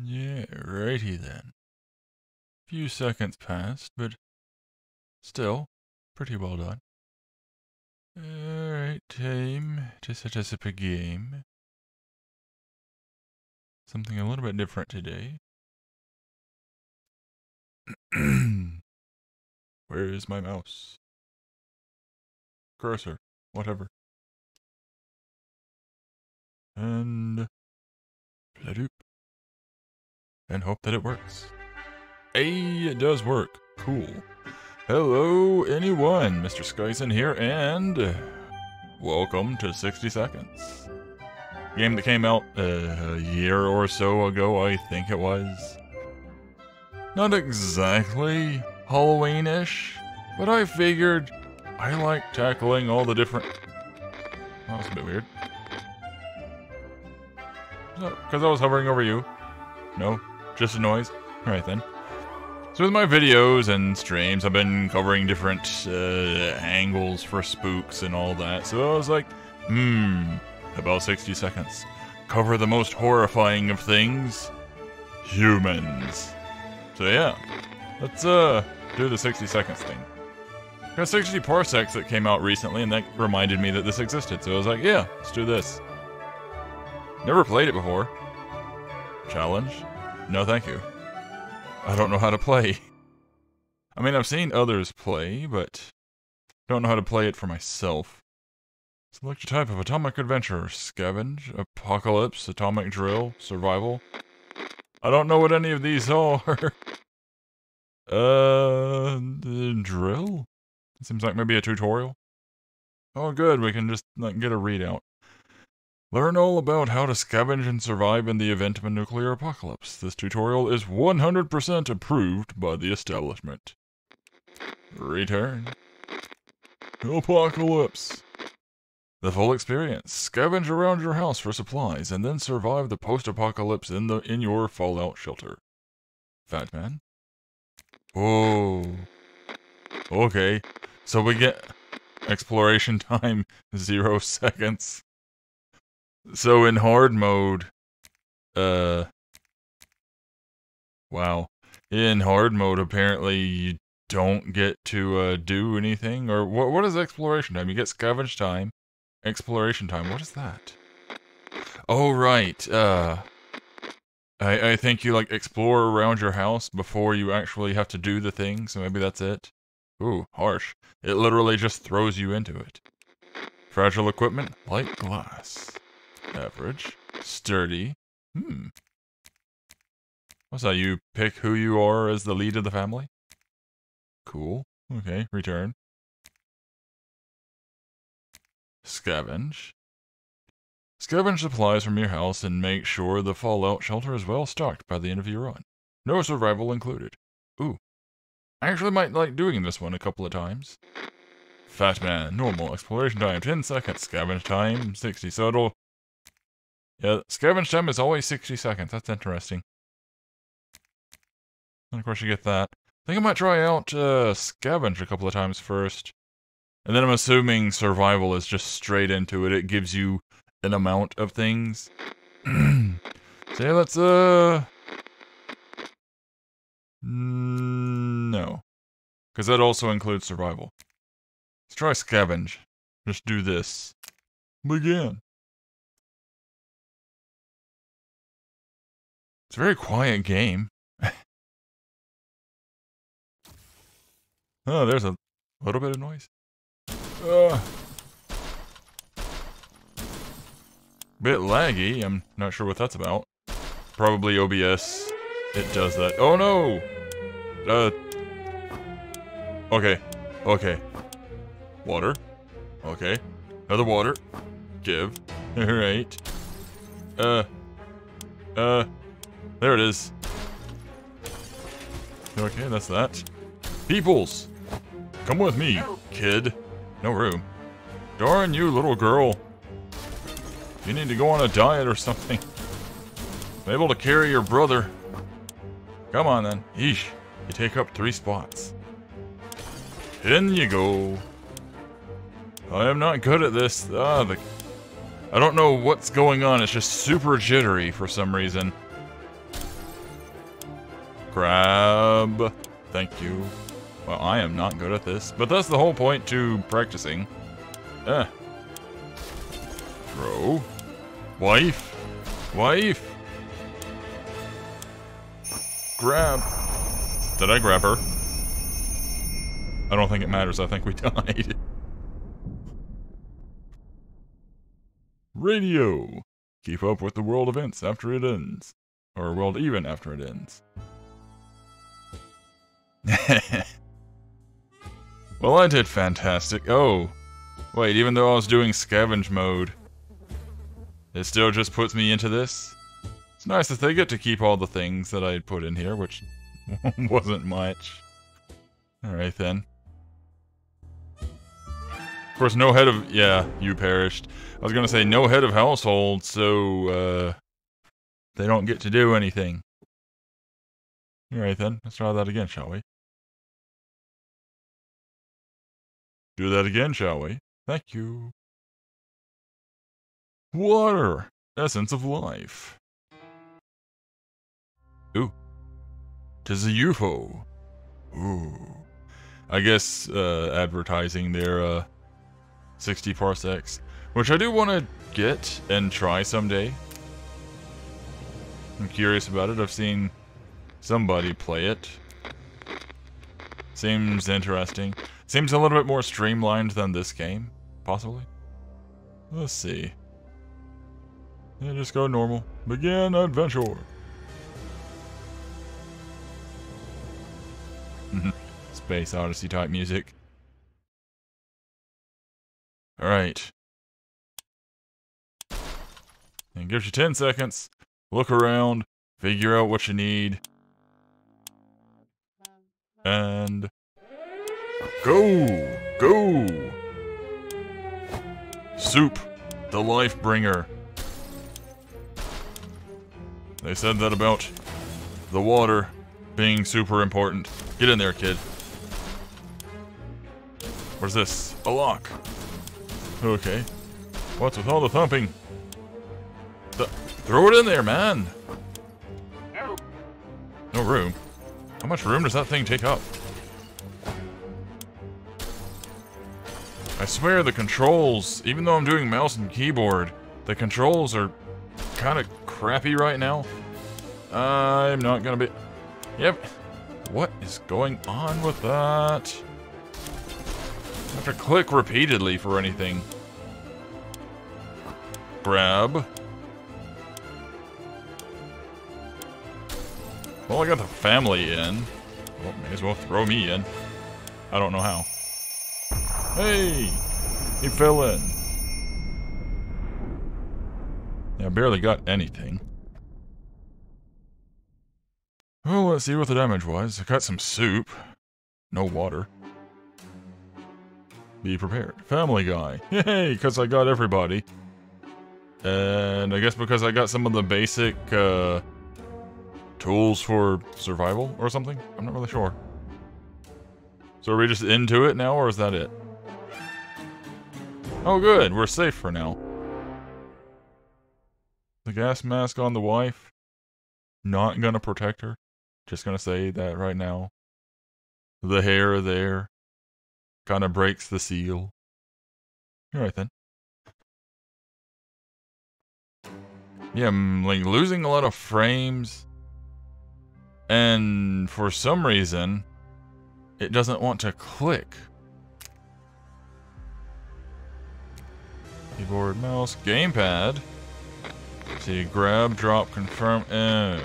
Yeah, righty then. Few seconds passed, but still, pretty well done. Alright, time to set us up a game. Something a little bit different today. Where is my mouse? Cursor, whatever. And pladoop. And hope that it works. Hey, it does work. Cool. Hello, anyone. Mr. Skysen here, and welcome to 60 Seconds. Game that came out a year or so ago, I think it was. Not exactly Halloween-ish, but I figured I like tackling all the different... Oh, that's a bit weird. Because I was hovering over you. No? Just a noise? Alright then. So with my videos and streams, I've been covering different angles for spooks and all that. So I was like, about 60 seconds. Cover the most horrifying of things. Humans. So yeah, let's do the 60 seconds thing. Got 60 parsecs that came out recently, and that reminded me that this existed. So I was like, yeah, let's do this. Never played it before. Challenge? No thank you. I don't know how to play. I mean, I've seen others play, but don't know how to play it for myself. Select your type of atomic adventure. Scavenge, apocalypse, atomic drill, survival. I don't know what any of these are. The drill? Seems like maybe a tutorial. Oh good, we can just like get a readout. Learn all about how to scavenge and survive in the event of a nuclear apocalypse. This tutorial is 100% approved by the establishment. Return. Apocalypse. The full experience. Scavenge around your house for supplies, and then survive the post-apocalypse in your fallout shelter. Fat man. Oh. Okay. So we get exploration time 0 seconds. So in hard mode, wow. In hard mode, apparently you don't get to do anything, or what is exploration time? You get scavenge time, exploration time. What is that? Oh right. I think you like explore around your house before you actually have to do the thing. So maybe that's it. Ooh, harsh. It literally just throws you into it. Fragile equipment, light glass. Average, sturdy. What's that? You pick who you are as the lead of the family? Cool. Okay, return. Scavenge. Scavenge supplies from your house and make sure the fallout shelter is well stocked by the end of your run. No survival included. Ooh. I actually might like doing this one a couple of times. Fat man, normal, exploration time 10 seconds, scavenge time 60, so it'll... Yeah, scavenge time is always 60 seconds, that's interesting. And of course you get that. I think I might try out scavenge a couple of times first. And then I'm assuming survival is just straight into it. It gives you an amount of things. So yeah, let's no. Because that also includes survival. Let's try scavenge. Just do this. Begin. It's a very quiet game. Oh, there's a little bit of noise. Bit laggy. I'm not sure what that's about. Probably OBS. It does that. Oh no! Okay. Okay. Water. Okay. Another water. Give. Alright. There it is. Okay, that's that. Peoples! Come with me, kid. No room. Darn you, little girl. You need to go on a diet or something. I'm able to carry your brother. Come on then. Yeesh. You take up 3 spots. In you go. I am not good at this. I don't know what's going on. It's just super jittery for some reason. Grab. Thank you. Well, I am not good at this, but that's the whole point to practicing. Throw. Wife. Wife. Grab. Did I grab her? I don't think it matters. I think we died. Radio. Keep up with the world events after it ends. Or world even after it ends. Well, I did fantastic. Oh. Wait, even though I was doing scavenge mode, it still just puts me into this? It's nice that they get to keep all the things that I put in here, which wasn't much. Alright then. Of course, no head of... Yeah, you perished. I was gonna say no head of household, so, they don't get to do anything. Alright then, let's try that again, shall we? Do that again, shall we? Thank you. Water! Essence of life. Ooh. 'Tis a UFO. Ooh. I guess, advertising their, 60 parsecs. Which I do want to get and try someday. I'm curious about it. I've seen somebody play it. Seems interesting. Seems a little bit more streamlined than this game, possibly. Let's see. Yeah, just go normal. Begin adventure. Space Odyssey type music. Alright. And gives you 10 seconds. Look around. Figure out what you need. And... Go! Go! Soup, the life bringer. They said that about the water being super important. Get in there, kid. What's this? A lock. Okay. What's with all the thumping? Throw it in there, man. No room. How much room does that thing take up? I swear the controls, even though I'm doing mouse and keyboard, the controls are kind of crappy right now. I'm not gonna be... Yep. What is going on with that? I have to click repeatedly for anything. Grab. Well, I got the family in. Well, may as well throw me in. I don't know how. Hey! He fell in. Yeah, I barely got anything. Well, let's see what the damage was. I got some soup. No water. Be prepared. Family Guy. Yay, because I got everybody. And I guess because I got some of the basic tools for survival or something? I'm not really sure. So are we just into it now, or is that it? Oh good, we're safe for now. The gas mask on the wife. Not gonna protect her. Just gonna say that right now. The hair there. Kinda breaks the seal. Alright then. Yeah, I'm like losing a lot of frames. And for some reason, it doesn't want to click. Keyboard, mouse, gamepad. See, grab, drop, confirm. Oh.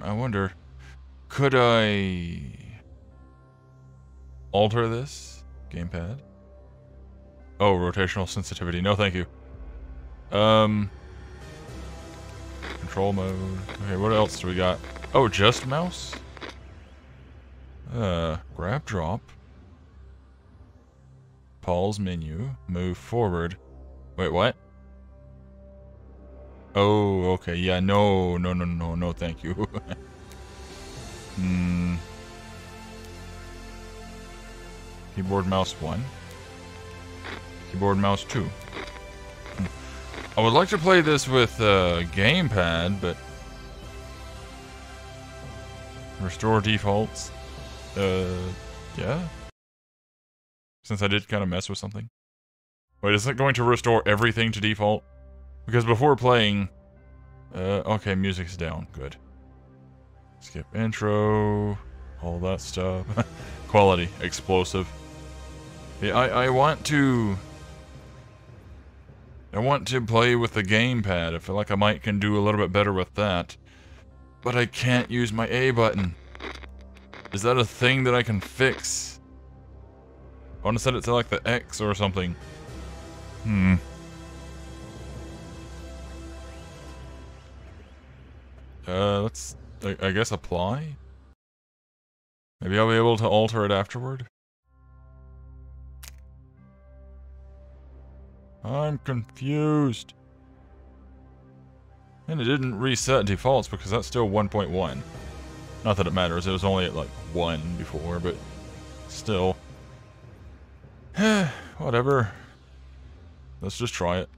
I wonder, could I alter this? Gamepad? Oh, rotational sensitivity. No, thank you. Control mode. Okay, what else do we got? Oh, just mouse? Grab, drop. Pause menu. Move forward. Wait, what? Oh, okay. Yeah, no, thank you. Keyboard, mouse 1. Keyboard, mouse 2. I would like to play this with gamepad, but... Restore defaults. Yeah? Since I did kind of mess with something. Wait, is it going to restore everything to default? Because before playing... okay, music's down. Good. Skip intro. All that stuff. Quality. Explosive. Yeah, I want to play with the gamepad. I feel like I can do a little bit better with that. But I can't use my A button. Is that a thing that I can fix? I want to set it to like the X or something. Let's, I guess, apply? Maybe I'll be able to alter it afterward? I'm confused. And it didn't reset defaults because that's still 1.1. Not that it matters, it was only at like 1 before, but still. Whatever. Let's just try it.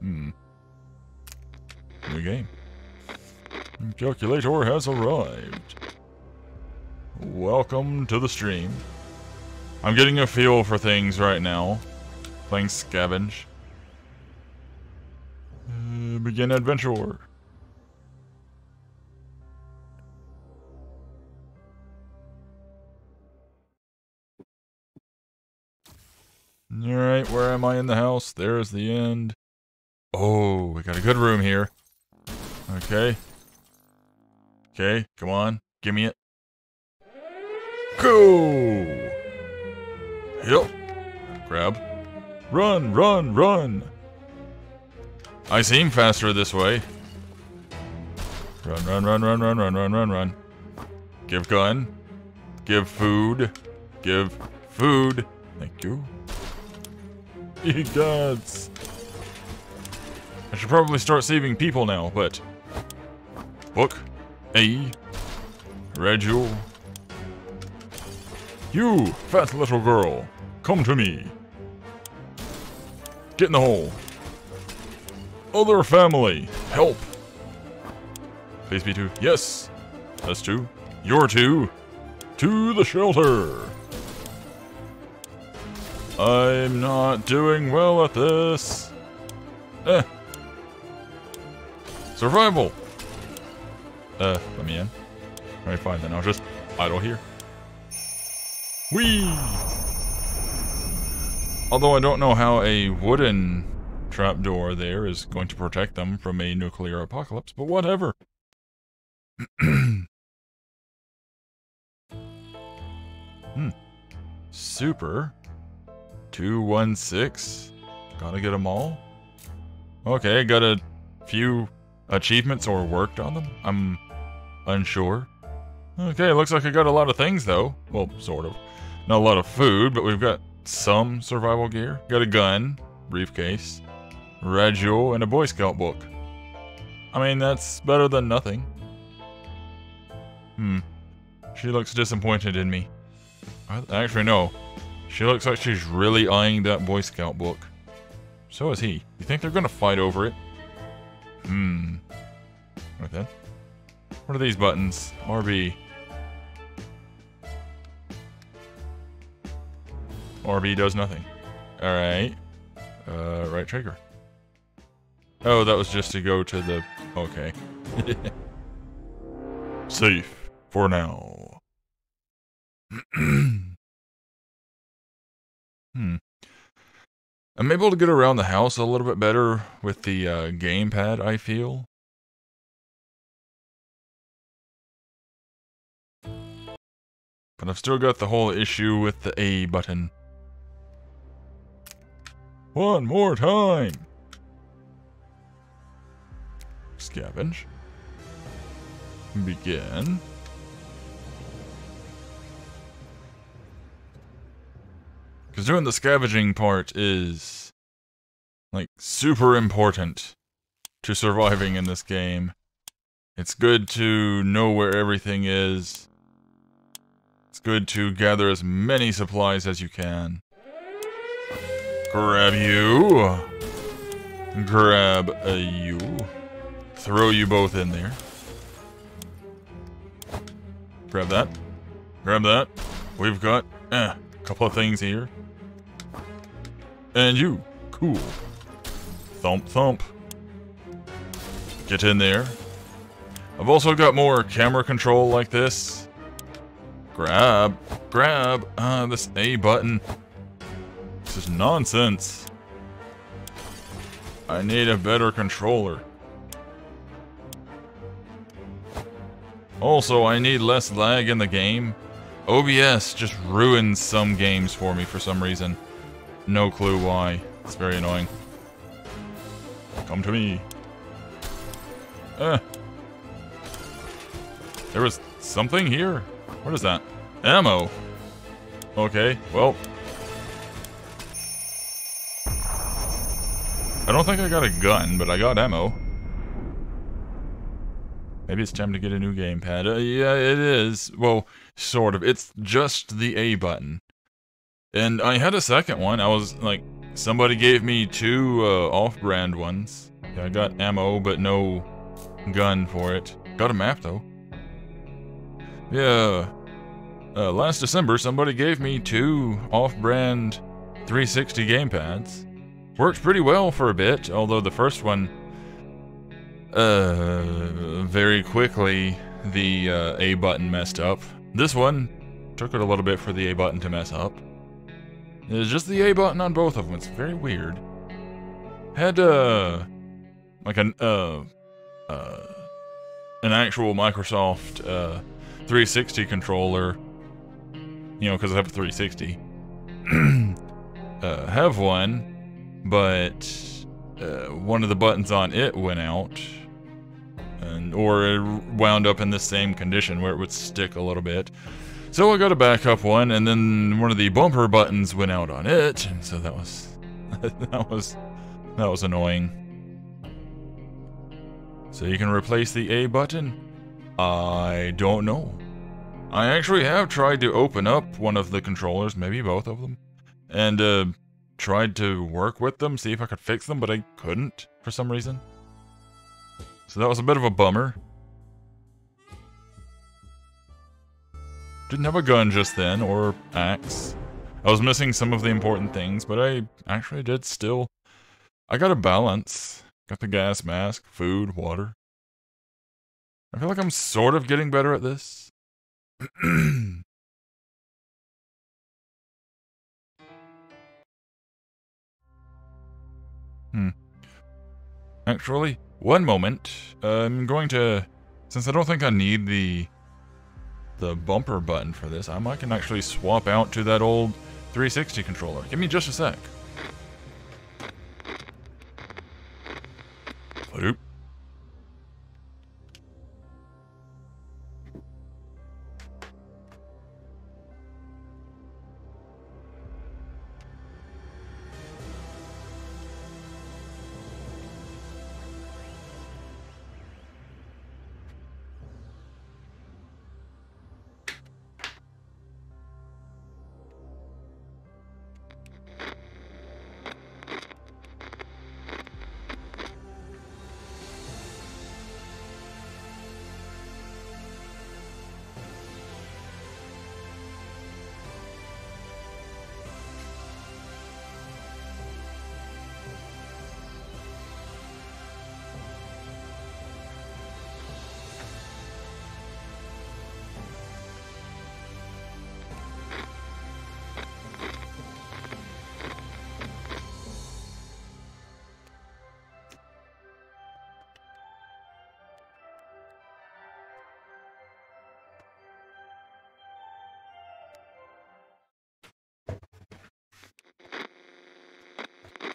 New game. Calculator has arrived. Welcome to the stream. I'm getting a feel for things right now. Playing Scavenge. Begin adventure. Alright, where am I in the house? There's the end. Oh, we got a good room here. Okay. Okay, come on. Give me it. Go! Yep. Grab. Run, run, run! I seem faster this way. Run, run, run, run, run, run, run, run, run. Give gun. Give food. Give food. Thank you. Egods. I should probably start saving people now, but... Book. A. Ragul. You, fat little girl. Come to me. Get in the hole. Other family. Help. Please be two. Yes. That's two. You're two. To the shelter. I'm not doing well at this. Survival. Let me in. Alright, fine then. I'll just idle here. Whee! Although I don't know how a wooden trapdoor there is going to protect them from a nuclear apocalypse, but whatever. Super. 216. Gotta get them all. Okay, got a few achievements or worked on them. I'm unsure. Okay, looks like I got a lot of things though. Well, sort of. Not a lot of food, but we've got some survival gear. Got a gun, briefcase, radio, and a Boy Scout book. I mean, that's better than nothing. She looks disappointed in me. Actually, no. She looks like she's really eyeing that Boy Scout book. So is he. You think they're gonna fight over it? Okay. What are these buttons? RB. RB does nothing. Alright. Right trigger. Oh, that was just to go to the... Okay. Safe. For now. I'm able to get around the house a little bit better with the gamepad, I feel. But I've still got the whole issue with the A button. One more time! Scavenge. Begin. Because doing the scavenging part is, like, super important to surviving in this game. It's good to know where everything is. It's good to gather as many supplies as you can. Grab you. Grab you. Throw you both in there. Grab that. Grab that. We've got a couple of things here. And you. Cool. Thump thump. Get in there. I've also got more camera control like this. Grab. Grab. This A button. This is nonsense. I need a better controller. Also, I need less lag in the game. OBS just ruins some games for me for some reason. No clue why. It's very annoying. Come to me. There was something here? What is that? Ammo. Okay, well. I don't think I got a gun, but I got ammo. Maybe it's time to get a new gamepad. Yeah, it is. Well, sort of. It's just the A button. And I had a second one. I was like, somebody gave me two off-brand ones. Yeah, I got ammo, but no gun for it. Got a map, though. Yeah. Last December, somebody gave me two off-brand 360 gamepads. Worked pretty well for a bit, although the first one... very quickly, the A button messed up. This one took it a little bit for the A button to mess up. It's just the A button on both of them. It's very weird. Had like an actual Microsoft 360 controller. You know, because I have a 360. Have one, but one of the buttons on it went out. Or it wound up in the same condition where it would stick a little bit. So I got a backup one, and then one of the bumper buttons went out on it, and so that was That was annoying. So you can replace the A button? I don't know. I actually have tried to open up one of the controllers, maybe both of them, and tried to work with them, see if I could fix them, but I couldn't for some reason. So that was a bit of a bummer. Didn't have a gun just then, or axe. I was missing some of the important things, but I actually did still. I got a balance. Got the gas mask, food, water. I feel like I'm sort of getting better at this. Actually, one moment. I'm going to, since I don't think I need the bumper button for this, I can actually swap out to that old 360 controller. Give me just a sec. Oop.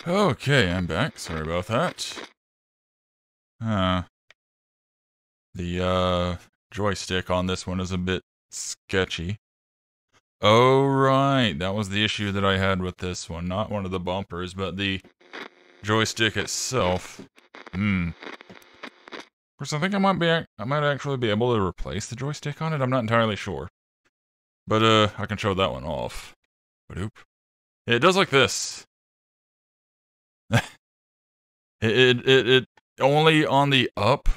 Okay, I'm back. Sorry about that. The joystick on this one is a bit sketchy. Oh, right. That was the issue that I had with this one. Not one of the bumpers, but the joystick itself. Of course, I think I might actually be able to replace the joystick on it. I'm not entirely sure. But, I can show that one off. Ba-doop. It does like this. It only on the up.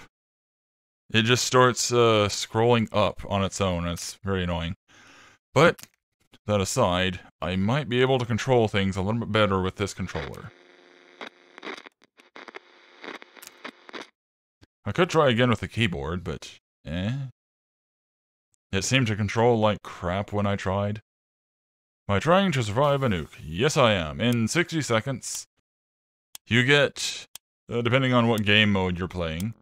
It just starts scrolling up on its own. It's very annoying. But that aside, I might be able to control things a little bit better with this controller. I could try again with the keyboard, but It seemed to control like crap when I tried. Am I trying to survive a nuke? Yes, I am. In 60 seconds, you get, depending on what game mode you're playing,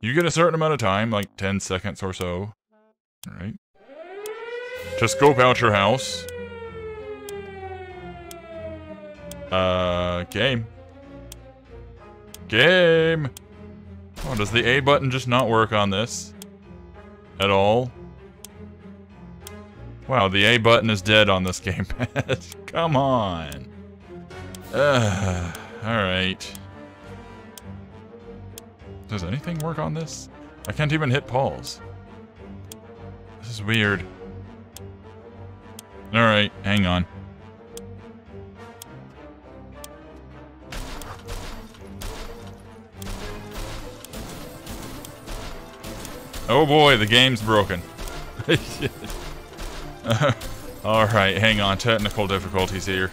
you get a certain amount of time, like 10 seconds or so. Alright. To scope out your house. Game. Game! Oh, does the A button just not work on this? At all? Wow, the A button is dead on this gamepad. Come on. Alright. Does anything work on this? I can't even hit pause. This is weird. Alright, hang on. Oh boy, the game's broken. Alright, hang on. Technical difficulties here.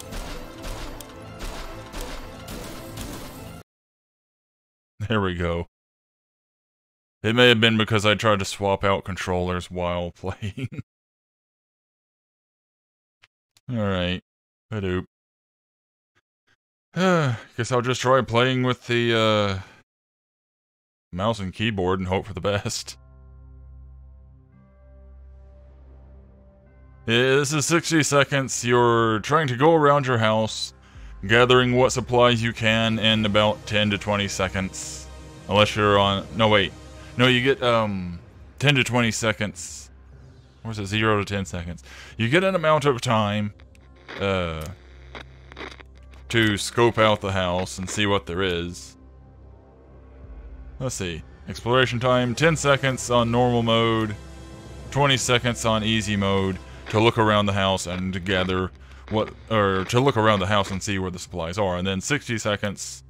There we go. It may have been because I tried to swap out controllers while playing. Alright. Hadoop. Guess I'll just try playing with the, mouse and keyboard and hope for the best. This is 60 seconds. You're trying to go around your house, gathering what supplies you can in about 10 to 20 seconds. Unless you're on... No, wait. No, you get, 10 to 20 seconds. Or is it 0 to 10 seconds? You get an amount of time, to to scope out the house and see what there is. Let's see. Exploration time, 10 seconds on normal mode, 20 seconds on easy mode to look around the house and to gather to look around the house and see where the supplies are, and then 60 seconds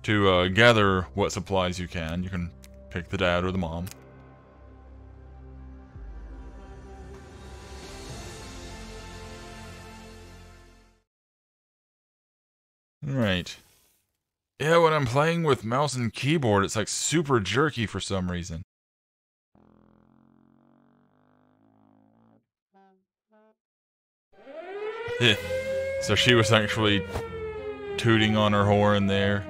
to gather what supplies you can. You can pick the dad or the mom. Right. Yeah, when I'm playing with mouse and keyboard, it's like super jerky for some reason. So she was actually tooting on her horn there.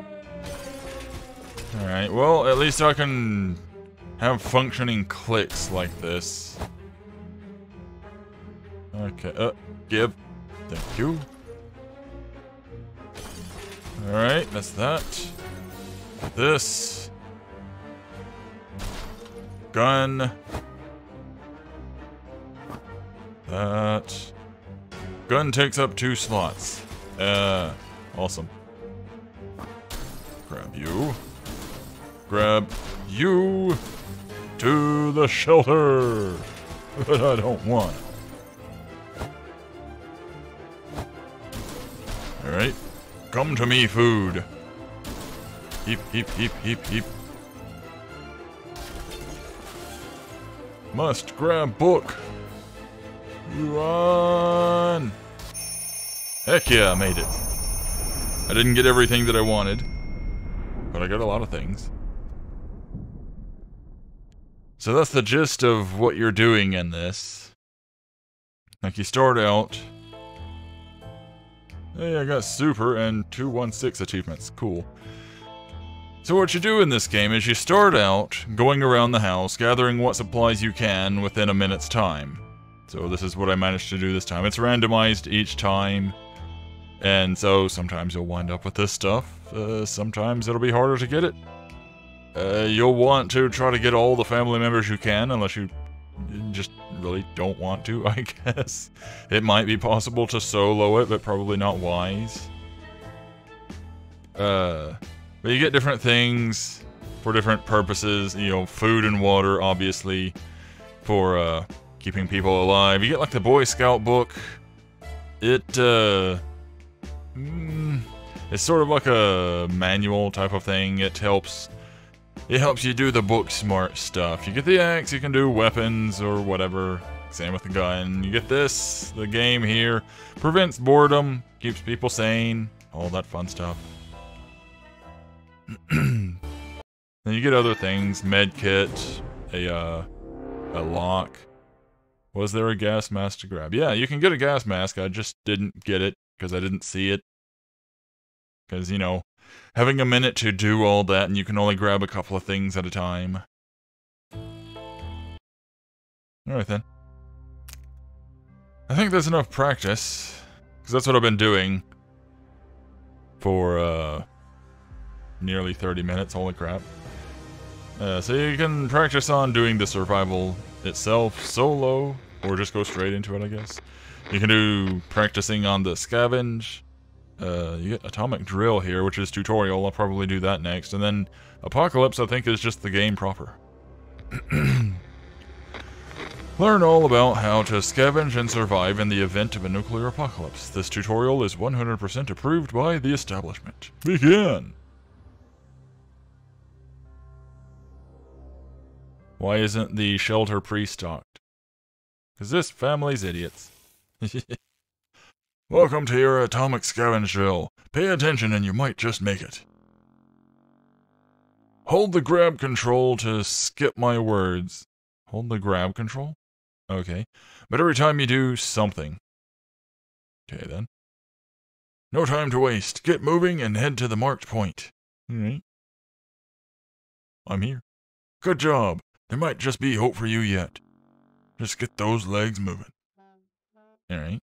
Alright, well, at least I can have functioning clicks like this. Okay, give. Thank you. Alright, that's that. This. Gun. That. Gun takes up 2 slots. Awesome. Grab you. Grab you to the shelter. But I don't want it. Alright. Come to me, food. Heap, heap, heap, heap, heap. Must grab book. Run! Heck yeah, I made it. I didn't get everything that I wanted, but I got a lot of things. So that's the gist of what you're doing in this. Like, you start out... Hey, I got super and 216 achievements. Cool. So what you do in this game is you start out going around the house, gathering what supplies you can within a minute's time. So this is what I managed to do this time. It's randomized each time, and so sometimes you'll wind up with this stuff. Sometimes it'll be harder to get it. You'll want to try to get all the family members you can, unless you just really don't want to, I guess. It might be possible to solo it, but probably not wise. But you get different things for different purposes. You know, food and water, obviously, for keeping people alive. You get like the Boy Scout book. It's sort of like a manual type of thing. It helps you do the book smart stuff. You get the axe, you can do weapons or whatever. Same with the gun. You get this, the game here. Prevents boredom, keeps people sane, all that fun stuff. Then you get other things, med kit, a lock. Was there a gas mask to grab? Yeah, you can get a gas mask. I just didn't get it because I didn't see it. Because, you know, having a minute to do all that and you can only grab a couple of things at a time. Alright then. I think there's enough practice. Because that's what I've been doing for nearly 30 minutes. Holy crap. So you can practice on doing the survival itself solo, or just go straight into it, I guess. You can do practicing on the scavenge. You get atomic drill here, which is tutorial. I'll probably do that next. And then Apocalypse, I think, is just the game proper. Learn all about how to scavenge and survive in the event of a nuclear apocalypse. This tutorial is 100% approved by the establishment. Begin! Why isn't the shelter pre-stocked? Because this family's idiots. Welcome to your atomic scavenge drill. Pay attention and you might just make it. Hold the grab control to skip my words. Hold the grab control? Okay. But every time you do something. Okay then. No time to waste. Get moving and head to the marked point. Alright. I'm here. Good job. There might just be hope for you yet. Just get those legs moving. Alright.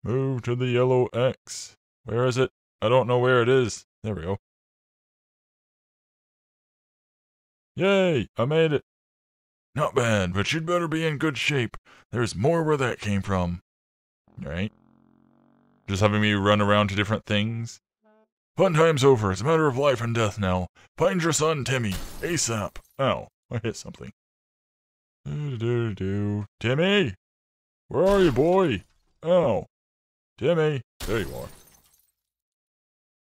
Move to the yellow X. Where is it? I don't know where it is. There we go. Yay! I made it. Not bad, but you'd better be in good shape. There's more where that came from. Alright. Just having me run around to different things. Fun time's over. It's a matter of life and death now. Find your son, Timmy. ASAP. Ow. I hit something. Timmy? Where are you, boy? Ow. Timmy. There you are.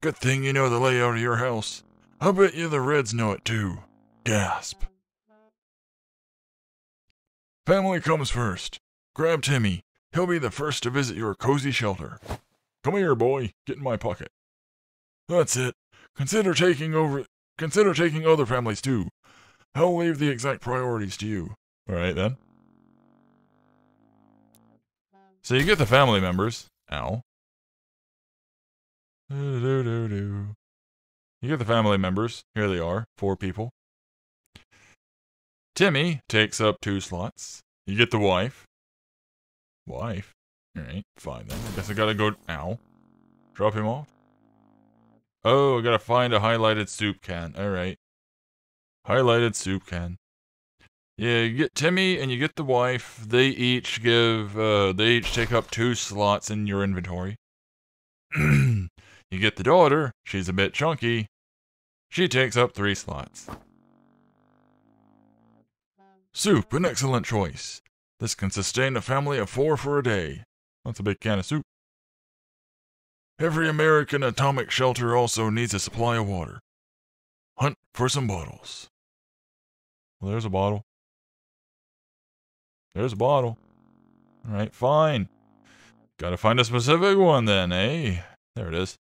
Good thing you know the layout of your house. I bet you the Reds know it too. Gasp. Family comes first. Grab Timmy. He'll be the first to visit your cozy shelter. Come here, boy. Get in my pocket. That's it. Consider taking other families too. I'll leave the exact priorities to you. Alright then. So you get the family members. Ow. You get the family members. Here they are. 4 people. Timmy takes up 2 slots. You get the wife. Wife? Alright, fine then. I guess I gotta go... Ow. Drop him off? Oh, I gotta find a highlighted soup can. Alright. Highlighted soup can. Yeah, you get Timmy and you get the wife. They each take up 2 slots in your inventory. You get the daughter. She's a bit chunky. She takes up 3 slots. Soup, an excellent choice. This can sustain a family of 4 for a day. That's a big can of soup. Every American atomic shelter also needs a supply of water. Hunt for some bottles. Well, there's a bottle. There's a bottle. Alright, fine. Gotta find a specific one then, eh? There it is.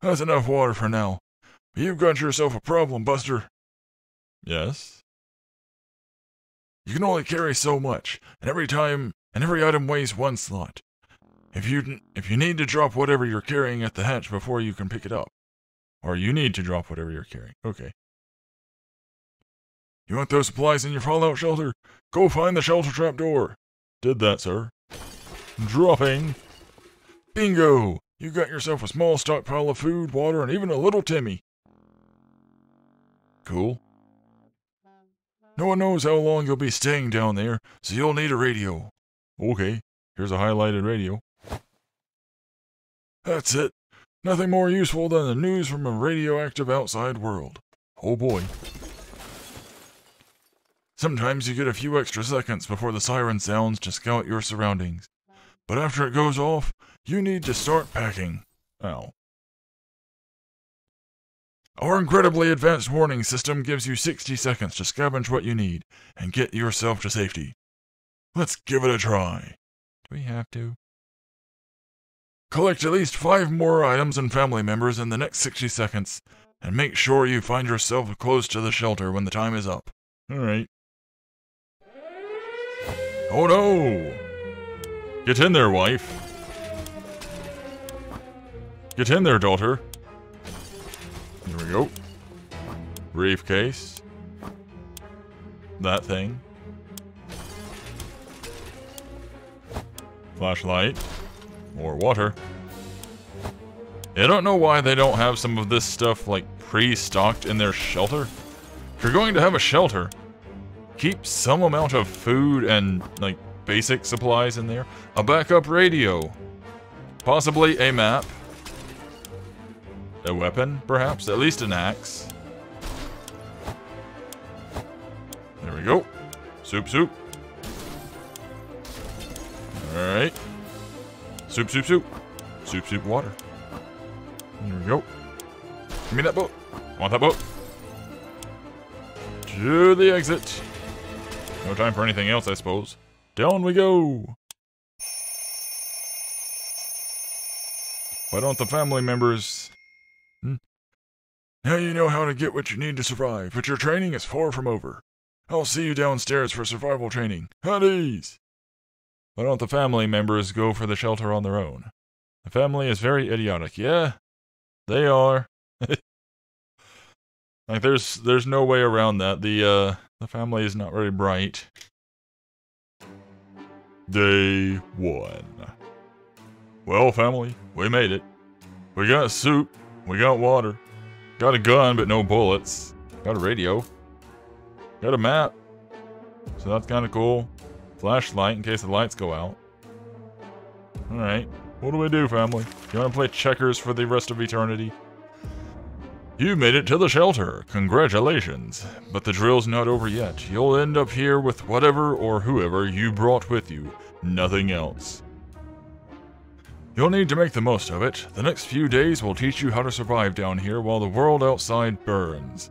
That's enough water for now. But you've got yourself a problem, Buster. Yes? You can only carry so much, and every item weighs 1 slot. If you need to drop whatever you're carrying at the hatch before you can pick it up. Or you need to drop whatever you're carrying. Okay. You want those supplies in your fallout shelter? Go find the shelter trap door. Did that, sir. Dropping. Bingo! You got yourself a small stockpile of food, water, and even a little Timmy. Cool. No one knows how long you'll be staying down there, so you'll need a radio. Okay, here's a highlighted radio. That's it. Nothing more useful than the news from a radioactive outside world. Oh boy. Sometimes you get a few extra seconds before the siren sounds to scout your surroundings. But after it goes off, you need to start packing. Ow. Our incredibly advanced warning system gives you 60 seconds to scavenge what you need and get yourself to safety. Let's give it a try. Do we have to? Collect at least 5 more items and family members in the next 60 seconds, and make sure you find yourself close to the shelter when the time is up. Alright. Oh no! Get in there, wife. Get in there, daughter. There we go. Briefcase. That thing. Flashlight. More water. I don't know why they don't have some of this stuff, like, pre-stocked in their shelter. If you're going to have a shelter, keep some amount of food and, like, basic supplies in there. A backup radio. Possibly a map. A weapon, perhaps? At least an axe. There we go. Soup, soup. Alright. Soup, soup, soup. Soup, soup, water. There we go. Give me that boat. I want that boat. To the exit. No time for anything else, I suppose. Down we go. Why don't the family members... Now you know how to get what you need to survive, but your training is far from over. I'll see you downstairs for survival training. At ease! Why don't the family members go for the shelter on their own? The family is very idiotic. Yeah, they are. Like, there's no way around that. The family is not very bright. Day 1. Well, family, we made it. We got soup. We got water. Got a gun, but no bullets. Got a radio. Got a map. So that's kind of cool. Flashlight in case the lights go out. Alright. What do we do, family? You wanna play checkers for the rest of eternity? You made it to the shelter. Congratulations. But the drill's not over yet. You'll end up here with whatever or whoever you brought with you. Nothing else. You'll need to make the most of it. The next few days will teach you how to survive down here while the world outside burns.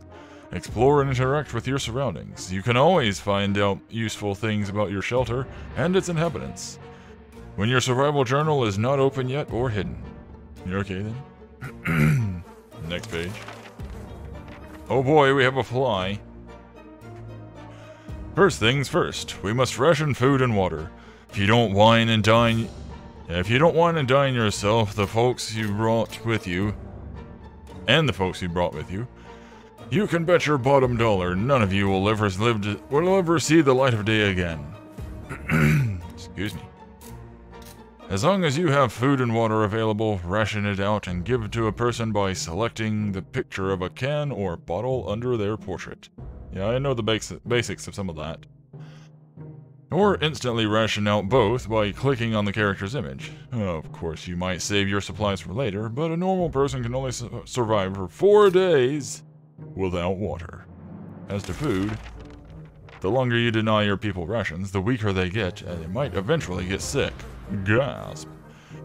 Explore and interact with your surroundings. You can always find out useful things about your shelter and its inhabitants. When your survival journal is not open yet or hidden. You're okay then? Next page. Oh boy, we have a fly. First things first, we must ration food and water. If you don't wine and dine yourself, the folks you brought with you, you can bet your bottom dollar none of you will ever see the light of day again. Excuse me. As long as you have food and water available, ration it out and give it to a person by selecting the picture of a can or bottle under their portrait. Yeah, I know the basics of some of that. Or instantly ration out both by clicking on the character's image. Of course, you might save your supplies for later, but a normal person can only survive for 4 days without water. As to food, the longer you deny your people rations, the weaker they get, and they might eventually get sick. Gasp.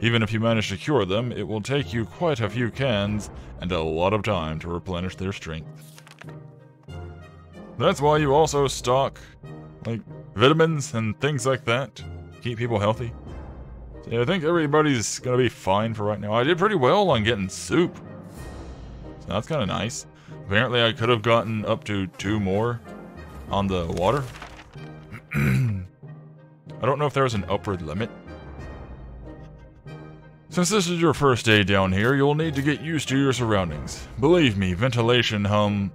Even if you manage to cure them, it will take you quite a few cans and a lot of time to replenish their strength. That's why you also stock, like, vitamins and things like that. Keep people healthy. So yeah, I think everybody's gonna be fine for right now. I did pretty well on getting soup. So that's kinda nice. Apparently I could have gotten up to 2 more on the water. I don't know if there was an upward limit. Since this is your first day down here, you'll need to get used to your surroundings. Believe me, ventilation hum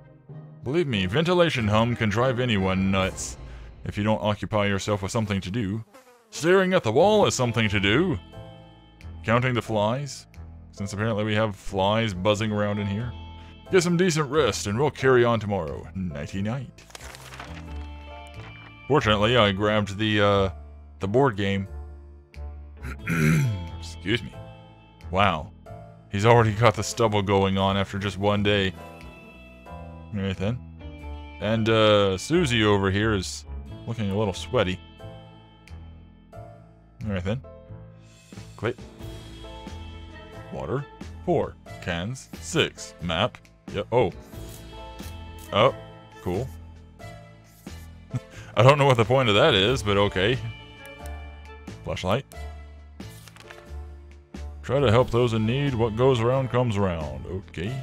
can drive anyone nuts if you don't occupy yourself with something to do. Staring at the wall is something to do. Counting the flies, since apparently we have flies buzzing around in here. Get some decent rest and we'll carry on tomorrow. Nighty-night. Fortunately, I grabbed the board game. Excuse me. Wow. He's already got the stubble going on after just 1 day. Alright then. And, Susie over here is looking a little sweaty. Alright then. Click. Water. 4. Cans. 6. Map. Yep. Oh. Oh. Cool. I don't know what the point of that is, but okay. Flashlight. Try to help those in need. What goes around comes around. Okay.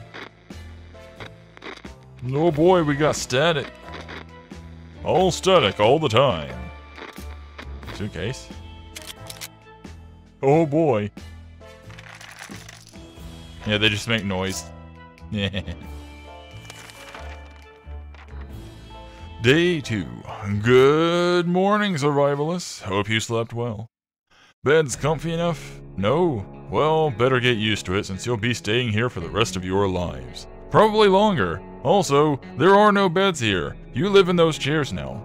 Oh boy, we got static. All static all the time. Suitcase. Oh boy. Yeah, they just make noise. Day 2. Good morning, survivalists. Hope you slept well. Bed's comfy enough? No? Well, better get used to it since you'll be staying here for the rest of your lives. Probably longer. Also, there are no beds here. You live in those chairs now.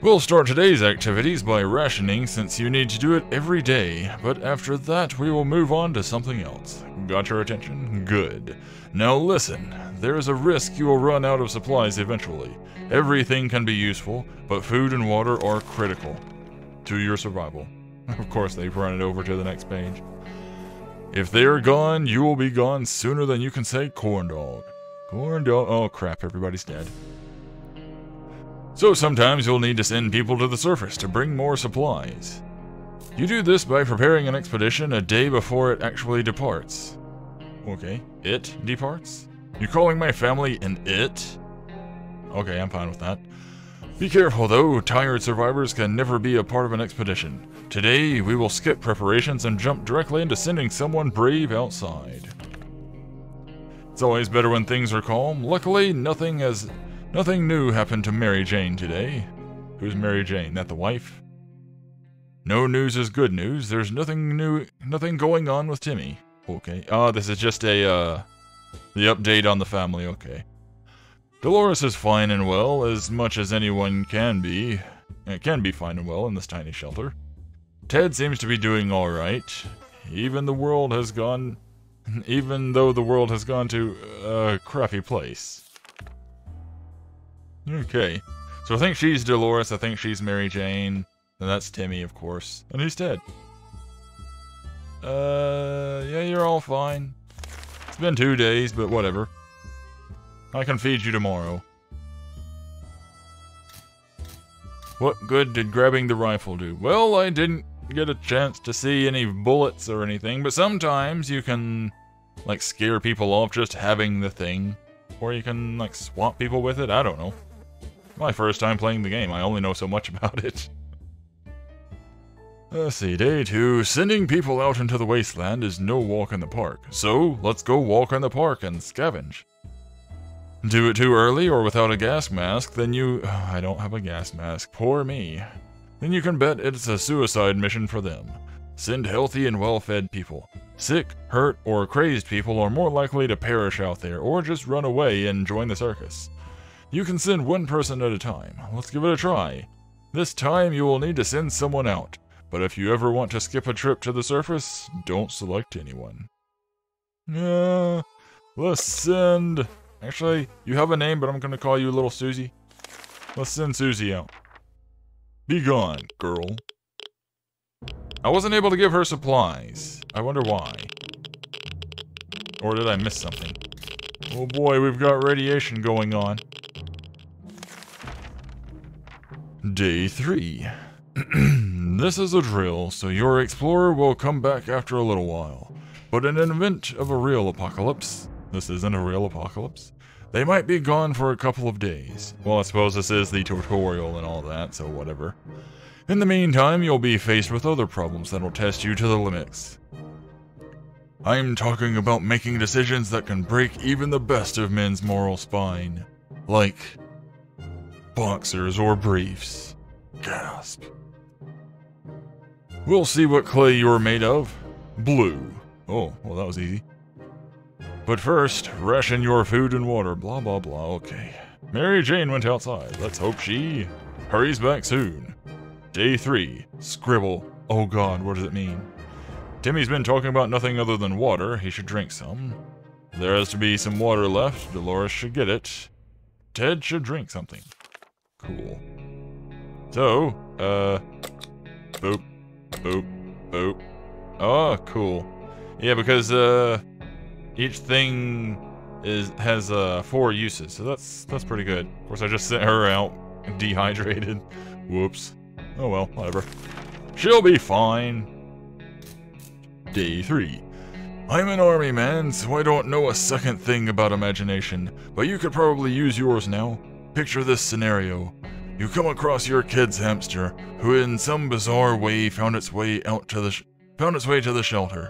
We'll start today's activities by rationing since you need to do it every day, but after that we will move on to something else. Got your attention? Good. Now listen, there is a risk you will run out of supplies eventually. Everything can be useful, but food and water are critical to your survival. Of course, they've run it over to the next page. If they're gone, you will be gone sooner than you can say corn dog. Corn dog. Oh crap, everybody's dead. So sometimes you'll need to send people to the surface to bring more supplies. You do this by preparing an expedition a day before it actually departs. Okay, it departs? You calling my family an it? Okay, I'm fine with that. Be careful though, tired survivors can never be a part of an expedition. Today, we will skip preparations and jump directly into sending someone brave outside. It's always better when things are calm. Luckily, nothing new happened to Mary Jane today. Who's Mary Jane? That the wife? No news is good news. There's nothing going on with Timmy. Okay. Oh, this is just the update on the family. Okay. Dolores is fine and well, as much as anyone can be. It can be fine and well in this tiny shelter. Ted seems to be doing alright. Even though the world has gone to a crappy place. Okay. So I think she's Dolores, I think she's Mary Jane, and that's Timmy, of course. And he's Ted. Yeah, you're all fine. It's been 2 days, but whatever. I can feed you tomorrow. What good did grabbing the rifle do? Well, I didn't get a chance to see any bullets or anything, but sometimes you can, like, scare people off just having the thing. Or you can, like, swamp people with it, I don't know. My first time playing the game, I only know so much about it. Let's see, day 2. Sending people out into the wasteland is no walk in the park. So, let's go walk in the park and scavenge. Do it too early or without a gas mask, then you... I don't have a gas mask, poor me. Then you can bet it's a suicide mission for them. Send healthy and well-fed people. Sick, hurt, or crazed people are more likely to perish out there, or just run away and join the circus. You can send one person at a time. Let's give it a try. This time you will need to send someone out. But if you ever want to skip a trip to the surface, don't select anyone. Let's send... Actually, you have a name, but I'm gonna call you Little Susie. Let's send Susie out. Be gone, girl. I wasn't able to give her supplies. I wonder why. Or did I miss something? Oh boy, we've got radiation going on. Day 3. This is a drill, so your explorer will come back after a little while. But in an event of a real apocalypse, this isn't a real apocalypse, they might be gone for a couple of days. Well, I suppose this is the tutorial and all that, so whatever. In the meantime, you'll be faced with other problems that'll test you to the limits. I'm talking about making decisions that can break even the best of men's moral spine. Like... boxers or briefs. Gasp. We'll see what clay you're made of. Blue. Oh, well that was easy. But first, ration your food and water, blah blah blah, okay. Mary Jane went outside. Let's hope she hurries back soon. Day 3. Scribble. Oh god, what does it mean? Timmy's been talking about nothing other than water. He should drink some. There has to be some water left. Dolores should get it. Ted should drink something. Cool. So, boop, boop, boop. Oh, cool. Yeah, because, each thing has 4 uses, so that's pretty good. Of course, I just sent her out dehydrated. Whoops. Oh well, whatever. She'll be fine. Day 3. I'm an army man, so I don't know a second thing about imagination, but you could probably use yours now. Picture this scenario. You come across your kid's hamster, who in some bizarre way found its way to the shelter.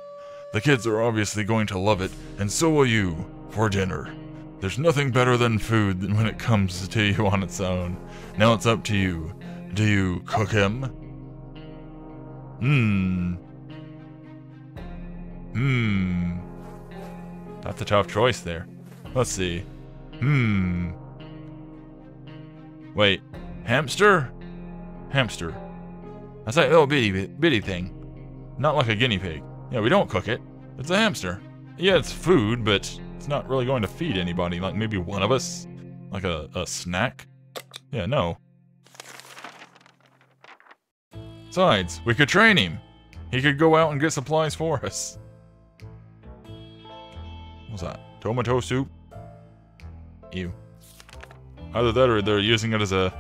The kids are obviously going to love it, and so will you, for dinner. There's nothing better than food than when it comes to you on its own. Now it's up to you. Do you cook him? That's a tough choice there. Let's see. Wait. Hamster? Hamster. That's like a little bitty thing. Not like a guinea pig. Yeah, we don't cook it. It's a hamster. Yeah, it's food, but it's not really going to feed anybody. Like maybe one of us? Like a snack? Yeah, no. Besides, we could train him. He could go out and get supplies for us. What's that? Tomato soup? Ew. Either that or they're using it as a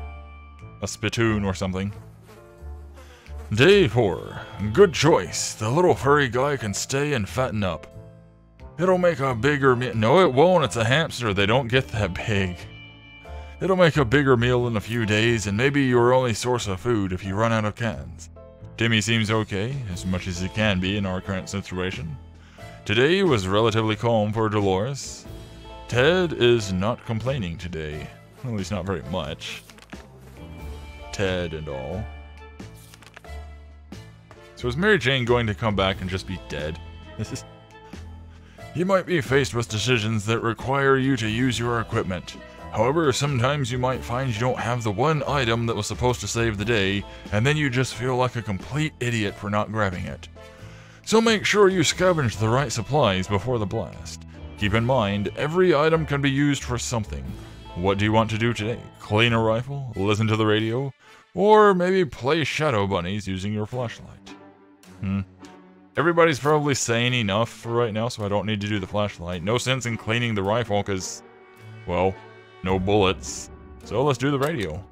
spittoon or something. Day 4. Good choice. The little furry guy can stay and fatten up. It'll make a bigger meal. No, it won't. It's a hamster. They don't get that big. It'll make a bigger meal in a few days, and maybe your only source of food if you run out of cans. Timmy seems okay, as much as he can be in our current situation. Today was relatively calm for Dolores. Ted is not complaining today. At least not very much. Ted and all. So is Mary Jane going to come back and just be dead? You might be faced with decisions that require you to use your equipment. However, sometimes you might find you don't have the one item that was supposed to save the day, and then you just feel like a complete idiot for not grabbing it. So make sure you scavenge the right supplies before the blast. Keep in mind, every item can be used for something. What do you want to do today? Clean a rifle? Listen to the radio? Or maybe play shadow bunnies using your flashlight? Everybody's probably sane enough for right now, so I don't need to do the flashlight. No sense in cleaning the rifle, because, well, no bullets. So let's do the radio.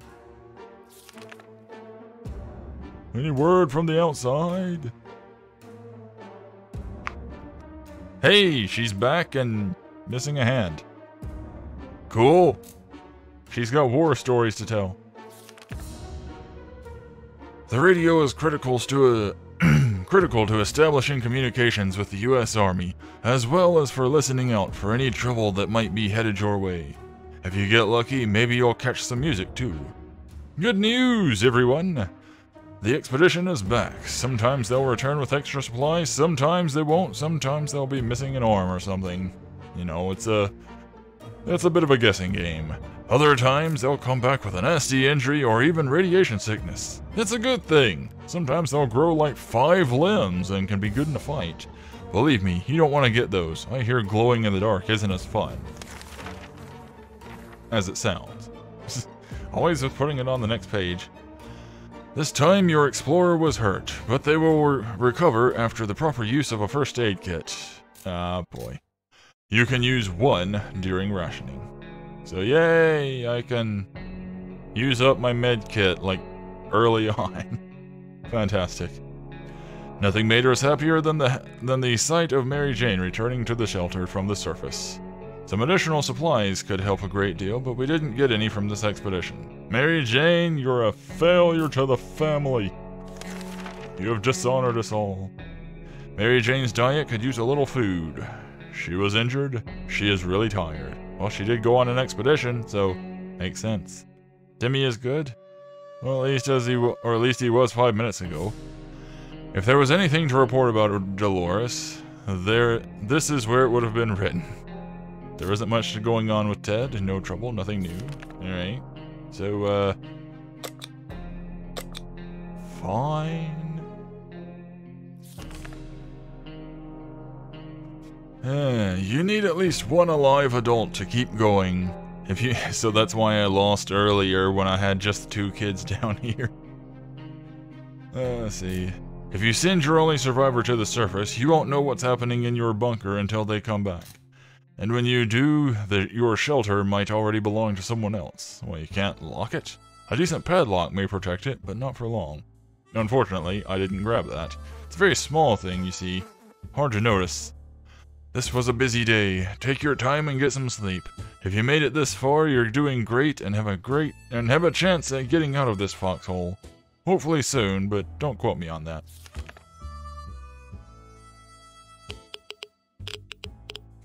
Any word from the outside? Hey, she's back and missing a hand. Cool. She's got war stories to tell. The radio is critical to establishing communications with the U.S. Army, as well as for listening out for any trouble that might be headed your way. If you get lucky, maybe you'll catch some music too. Good news, everyone! The expedition is back. Sometimes they'll return with extra supplies, sometimes they won't, sometimes they'll be missing an arm or something. You know, it's a bit of a guessing game. Other times they'll come back with a nasty injury or even radiation sickness. It's a good thing. Sometimes they'll grow like 5 limbs and can be good in a fight. Believe me, you don't want to get those. I hear glowing in the dark isn't as fun as it sounds. Always with putting it on the next page. This time your explorer was hurt, but they will recover after the proper use of a first aid kit. Ah, boy. You can use 1 during rationing. So yay, I can use up my med kit, like, early on. Fantastic. Nothing made us happier than the sight of Mary Jane returning to the shelter from the surface. Some additional supplies could help a great deal, but we didn't get any from this expedition. Mary Jane, you're a failure to the family. You have dishonored us all. Mary Jane's diet could use a little food. She was injured. She is really tired. Well, she did go on an expedition, so makes sense. Timmy is good? Well, at least he was 5 minutes ago. If there was anything to report about Dolores, this is where it would have been written. There isn't much going on with Ted, no trouble, nothing new. Alright. So, fine. You need at least 1 alive adult to keep going. So that's why I lost earlier when I had just 2 kids down here. Let's see. If you send your only survivor to the surface, you won't know what's happening in your bunker until they come back. And when you do, your shelter might already belong to someone else. Well, you can't lock it? A decent padlock may protect it, but not for long. Unfortunately, I didn't grab that. It's a very small thing, you see. Hard to notice. This was a busy day. Take your time and get some sleep. If you made it this far, you're doing great and have a chance at getting out of this foxhole. Hopefully soon, but don't quote me on that.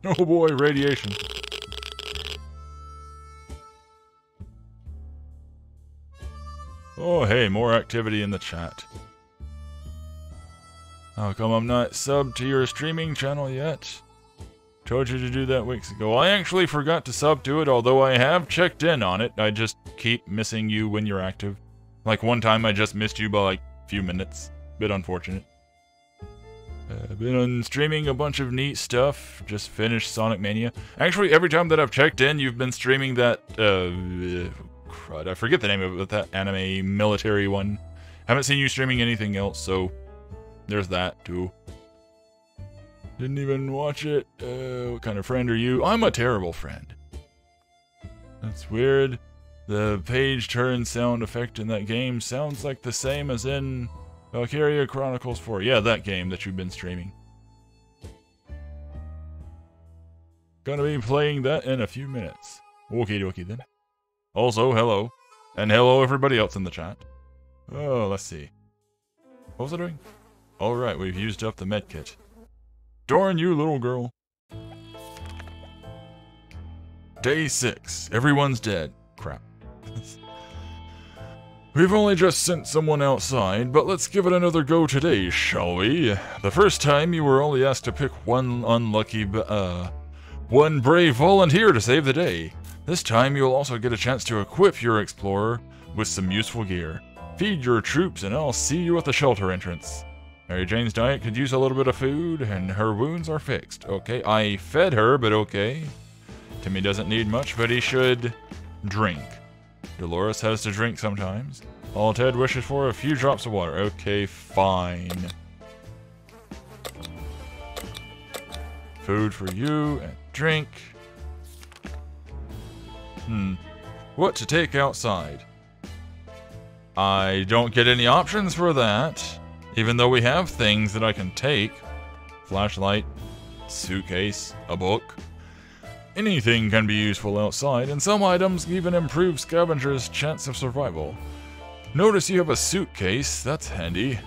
Oh boy, radiation. Oh hey, more activity in the chat. How come I'm not subbed to your streaming channel yet? Told you to do that weeks ago. I actually forgot to sub to it, although I have checked in on it. I just keep missing you when you're active. Like one time I just missed you by like a few minutes. Bit unfortunate. Been on streaming a bunch of neat stuff. Just finished Sonic Mania. Actually, every time that I've checked in, you've been streaming that, crud, I forget the name of it, that anime military one. Haven't seen you streaming anything else, so there's that, too. Didn't even watch it. What kind of friend are you? I'm a terrible friend. That's weird. The page turn sound effect in that game sounds like the same as in Valkyria Chronicles 4. Yeah, that game that you've been streaming. Gonna be playing that in a few minutes. Okie dokie then. Also, hello. And hello everybody else in the chat. Oh, let's see. What was I doing? Alright, we've used up the medkit. Darn you, little girl. Day 6. Everyone's dead. Crap. We've only just sent someone outside, but let's give it another go today, shall we? The first time you were only asked to pick one brave volunteer to save the day. This time you'll also get a chance to equip your explorer with some useful gear. Feed your troops and I'll see you at the shelter entrance. Mary Jane's diet could use a little bit of food and her wounds are fixed. Okay, I fed her, but okay. Timmy doesn't need much, but he should drink. Dolores has to drink sometimes. All Ted wishes for a few drops of water. Okay, fine. Food for you and drink. What to take outside? I don't get any options for that, even though we have things that I can take. Flashlight, suitcase, a book. Anything can be useful outside, and some items even improve scavengers' chance of survival. Notice you have a suitcase, that's handy.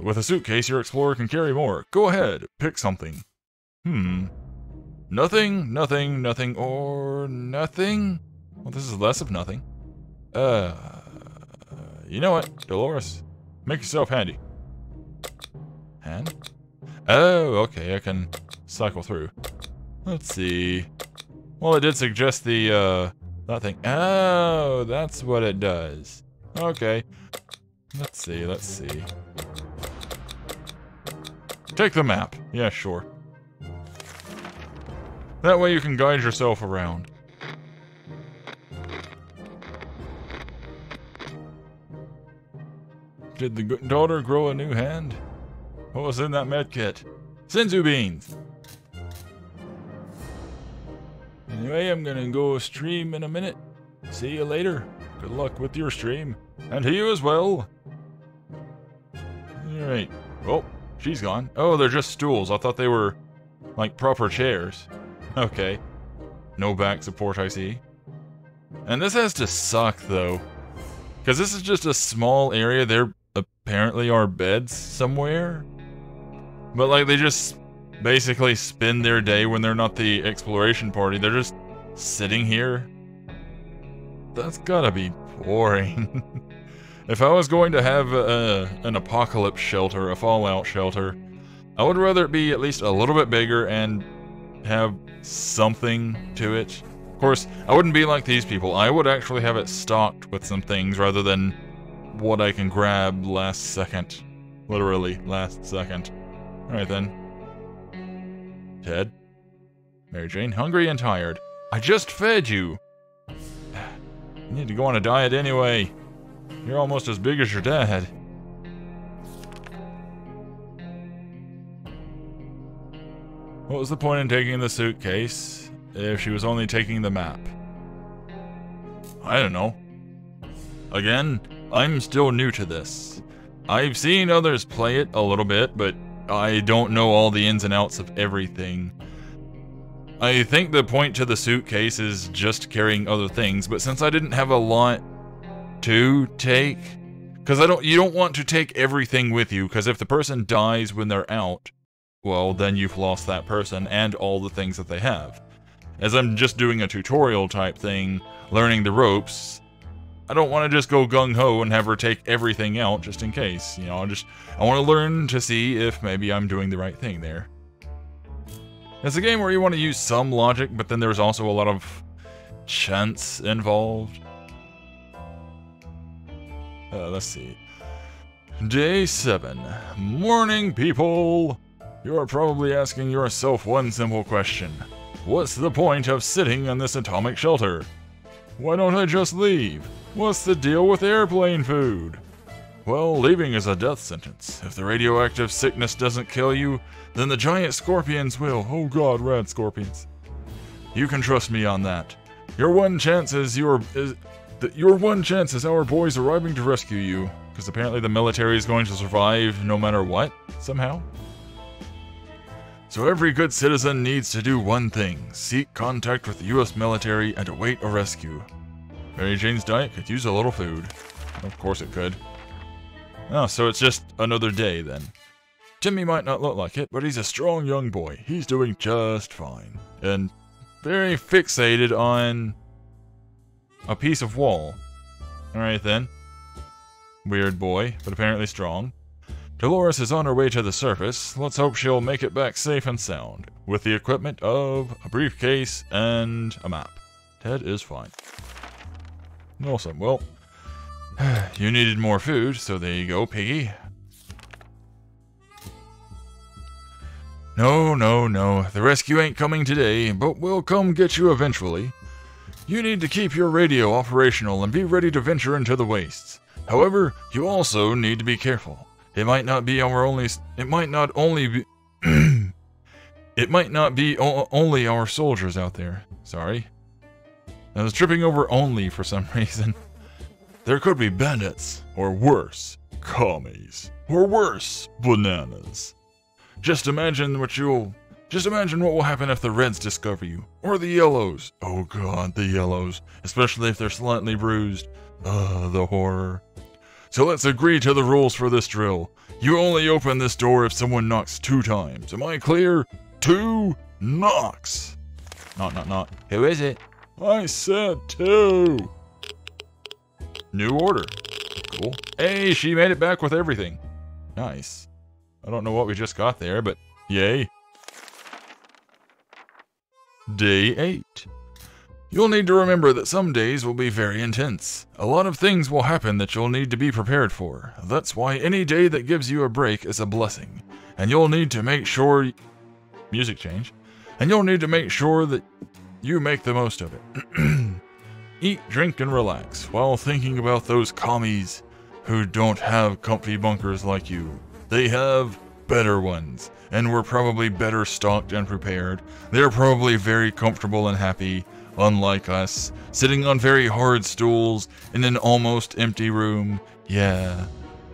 With a suitcase, your explorer can carry more. Go ahead, pick something. Nothing, nothing, nothing, or nothing? Well, this is less of nothing. You know what, Dolores? Make yourself handy. Hand? Oh, okay, I can cycle through. Let's see. Well, it did suggest the, that thing. Oh, that's what it does. Okay. Let's see, let's see. Take the map. Yeah, sure. That way you can guide yourself around. Did the daughter grow a new hand? What was in that med kit? Senzu beans! Anyway, I'm gonna go stream in a minute. See you later. Good luck with your stream. And to you as well. Alright. Oh, she's gone. Oh, they're just stools. I thought they were, like, proper chairs. Okay. No back support, I see. And this has to suck, though. Because this is just a small area. There apparently are beds somewhere. But, like, they just basically spend their day when they're not the exploration party. They're just sitting here. That's gotta be boring. If I was going to have an apocalypse shelter, a fallout shelter, I would rather it be at least a little bit bigger and have something to it. Of course, I wouldn't be like these people. I would actually have it stocked with some things rather than what I can grab last second. Literally, last second. Alright then. Ted? Mary Jane, hungry and tired. I just fed you! You need to go on a diet anyway. You're almost as big as your dad. What was the point in taking the suitcase if she was only taking the map? I don't know. Again, I'm still new to this. I've seen others play it a little bit, but I don't know all the ins and outs of everything. I think the point to the suitcase is just carrying other things, but since I didn't have a lot to take, because you don't want to take everything with you, because if the person dies when they're out, well, then you've lost that person and all the things that they have. As I'm just doing a tutorial type thing, learning the ropes, I don't want to just go gung-ho and have her take everything out just in case. You know, I want to learn to see if maybe I'm doing the right thing there. It's a game where you want to use some logic, but then there's also a lot of chance involved. Let's see. Day 7. Morning, people! You're probably asking yourself one simple question. What's the point of sitting in this atomic shelter? Why don't I just leave? What's the deal with airplane food? Well, leaving is a death sentence. If the radioactive sickness doesn't kill you, then the giant scorpions will. Oh god, rad scorpions. You can trust me on that. Your one chance is our boys arriving to rescue you, because apparently the military is going to survive no matter what, somehow. So every good citizen needs to do one thing, seek contact with the US military and await a rescue. Mary Jane's diet could use a little food. Of course it could. Oh, so it's just another day then. Timmy might not look like it, but he's a strong young boy. He's doing just fine. And very fixated on a piece of wall. Alright then. Weird boy, but apparently strong. Dolores is on her way to the surface. Let's hope she'll make it back safe and sound, with the equipment of a briefcase and a map. Ted is fine. Awesome. Well, you needed more food, so there you go, Piggy. No, no, no. The rescue ain't coming today, but we'll come get you eventually. You need to keep your radio operational and be ready to venture into the wastes. However, you also need to be careful. It might not be only our soldiers out there. Sorry. I was tripping over only for some reason. There could be bandits, or worse, commies, or worse, bananas. Just imagine what will happen if the Reds discover you, or the Yellows. Oh god, the Yellows, especially if they're slightly bruised. The horror. So let's agree to the rules for this drill. You only open this door if someone knocks 2 times. Am I clear? 2 knocks. Not. Who is it? I said 2. New order. Cool. Hey, she made it back with everything. Nice. I don't know what we just got there, but yay. Day 8. You'll need to remember that some days will be very intense. A lot of things will happen that you'll need to be prepared for. That's why any day that gives you a break is a blessing. And you'll need to make sure... Music change. And you'll need to make sure that you make the most of it. Eat, drink, and relax while thinking about those commies who don't have comfy bunkers like you. They have better ones, and we're probably better stocked and prepared. They're probably very comfortable and happy, unlike us, sitting on very hard stools in an almost empty room. Yeah,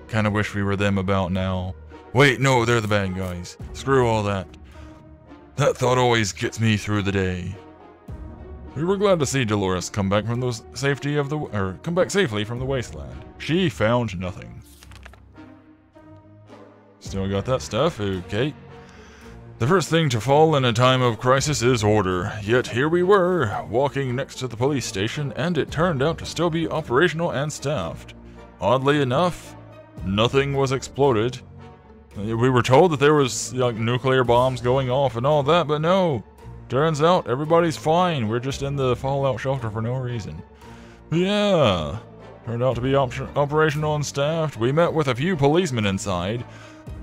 kinda wish we were them about now. Wait, no, they're the bad guys. Screw all that. That thought always gets me through the day. We were glad to see Dolores come back from come back safely from the wasteland. She found nothing. Still got that stuff, okay. The first thing to fall in a time of crisis is order, yet here we were, walking next to the police station, and it turned out to still be operational and staffed. Oddly enough, nothing was exploded. We were told that there was like nuclear bombs going off and all that, but no. Turns out everybody's fine, we're just in the fallout shelter for no reason. Yeah, turned out to be operational and staffed. We met with a few policemen inside.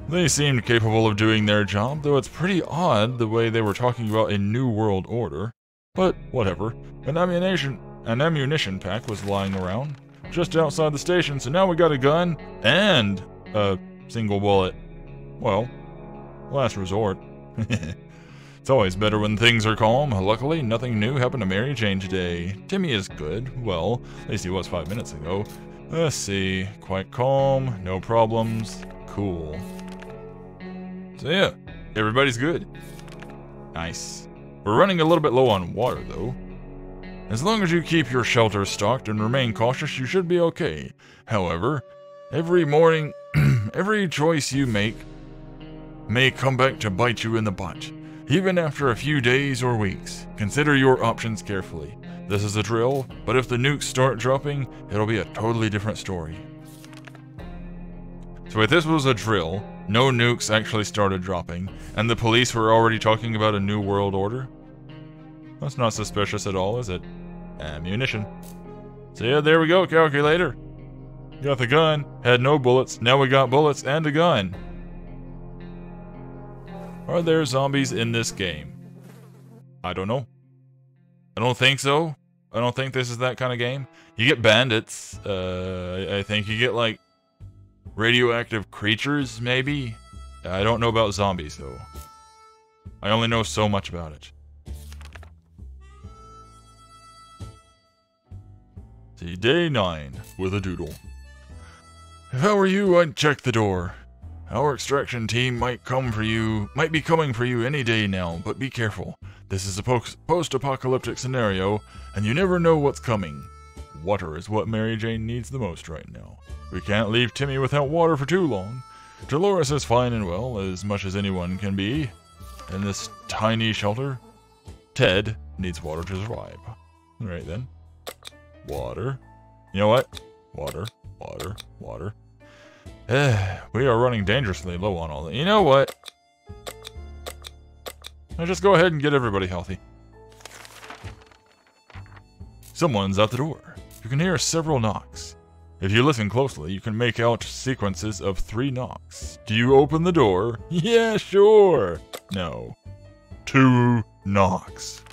They seemed capable of doing their job, though it's pretty odd the way they were talking about a new world order. But whatever. An ammunition pack was lying around just outside the station, so now we got a gun and a single bullet. Well, last resort. It's always better when things are calm. Luckily, nothing new happened to Mary Jane today. Timmy is good. Well, at least he was 5 minutes ago. Let's see. Quite calm, no problems. Cool. So yeah, everybody's good. Nice. We're running a little bit low on water, though. As long as you keep your shelter stocked and remain cautious, you should be okay. However, every morning, every choice you make may come back to bite you in the butt. Even after a few days or weeks, consider your options carefully. This is a drill, but if the nukes start dropping, it'll be a totally different story. So if this was a drill, no nukes actually started dropping, and the police were already talking about a new world order? That's not suspicious at all, is it? Ammunition. So yeah, there we go, calculator. Got the gun, had no bullets, now we got bullets and a gun. Are there zombies in this game? I don't know. I don't think so. I don't think this is that kind of game. You get bandits, I think you get like radioactive creatures, maybe? I don't know about zombies, though. I only know so much about it. See, day 9 with a doodle. If I were you, I'd check the door. Our extraction team might be coming for you any day now, but be careful. This is a post-apocalyptic scenario, and you never know what's coming. Water is what Mary Jane needs the most right now. We can't leave Timmy without water for too long. Dolores is fine and well, as much as anyone can be, in this tiny shelter. Ted needs water to survive. Alright then. Water. You know what? Water, water, water. We are running dangerously low on all that. You know what? I'll just go ahead and get everybody healthy. Someone's at the door. You can hear several knocks. If you listen closely, you can make out sequences of 3 knocks. Do you open the door? Yeah, sure. No. 2 knocks.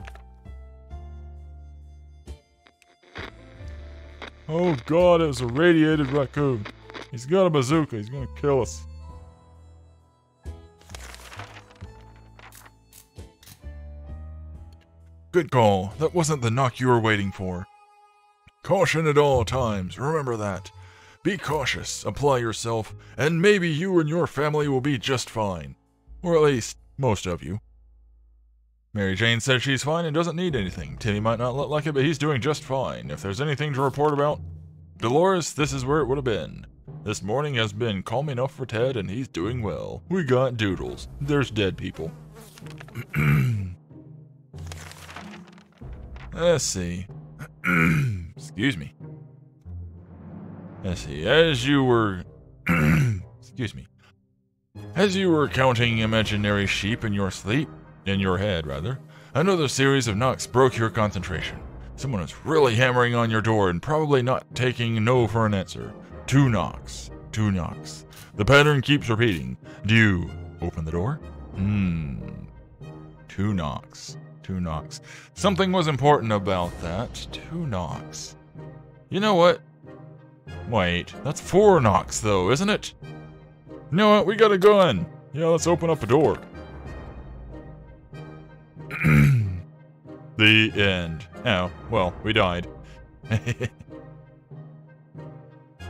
Oh god, it was a radiated raccoon. He's got a bazooka. He's gonna kill us. Good call. That wasn't the knock you were waiting for. Caution at all times. Remember that. Be cautious, apply yourself, and maybe you and your family will be just fine. Or at least, most of you. Mary Jane says she's fine and doesn't need anything. Timmy might not look like it, but he's doing just fine. If there's anything to report about, Dolores, this is where it would have been. This morning has been calm enough for Ted, and he's doing well. We got doodles. There's dead people. Let's see. Excuse me. Let's see. As you were... Excuse me. As you were counting imaginary sheep in your sleep, in your head, rather, another series of knocks broke your concentration. Someone is really hammering on your door and probably not taking no for an answer. 2 knocks. 2 knocks. The pattern keeps repeating. Do you open the door? 2 knocks. 2 knocks. Something was important about that. 2 knocks. You know what? Wait, that's 4 knocks though, isn't it? You know what? We got a gun. Yeah, let's open up a door. The end. Oh, well, we died.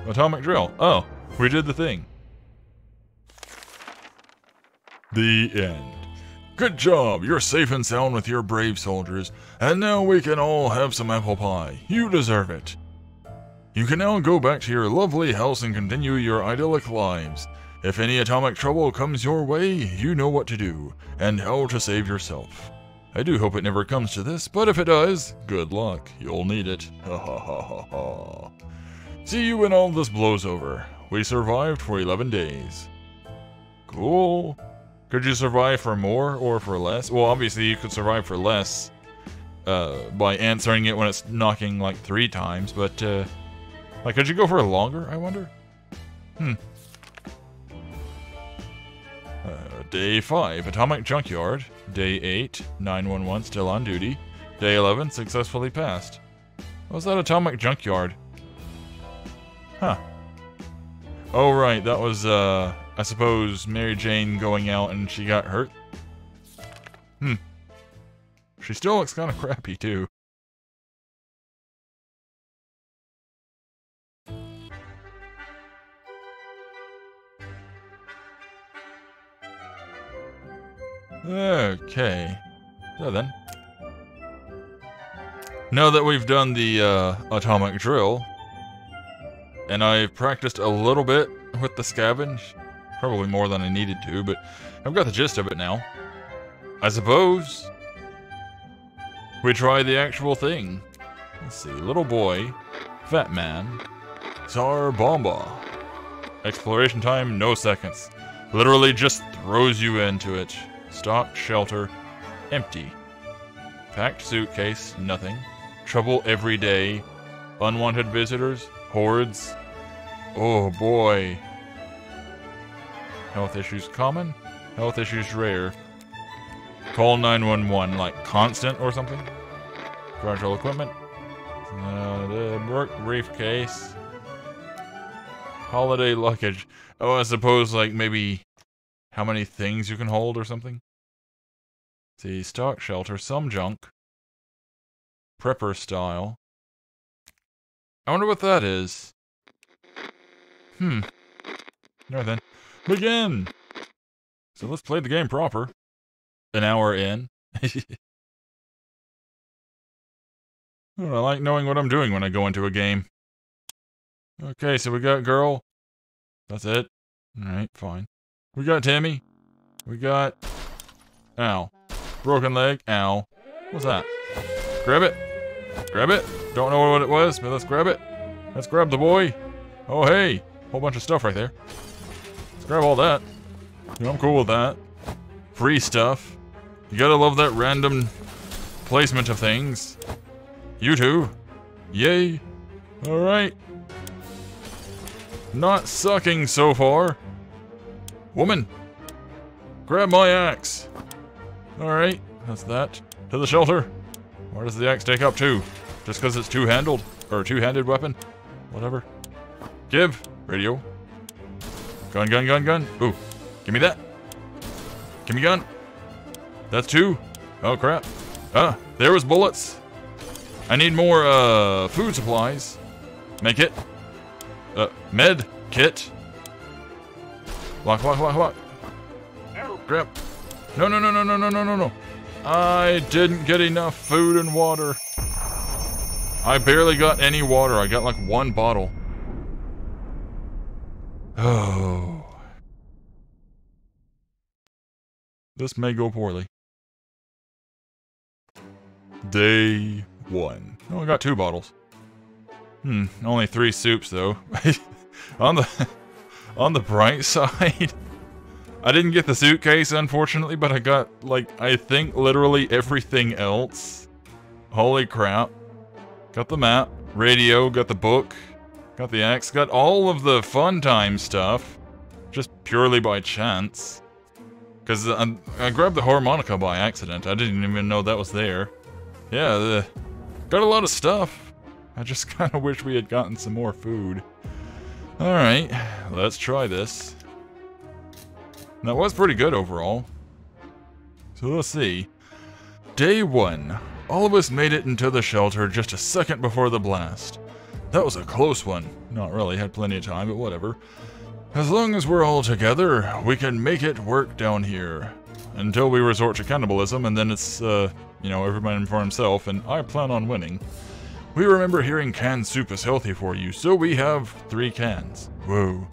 Atomic drill. Oh, we did the thing. The end. Good job. You're safe and sound with your brave soldiers, and now we can all have some apple pie. You deserve it. You can now go back to your lovely house and continue your idyllic lives. If any atomic trouble comes your way, you know what to do, and how to save yourself. I do hope it never comes to this, but if it does, good luck. You'll need it. Ha ha ha ha ha. See you when all this blows over. We survived for 11 days. Cool. Could you survive for more or for less? Well, obviously you could survive for less by answering it when it's knocking like 3 times, but like, could you go for longer, I wonder? Day 5, Atomic Junkyard. Day 8, 911 still on duty. Day 11, successfully passed. What was that Atomic Junkyard? Huh. Oh, right, that was, I suppose, Mary Jane going out and she got hurt? She still looks kind of crappy, too. Okay. So then. Now that we've done the atomic drill, and I've practiced a little bit with the scavenge, probably more than I needed to, but I've got the gist of it now. I suppose we try the actual thing. Let's see. Little boy, fat man, Tsar Bomba. Exploration time, no seconds. Literally just throws you into it. Stock shelter, empty. Packed suitcase, nothing. Trouble every day. Unwanted visitors, hordes. Oh boy. Health issues common, health issues rare. Call 911, like constant or something. Fragile equipment. The work briefcase. Holiday luggage. Oh, I suppose like maybe how many things you can hold or something. See, stock shelter, some junk. Prepper style. I wonder what that is. No then. Begin! So let's play the game proper. An hour in. I like knowing what I'm doing when I go into a game. Okay, so we got girl. That's it. Alright, fine. We got Timmy. We got... Ow. Broken leg. Ow. What's that? Grab it. Grab it. Don't know what it was, but let's grab it. Let's grab the boy. Oh, hey. Whole bunch of stuff right there. Let's grab all that. Yeah, I'm cool with that. Free stuff. You gotta love that random placement of things. You too. Yay. Alright. Not sucking so far. Woman. Grab my axe. Alright. That's that. To the shelter. Where does the axe take up to? Just because it's two-handled? Or a two-handed weapon? Whatever. Give. Radio. Gun, gun, gun, gun. Ooh. Give me that. Give me gun. That's two. Oh, crap. Ah, there was bullets. I need more, food supplies. Med kit. Med kit. Lock, lock, lock, lock. Crap. No, no, no, no, no, no, no, no, no. I didn't get enough food and water. I barely got any water. I got like one bottle. Oh. This may go poorly. Day 1. Oh, I got 2 bottles. Only 3 soups though. on the bright side, I didn't get the suitcase unfortunately, but I got like I think literally everything else. Holy crap. Got the map, radio, got the book, got the axe, got all of the fun time stuff. Just purely by chance. Because I grabbed the harmonica by accident. I didn't even know that was there. Yeah, got a lot of stuff. I just kind of wish we had gotten some more food. Alright, let's try this. That was pretty good overall. So let's see. Day 1. All of us made it into the shelter just a second before the blast. That was a close one. Not really, had plenty of time, but whatever. As long as we're all together, we can make it work down here. Until we resort to cannibalism, and then it's, you know, everyone for himself, and I plan on winning. We remember hearing canned soup is healthy for you, so we have 3 cans. Whoa.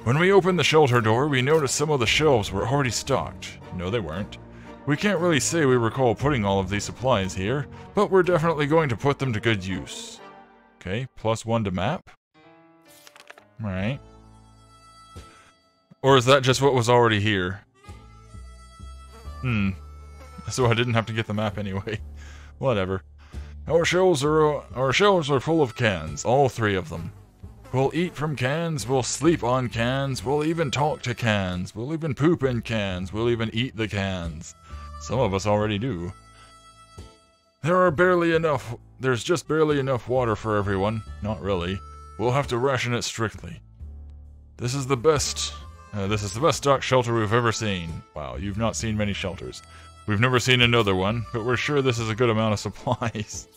When we opened the shelter door, we noticed some of the shelves were already stocked. No, they weren't. We can't really say we recall putting all of these supplies here, but we're definitely going to put them to good use. Okay, +1 to map. Alright. Or is that just what was already here? So I didn't have to get the map anyway. Whatever. Our shelves are full of cans, all 3 of them. We'll eat from cans, we'll sleep on cans, we'll even talk to cans, we'll even poop in cans, we'll even eat the cans. Some of us already do. There's just barely enough water for everyone. Not really. We'll have to ration it strictly. This is the best stock shelter we've ever seen. Wow, you've not seen many shelters. We've never seen another one, but we're sure this is a good amount of supplies.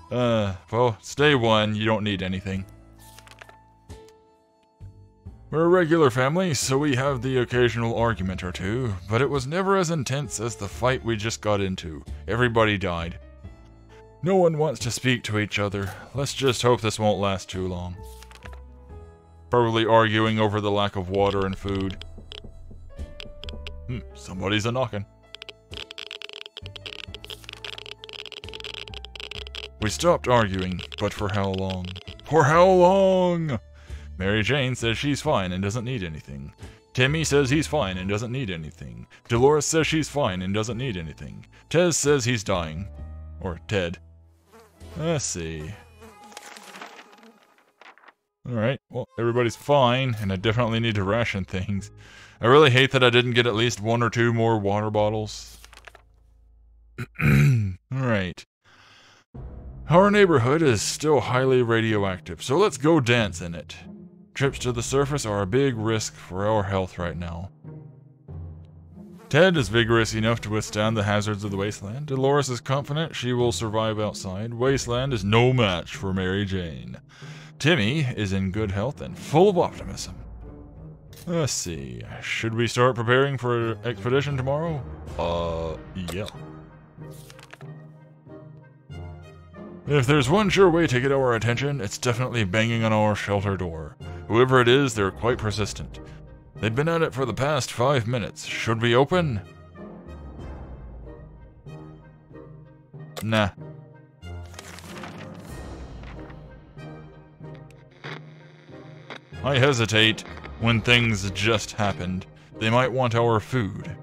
Well, it's day 1, you don't need anything. We're a regular family, so we have the occasional argument or two, but it was never as intense as the fight we just got into. Everybody died. No one wants to speak to each other. Let's just hope this won't last too long. Probably arguing over the lack of water and food. Somebody's a-knocking. We stopped arguing, but for how long? For how long? Mary Jane says she's fine and doesn't need anything. Timmy says he's fine and doesn't need anything. Dolores says she's fine and doesn't need anything. Tez says he's dying. Or Ted. Let's see. Alright, well, everybody's fine, and I definitely need to ration things. I really hate that I didn't get at least 1 or 2 more water bottles. Alright. Our neighborhood is still highly radioactive, so let's go dance in it. Trips to the surface are a big risk for our health right now. Ted is vigorous enough to withstand the hazards of the wasteland. Dolores is confident she will survive outside. Wasteland is no match for Mary Jane. Timmy is in good health and full of optimism. Let's see. Should we start preparing for an expedition tomorrow? Yeah. If there's one sure way to get our attention, it's definitely banging on our shelter door. Whoever it is, they're quite persistent. They've been at it for the past 5 minutes. Should we open? Nah. I hesitate. when things just happened. They might want our food.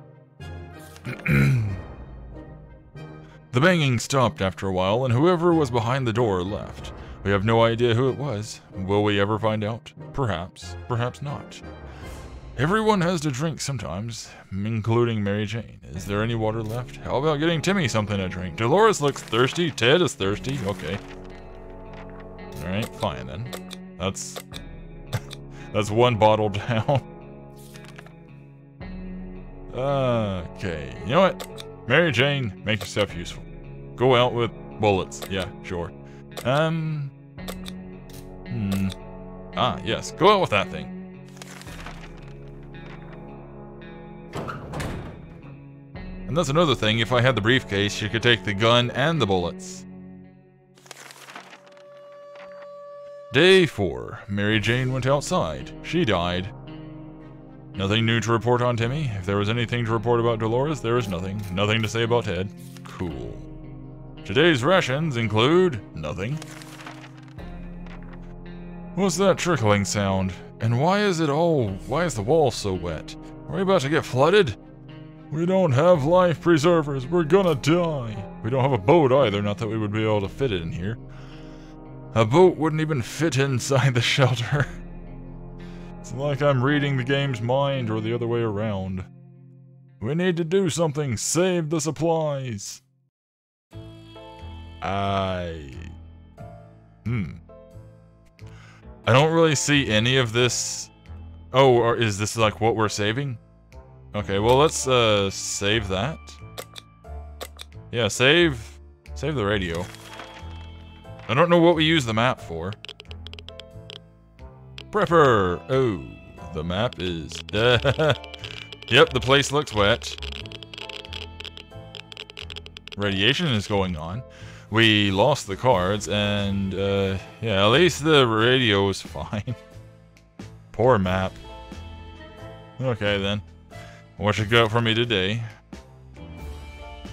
The banging stopped after a while, and whoever was behind the door left. We have no idea who it was. Will we ever find out? Perhaps. Perhaps not. Everyone has to drink sometimes, including Mary Jane. Is there any water left? How about getting Timmy something to drink? Dolores looks thirsty. Ted is thirsty. Okay. Alright, fine then. That's one bottle down. Okay. You know what? Mary Jane, make yourself useful. Go out with bullets. Yeah, sure. Yes. Go out with that thing. And that's another thing. If I had the briefcase, you could take the gun and the bullets. Day 4. Mary Jane went outside. She died. Nothing new to report on Timmy. If there was anything to report about Dolores, there is nothing. Nothing to say about Ted. Cool. Today's rations include nothing. What's that trickling sound? And why is the wall so wet? Are we about to get flooded? We don't have life preservers. We're gonna die. We don't have a boat either, not that we would be able to fit it in here. A boat wouldn't even fit inside the shelter. It's like I'm reading the game's mind or the other way around. We need to do something. Save the supplies. I don't really see any of this. Oh, or is this like what we're saving? Okay, well let's save that. Yeah, save the radio. I don't know what we use the map for. Prepper! Oh, the map is... Yep, the place looks wet. Radiation is going on. We lost the cards, and, yeah, at least the radio is fine. Poor map. Okay, then. What you got for me today?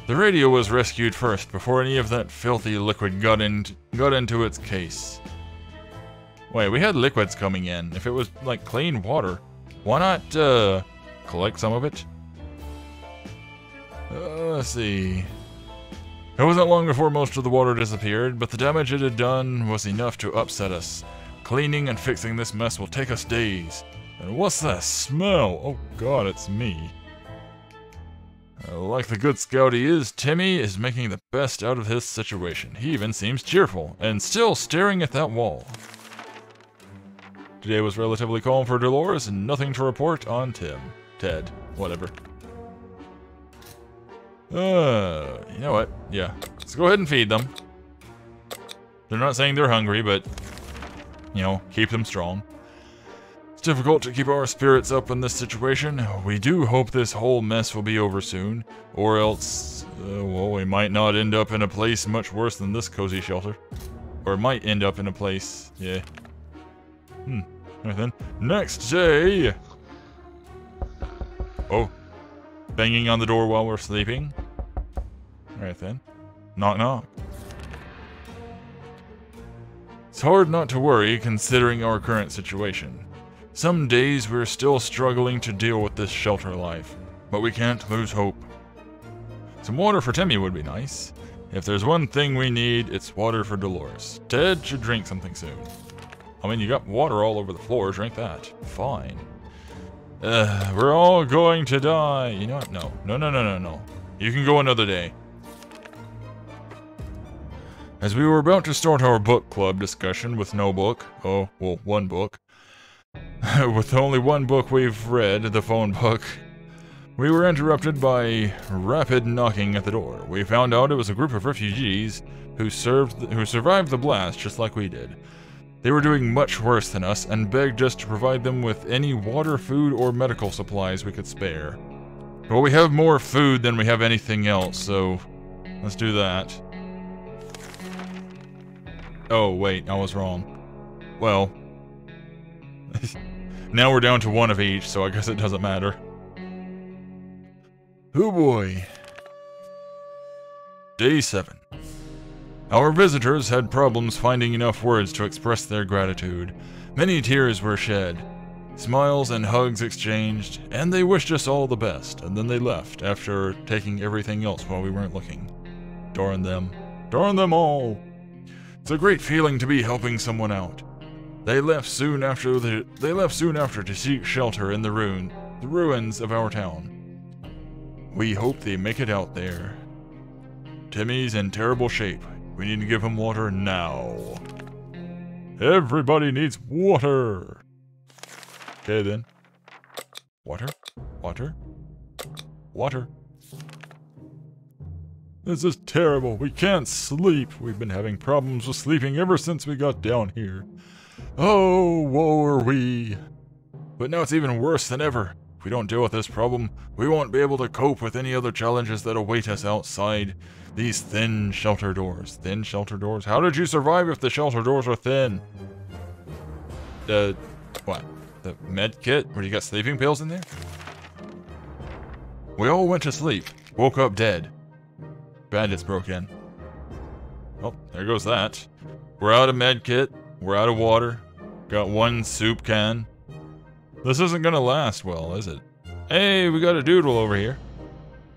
The radio was rescued first, before any of that filthy liquid got into its case. Wait, we had liquids coming in. If it was, like, clean water, why not, collect some of it? Let's see. It wasn't long before most of the water disappeared, but the damage it had done was enough to upset us. Cleaning and fixing this mess will take us days. And what's that smell? Oh god, it's me. Like the good scout he is, Timmy is making the best out of his situation. He even seems cheerful, and still staring at that wall. Today was relatively calm for Dolores, and nothing to report on Ted, whatever. You know what? Yeah, let's go ahead and feed them. They're not saying they're hungry, but, you know, keep them strong. It's difficult to keep our spirits up in this situation. We do hope this whole mess will be over soon, or else, well, we might not end up in a place much worse than this cozy shelter. Or might end up in a place, yeah. Alright then. Next day! Oh. Banging on the door while we're sleeping. Alright then. Knock knock. It's hard not to worry considering our current situation. Some days we're still struggling to deal with this shelter life, but we can't lose hope. Some water for Timmy would be nice. If there's one thing we need, it's water for Dolores. Ted should drink something soon. I mean, you got water all over the floor, drink that. Fine. We're all going to die. You know what? No. You can go another day. As we were about to start our book club discussion with no book, oh, well, one book. With only one book we've read, the phone book, we were interrupted by rapid knocking at the door. We found out it was a group of refugees who survived the blast just like we did. They were doing much worse than us and begged us to provide them with any water, food, or medical supplies we could spare. Well, we have more food than we have anything else, so let's do that. Oh, wait, I was wrong. Well, now we're down to one of each, so I guess it doesn't matter. Oh boy. Day 7. Our visitors had problems finding enough words to express their gratitude. Many tears were shed. Smiles and hugs exchanged, and they wished us all the best, and then they left after taking everything else while we weren't looking. Darn them. Darn them all! It's a great feeling to be helping someone out. They left soon after to seek shelter in the ruins of our town. We hope they make it out there. Timmy's in terrible shape. We need to give him water now. Everybody needs water! Okay then. Water? Water? Water. This is terrible. We can't sleep. We've been having problems with sleeping ever since we got down here. Oh, woe are we. But now it's even worse than ever. If we don't deal with this problem, we won't be able to cope with any other challenges that await us outside these thin shelter doors. Thin shelter doors? How did you survive if the shelter doors are thin? What? The med kit? Where you got sleeping pills in there? We all went to sleep. Woke up dead. Bandits broke in. Oh, there goes that. We're out of med kit. We're out of water. Got one soup can. This isn't gonna last well, is it? Hey, we got a doodle over here.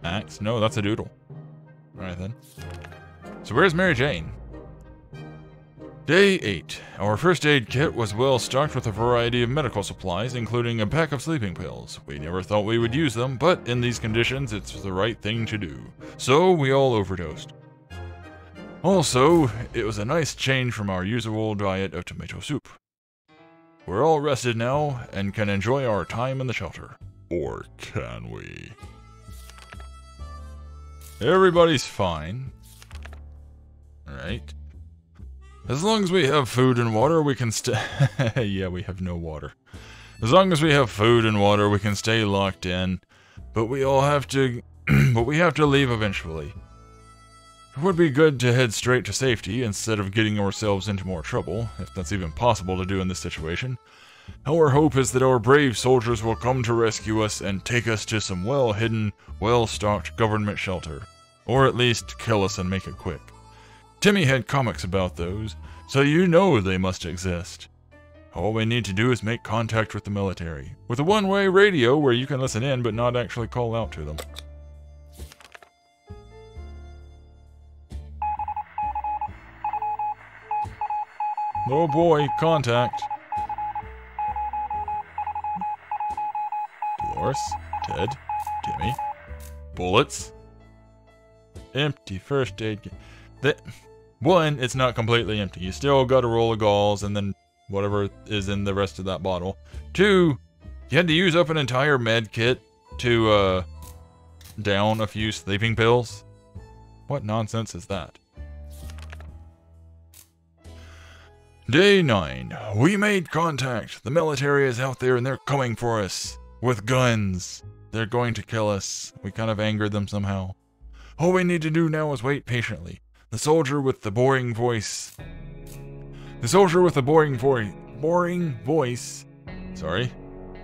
Axe? No, that's a doodle. Alright then. So where's Mary Jane? Day 8. Our first aid kit was well stocked with a variety of medical supplies, including a pack of sleeping pills. We never thought we would use them, but in these conditions, it's the right thing to do. So we all overdosed. Also, it was a nice change from our usual diet of tomato soup. We're all rested now, and can enjoy our time in the shelter. Or can we? Everybody's fine. Alright. As long as we have food and water, we can stay... Yeah, we have no water. As long as we have food and water, we can stay locked in. But we all have to... but we have to leave eventually. It would be good to head straight to safety instead of getting ourselves into more trouble, if that's even possible to do in this situation. Our hope is that our brave soldiers will come to rescue us and take us to some well-hidden, well-stocked government shelter. Or at least kill us and make it quick. Timmy had comics about those, so you know they must exist. All we need to do is make contact with the military, with a one-way radio where you can listen in but not actually call out to them. Oh boy, contact. Dolores, Ted, Timmy, bullets, empty first aid kit. One, it's not completely empty. You still got a roll of galls and then whatever is in the rest of that bottle. Two, you had to use up an entire med kit to down a few sleeping pills. What nonsense is that? Day 9. We made contact. The military is out there and they're coming for us. With guns. They're going to kill us. We kind of angered them somehow. All we need to do now is wait patiently. The soldier with the boring voice. The soldier with the boring voice,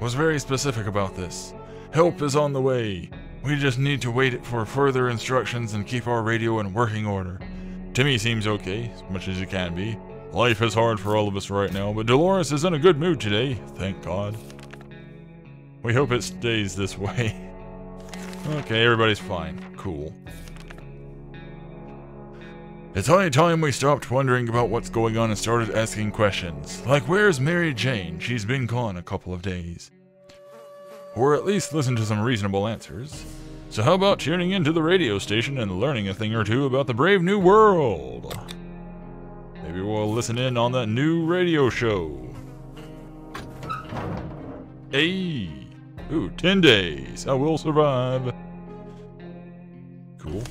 was very specific about this. Help is on the way. We just need to wait for further instructions and keep our radio in working order. Timmy seems okay, as much as he can be. Life is hard for all of us right now, but Dolores is in a good mood today, thank God. We hope it stays this way. Okay, everybody's fine. Cool. It's high time we stopped wondering about what's going on and started asking questions. Like, where's Mary Jane? She's been gone a couple of days. Or at least listen to some reasonable answers. So how about tuning into the radio station and learning a thing or two about the brave new world? Maybe we'll listen in on that new radio show. Hey! Ooh, 10 days. I will survive. Cool.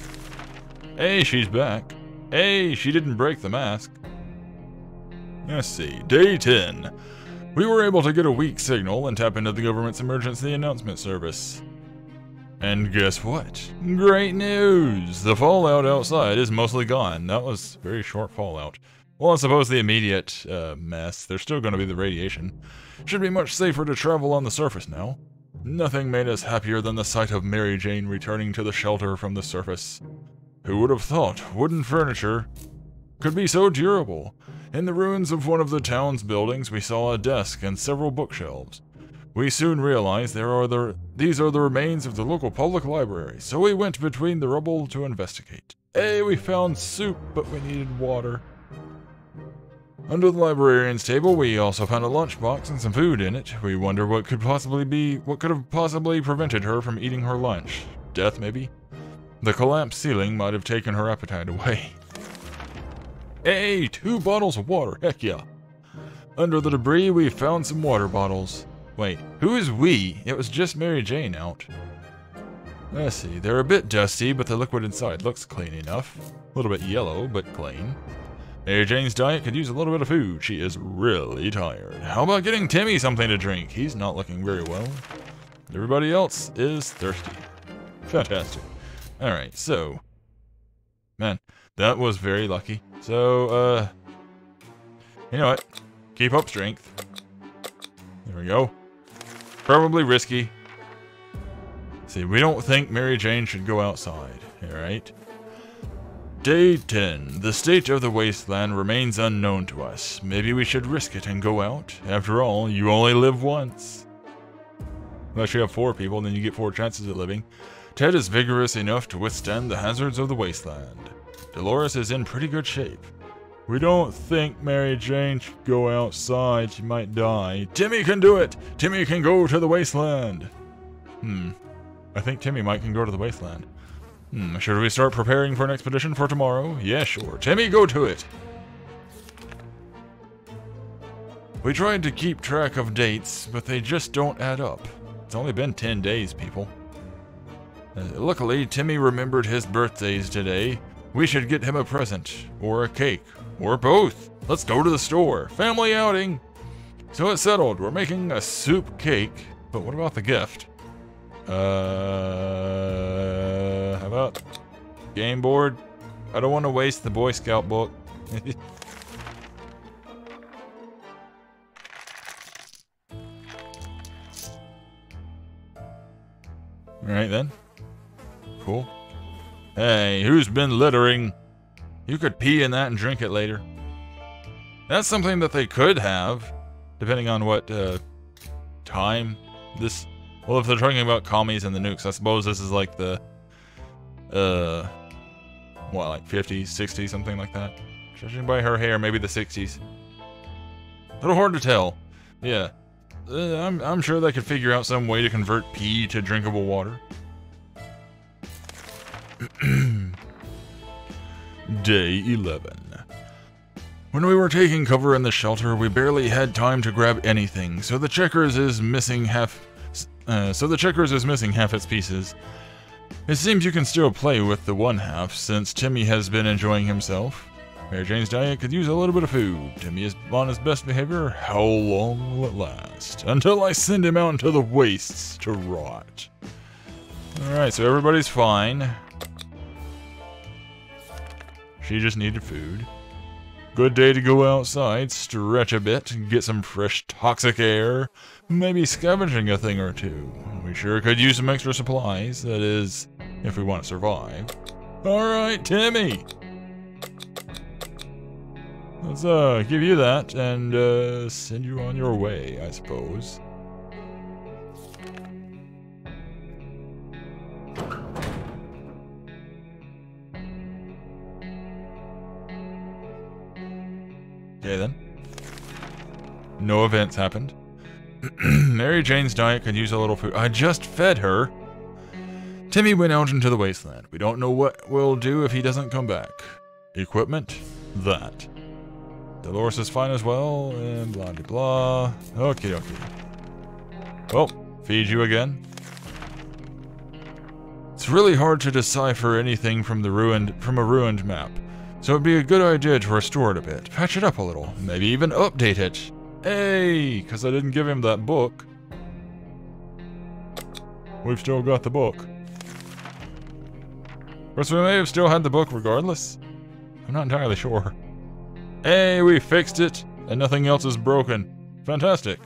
Hey, she's back. Hey, she didn't break the mask. Let's see. Day 10. We were able to get a weak signal and tap into the government's emergency announcement service. And guess what? Great news! The fallout outside is mostly gone. That was very short fallout. Well, I suppose the immediate mess. There's still going to be the radiation. Should be much safer to travel on the surface now. Nothing made us happier than the sight of Mary Jane returning to the shelter from the surface. Who would have thought wooden furniture could be so durable? In the ruins of one of the town's buildings, we saw a desk and several bookshelves. We soon realized these are the remains of the local public library, so we went between the rubble to investigate. Hey, we found soup, but we needed water. Under the librarian's table, we also found a lunchbox and some food in it. We wonder what could have possibly prevented her from eating her lunch. Death, maybe? The collapsed ceiling might have taken her appetite away. Hey, 2 bottles of water, heck yeah. Under the debris, we found some water bottles. Wait, who is we? It was just Mary Jane out. Let's see, they're a bit dusty, but the liquid inside looks clean enough. A little bit yellow, but clean. Mary Jane's diet could use a little bit of food. She is really tired. How about getting Timmy something to drink? He's not looking very well. Everybody else is thirsty. Fantastic. Alright, so... Man, that was very lucky. So, you know what? Keep up strength. There we go. Probably risky. See, we don't think Mary Jane should go outside. Alright. Day 10. The state of the wasteland remains unknown to us. Maybe we should risk it and go out. After all, you only live once. Unless you have 4 people, then you get 4 chances at living. Ted is vigorous enough to withstand the hazards of the wasteland. Dolores is in pretty good shape. We don't think Mary Jane should go outside. She might die. Timmy can do it! Timmy can go to the wasteland! I think Timmy can go to the wasteland. Should we start preparing for an expedition for tomorrow? Yeah, sure. Timmy, go to it! We tried to keep track of dates, but they just don't add up. It's only been 10 days, people. Luckily, Timmy remembered his birthdays today. We should get him a present, or a cake, or both. Let's go to the store. Family outing! So it's settled. We're making a soup cake, but what about the gift? How about game board? I don't want to waste the Boy Scout book. Alright then. Cool. Hey, who's been littering? You could pee in that and drink it later. That's something that they could have, depending on what time this... Well, if they're talking about commies and the nukes, I suppose this is like the... what, like 50s, 60s, something like that? Judging by her hair, maybe the 60s. A little hard to tell. Yeah. I'm sure they could figure out some way to convert pee to drinkable water. Day 11. When we were taking cover in the shelter, we barely had time to grab anything, so the checkers is missing half its pieces. It seems you can still play with the one half, since Timmy has been enjoying himself. Mary Jane's diet could use a little bit of food. Timmy is on his best behavior. How long will it last? Until I send him out into the wastes to rot. Alright, so everybody's fine. She just needed food. Good day to go outside, stretch a bit, get some fresh toxic air, maybe scavenging a thing or two. We sure could use some extra supplies, that is, if we want to survive. Alright, Timmy! Let's give you that and send you on your way, I suppose. Okay then. No events happened. Mary Jane's diet could use a little food. I just fed her. Timmy went out into the wasteland. We don't know what we'll do if he doesn't come back. Equipment? That. Dolores is fine as well, and blah blah blah. Okie dokie. Well, feed you again. It's really hard to decipher anything from a ruined map. So it'd be a good idea to restore it a bit, patch it up a little, maybe even update it. Hey, because I didn't give him that book. We've still got the book. Of course, we may have still had the book regardless. I'm not entirely sure. Hey, we fixed it, and nothing else is broken. Fantastic.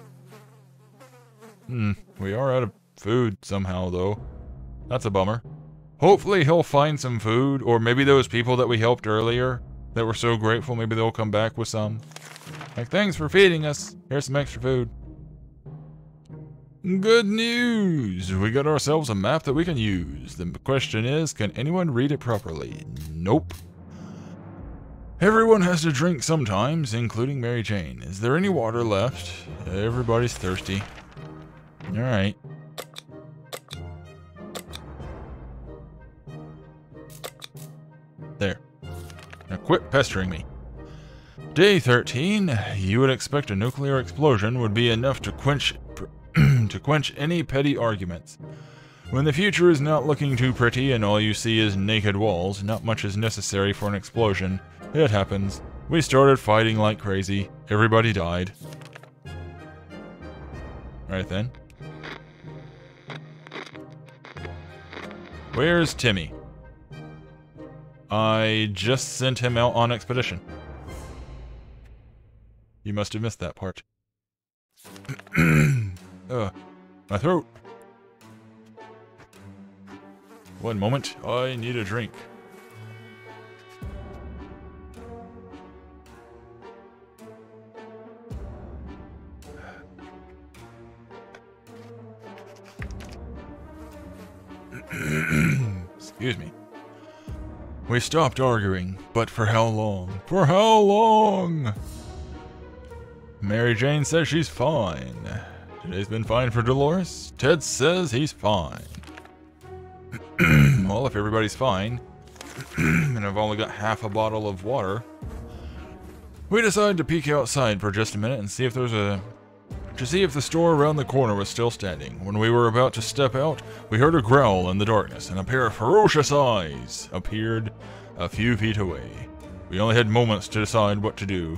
We are out of food somehow, though. That's a bummer. Hopefully he'll find some food, or maybe those people that we helped earlier that were so grateful, maybe they'll come back with some. Like, thanks for feeding us. Here's some extra food. Good news! We got ourselves a map that we can use. The question is, can anyone read it properly? Nope. Everyone has to drink sometimes, including Mary Jane. Is there any water left? Everybody's thirsty. Alright. There. Now quit pestering me. Day 13. You would expect a nuclear explosion would be enough to quench any petty arguments. When the future is not looking too pretty and all you see is naked walls, not much is necessary for an explosion. It happens. We started fighting like crazy. Everybody died. Right then. Where's Timmy? I just sent him out on expedition. You must have missed that part. My throat. One moment, I need a drink. Excuse me. We stopped arguing, but for how long? For how long? Mary Jane says she's fine. Today's been fine for Dolores. Ted says he's fine. Well, if everybody's fine, and I've only got half a bottle of water, we decided to peek outside for just a minute and see if the store around the corner was still standing. When we were about to step out, we heard a growl in the darkness, and a pair of ferocious eyes appeared a few feet away. We only had moments to decide what to do.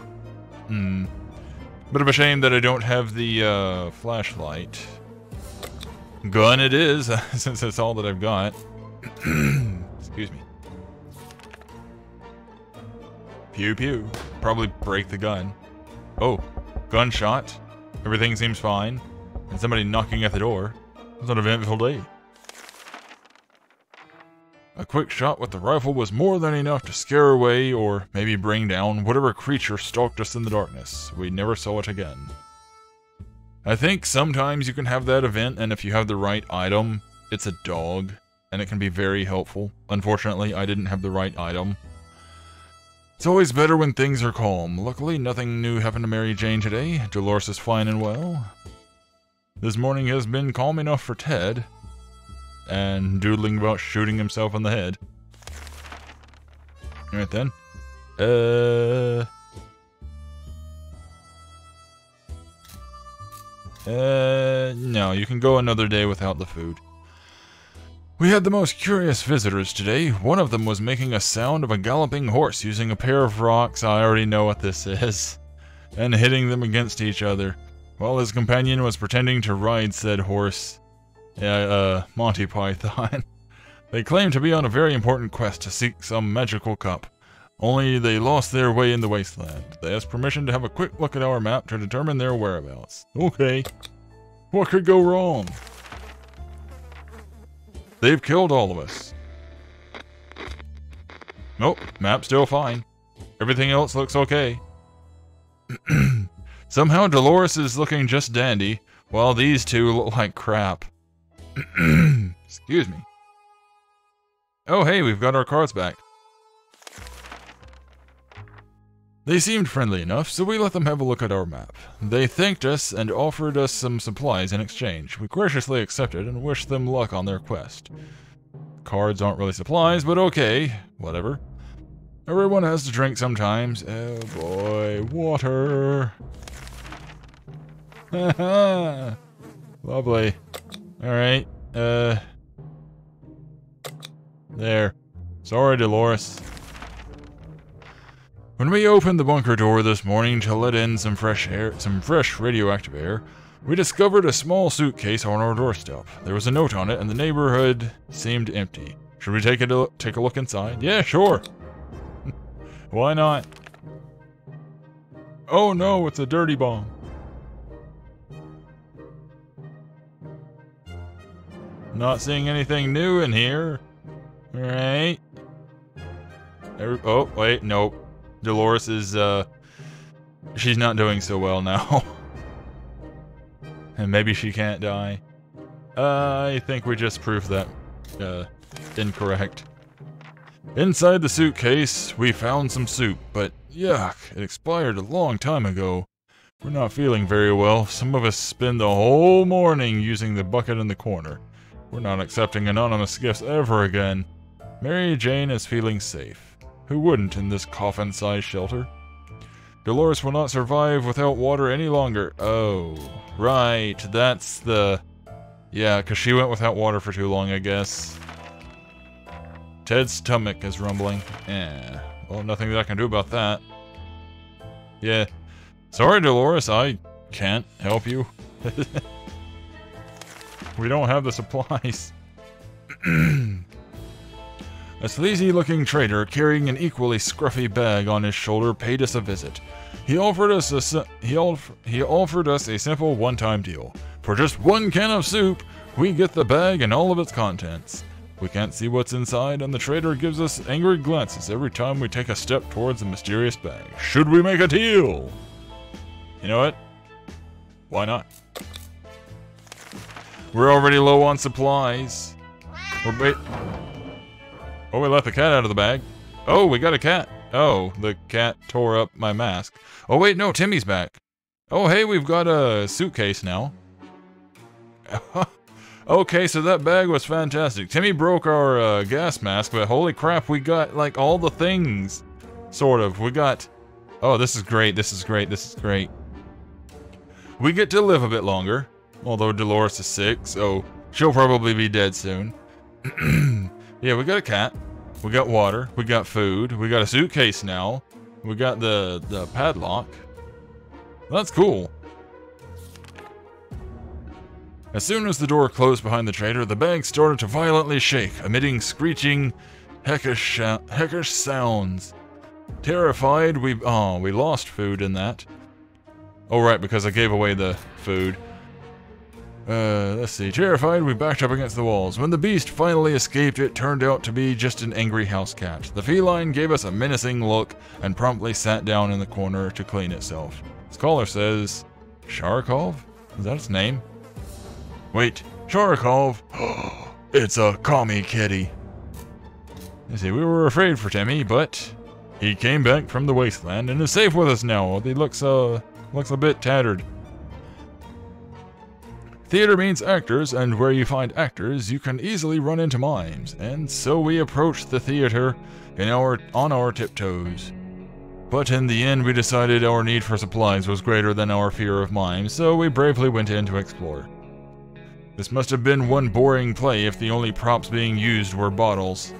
Bit of a shame that I don't have the flashlight. Gun it is, since that's all that I've got. Excuse me. Pew pew. Probably break the gun. Oh, gunshot. Everything seems fine. And somebody knocking at the door. It's an eventful day. A quick shot with the rifle was more than enough to scare away or maybe bring down whatever creature stalked us in the darkness. We never saw it again. I think sometimes you can have that event, and if you have the right item, it's a dog, and it can be very helpful. Unfortunately, I didn't have the right item. It's always better when things are calm. Luckily, nothing new happened to Mary Jane today. Dolores is fine and well. This morning has been calm enough for Ted. And doodling about shooting himself in the head. Alright then. No, you can go another day without the food. We had the most curious visitors today. One of them was making a sound of a galloping horse using a pair of rocks, I already know what this is, and hitting them against each other, while his companion was pretending to ride said horse. Monty Python. They claimed to be on a very important quest to seek some magical cup. Only they lost their way in the wasteland. They asked permission to have a quick look at our map to determine their whereabouts. Okay. What could go wrong? They've killed all of us. Nope, map's still fine. Everything else looks okay. Somehow Dolores is looking just dandy, while these two look like crap. Excuse me. Oh hey, we've got our cards back. They seemed friendly enough, so we let them have a look at our map. They thanked us and offered us some supplies in exchange. We graciously accepted and wished them luck on their quest. Cards aren't really supplies, but okay, whatever. Everyone has to drink sometimes. Oh boy, water. Haha. Lovely. Alright, there. Sorry, Dolores. When we opened the bunker door this morning to let in some fresh air, some fresh radioactive air, we discovered a small suitcase on our doorstep. There was a note on it, and the neighborhood seemed empty. Should we take a look inside? Yeah, sure. Why not? Oh no, it's a dirty bomb. Not seeing anything new in here. Alright. Oh, wait, nope. Dolores is, she's not doing so well now. and maybe she can't die. I think we just proved that incorrect. Inside the suitcase, we found some soup, but yuck, it expired a long time ago. We're not feeling very well. Some of us spend the whole morning using the bucket in the corner. We're not accepting anonymous gifts ever again. Mary Jane is feeling safe. Who wouldn't in this coffin-sized shelter? Dolores will not survive without water any longer. Oh, right, that's the... Yeah, because she went without water for too long, I guess. Ted's stomach is rumbling. Yeah, well, nothing that I can do about that. Yeah. Sorry, Dolores, I can't help you. We don't have the supplies. A sleazy-looking trader carrying an equally scruffy bag on his shoulder paid us a visit. He offered us a simple one-time deal. For just 1 can of soup, we get the bag and all of its contents. We can't see what's inside, and the trader gives us angry glances every time we take a step towards the mysterious bag. Should we make a deal? You know what? Why not? We're already low on supplies. Wait. Oh, we let the cat out of the bag. Oh, we got a cat. Oh, the cat tore up my mask. Oh, wait, no, Timmy's back. Oh, hey, we've got a suitcase now. Okay, so that bag was fantastic. Timmy broke our gas mask, but holy crap, we got, like, all the things. Sort of. We got... Oh, this is great, this is great, this is great. We get to live a bit longer. Although Dolores is sick, so she'll probably be dead soon. Yeah, we got a cat. We got water. We got food. We got a suitcase now. We got the padlock. That's cool. As soon as the door closed behind the trader, the bag started to violently shake, emitting screeching, heckish sounds. Terrified, we lost food in that. Oh, right, because I gave away the food. Let's see. Terrified, we backed up against the walls. When the beast finally escaped, it turned out to be just an angry house cat. The feline gave us a menacing look and promptly sat down in the corner to clean itself. Scholar says... Sharkov? Is that its name? Wait, Sharkov? It's a commie kitty. You see, we were afraid for Timmy, but he came back from the wasteland and is safe with us now. He looks a bit tattered. Theater means actors, and where you find actors, you can easily run into mimes, and so we approached the theater on our tiptoes. But in the end, we decided our need for supplies was greater than our fear of mimes, so we bravely went in to explore. This must have been one boring play if the only props being used were bottles.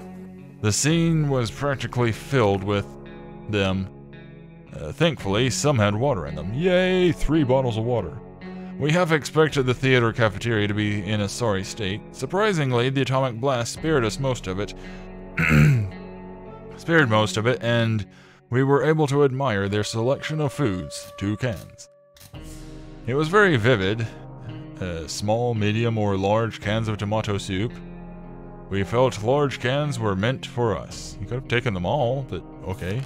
The scene was practically filled with them. Thankfully, some had water in them. Yay, 3 bottles of water. We half expected the theater cafeteria to be in a sorry state. Surprisingly, the atomic blast spared most of it, and we were able to admire their selection of foods, 2 cans. It was very vivid. Small, medium, or large cans of tomato soup. We felt large cans were meant for us. You could have taken them all, but okay.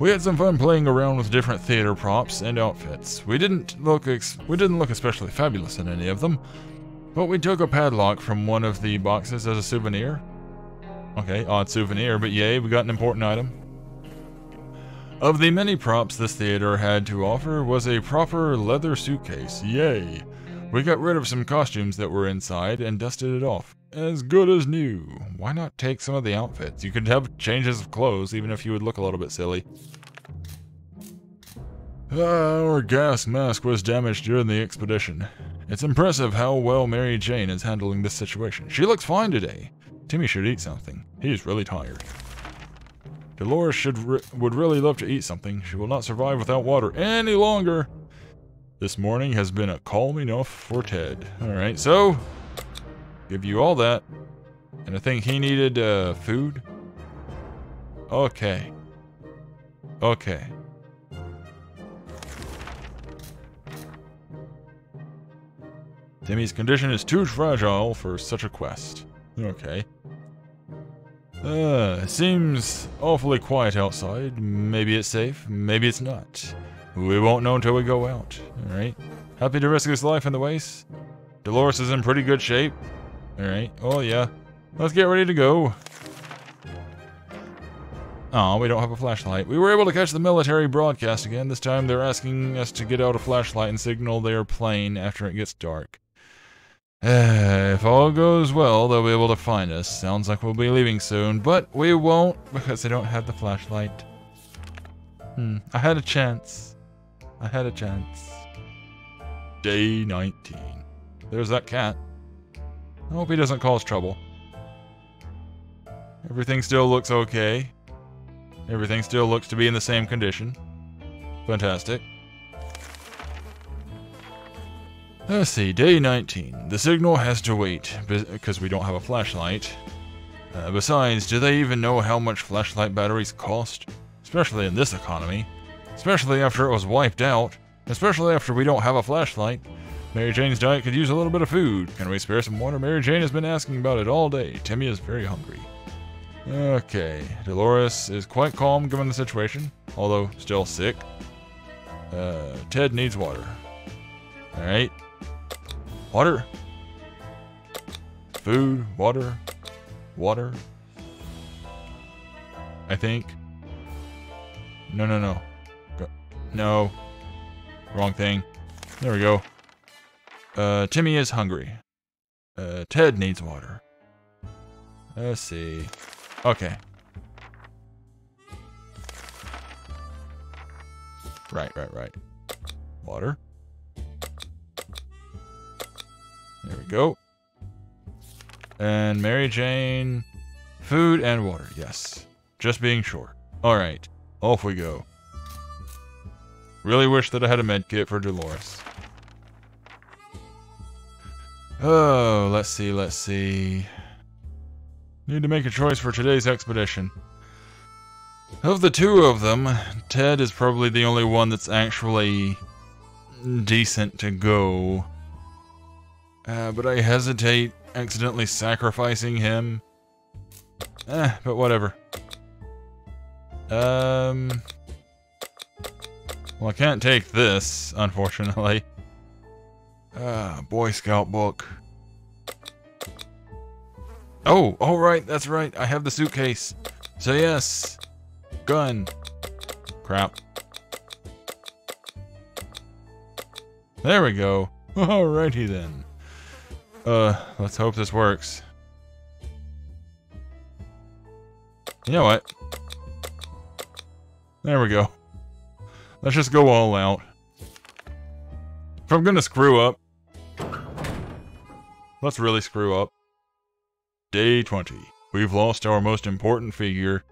We had some fun playing around with different theater props and outfits. We didn't look especially fabulous in any of them, but we took a padlock from one of the boxes as a souvenir. Okay, odd souvenir, but yay, we got an important item. Of the many props this theater had to offer was a proper leather suitcase. Yay! We got rid of some costumes that were inside and dusted it off. As good as new. Why not take some of the outfits? You could have changes of clothes, even if you would look a little bit silly. Our gas mask was damaged during the expedition. It's impressive how well Mary Jane is handling this situation. She looks fine today. Timmy should eat something. He's really tired. Dolores would really love to eat something. She will not survive without water any longer. This morning has been a calm enough for Ted. Alright, so... give you all that. And I think he needed, food. Okay. Okay. Timmy's condition is too fragile for such a quest. Okay. Seems awfully quiet outside. Maybe it's safe, maybe it's not. We won't know until we go out, alright? Happy to risk his life in the waste? Dolores is in pretty good shape. Alright, oh yeah. Let's get ready to go. Oh, we don't have a flashlight. We were able to catch the military broadcast again. This time they're asking us to get out a flashlight and signal their plane after it gets dark. If all goes well, they'll be able to find us. Sounds like we'll be leaving soon, but we won't because they don't have the flashlight. I had a chance. I had a chance. Day 19. There's that cat. I hope he doesn't cause trouble. Everything still looks okay. Everything still looks to be in the same condition. Fantastic. Let's see, day 19. The signal has to wait, because we don't have a flashlight. Besides, do they even know how much flashlight batteries cost? Especially in this economy. Especially after it was wiped out. Especially after we don't have a flashlight. Mary Jane's diet could use a little bit of food. Can we spare some water? Mary Jane has been asking about it all day. Timmy is very hungry. Okay, Dolores is quite calm given the situation, although still sick. Ted needs water. Alright. Water. Food, water. Water. I think. No. No. Wrong thing. There we go. Timmy is hungry. Ted needs water. Let's see. Okay. Right. Water. There we go. And Mary Jane. Food and water, yes. Just being sure. Alright. Off we go. Really wish that I had a med kit for Dolores. Oh, let's see. Need to make a choice for today's expedition. Of the two of them, Ted is probably the only one that's actually decent to go. But I hesitate accidentally sacrificing him. But whatever. Well, I can't take this, unfortunately. Boy Scout book. Oh, alright, that's right. I have the suitcase. So yes. Gun. Crap. There we go. Alrighty then. Let's hope this works. You know what? There we go. Let's just go all out. If I'm gonna screw up, let's really screw up. Day 20. We've lost our most important figure,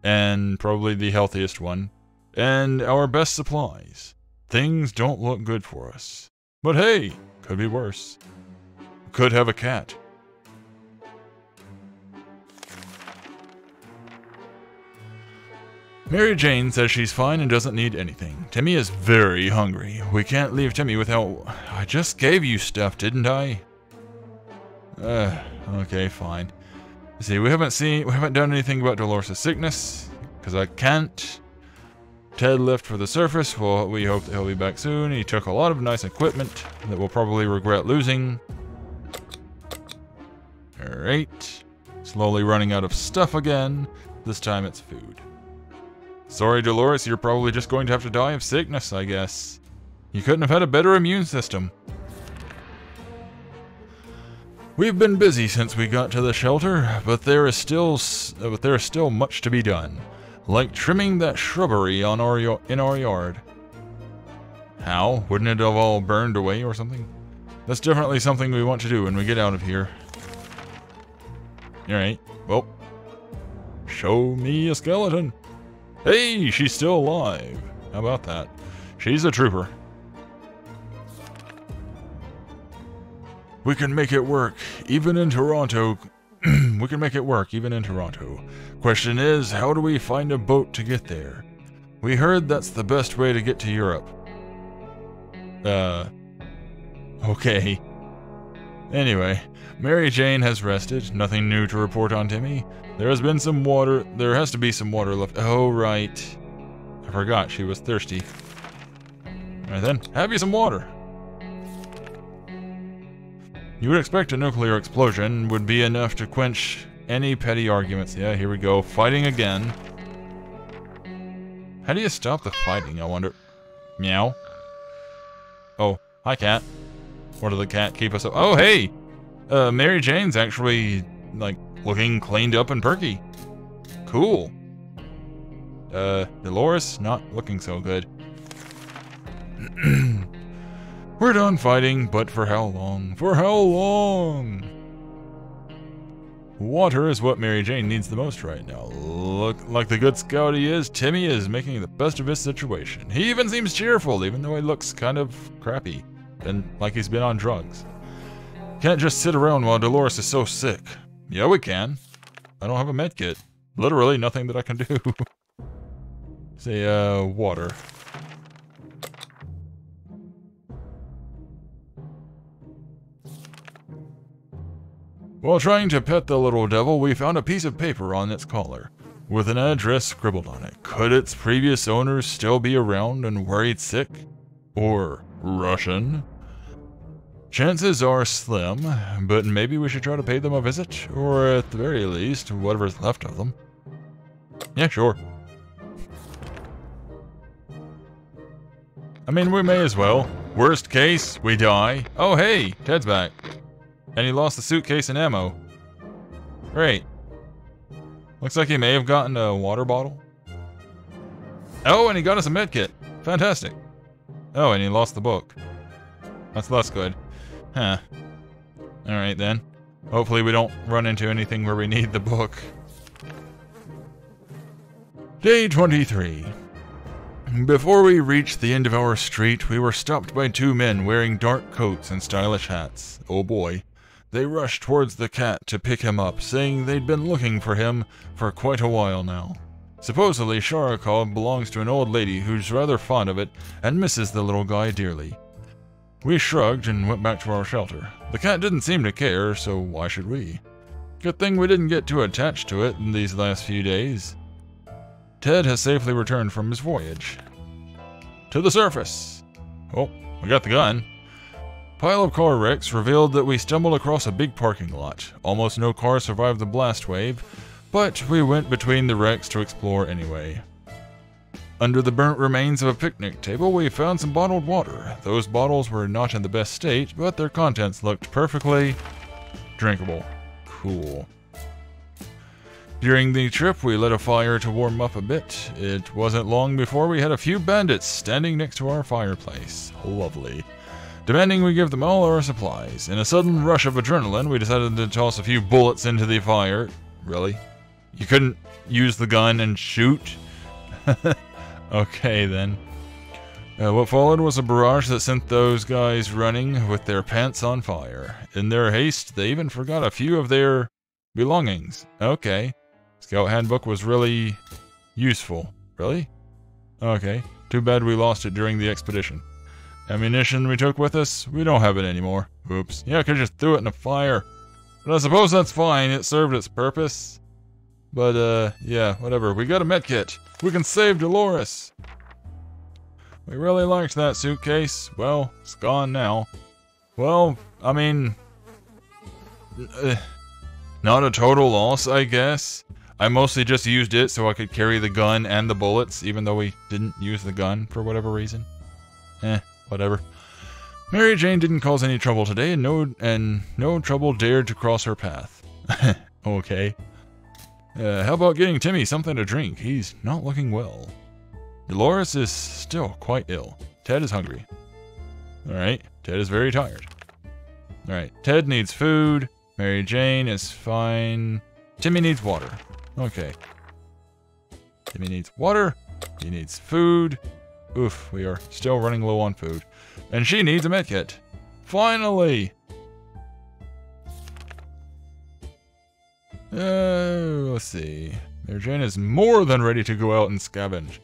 and probably the healthiest one, and our best supplies. Things don't look good for us. But hey, could be worse. Could have a cat. Mary Jane says she's fine and doesn't need anything. Timmy is very hungry. We can't leave Timmy without... I just gave you stuff, didn't I? Okay, fine. See, we haven't done anything about Dolores' sickness, because I can't. Ted left for the surface. Well, we hope that he'll be back soon. He took a lot of nice equipment that we'll probably regret losing. Alright. Slowly running out of stuff again. This time it's food. Sorry, Dolores, you're probably just going to have to die of sickness, I guess. You couldn't have had a better immune system. We've been busy since we got to the shelter, but there is still much to be done, like trimming that shrubbery on in our yard. How? Wouldn't it have all burned away or something? That's definitely something we want to do when we get out of here. Alright, well, show me a skeleton. Hey, she's still alive. How about that? She's a trooper. We can make it work, even in Toronto. We can make it work, even in Toronto. Question is, how do we find a boat to get there? We heard that's the best way to get to Europe. Okay. Anyway, Mary Jane has rested. Nothing new to report on Timmy. There has to be some water left. Oh, right. I forgot she was thirsty. Alright then, have you some water. You would expect a nuclear explosion would be enough to quench any petty arguments. Yeah, here we go. Fighting again. How do you stop the fighting, I wonder? Meow. Oh, hi, cat. Or did the cat keep us up? Oh, hey! Mary Jane's actually, like, looking cleaned up and perky. Cool. Dolores, not looking so good. We're done fighting, but for how long? For how long? Water is what Mary Jane needs the most right now. Look, like the good scout he is, Timmy is making the best of his situation. He even seems cheerful, even though he looks kind of crappy and like he's been on drugs. Can't just sit around while Dolores is so sick. Yeah, we can. I don't have a medkit. Literally nothing that I can do. Say, water. While trying to pet the little devil, we found a piece of paper on its collar, with an address scribbled on it. Could its previous owners still be around and worried sick? Or Russian? Chances are slim, but maybe we should try to pay them a visit, or at the very least, whatever's left of them. Yeah, sure. I mean, we may as well. Worst case, we die. Oh hey, Ted's back. And he lost the suitcase and ammo. Great. Looks like he may have gotten a water bottle. Oh, and he got us a medkit. Fantastic. Oh, and he lost the book. That's less good. Huh. Alright then. Hopefully we don't run into anything where we need the book. Day 23. Before we reached the end of our street, we were stopped by two men wearing dark coats and stylish hats. Oh boy. They rushed towards the cat to pick him up, saying they'd been looking for him for quite a while now. Supposedly, Sharakov belongs to an old lady who's rather fond of it and misses the little guy dearly. We shrugged and went back to our shelter. The cat didn't seem to care, so why should we? Good thing we didn't get too attached to it in these last few days. Ted has safely returned from his voyage. To the surface. Oh, we got the gun. Pile of car wrecks revealed that we stumbled across a big parking lot. Almost no cars survived the blast wave, but we went between the wrecks to explore anyway. Under the burnt remains of a picnic table, we found some bottled water. Those bottles were not in the best state, but their contents looked perfectly drinkable. Cool. During the trip, we lit a fire to warm up a bit. It wasn't long before we had a few bandits standing next to our fireplace. Lovely. Demanding we give them all our supplies. In a sudden rush of adrenaline, we decided to toss a few bullets into the fire. Really? You couldn't use the gun and shoot? Okay, then. What followed was a barrage that sent those guys running with their pants on fire. In their haste, they even forgot a few of their belongings. Okay. Scout handbook was really useful. Really? Okay. Too bad we lost it during the expedition. Ammunition we took with us, we don't have it anymore. Oops. Yeah, I could've just threw it in the fire. But I suppose that's fine, it served its purpose. But, yeah, whatever. We got a medkit. We can save Dolores. We really liked that suitcase. Well, it's gone now. Well, I mean... not a total loss, I guess. I mostly just used it so I could carry the gun and the bullets, even though we didn't use the gun for whatever reason. Whatever. Mary Jane didn't cause any trouble today, and no trouble dared to cross her path. Okay. How about getting Timmy something to drink? He's not looking well. Dolores is still quite ill. Ted is hungry. Alright, Ted is very tired. Alright, Ted needs food. Mary Jane is fine. Timmy needs water. Okay. Timmy needs water. He needs food. Oof, we are still running low on food. And she needs a medkit. Finally! Let's see. Mary Jane is more than ready to go out and scavenge.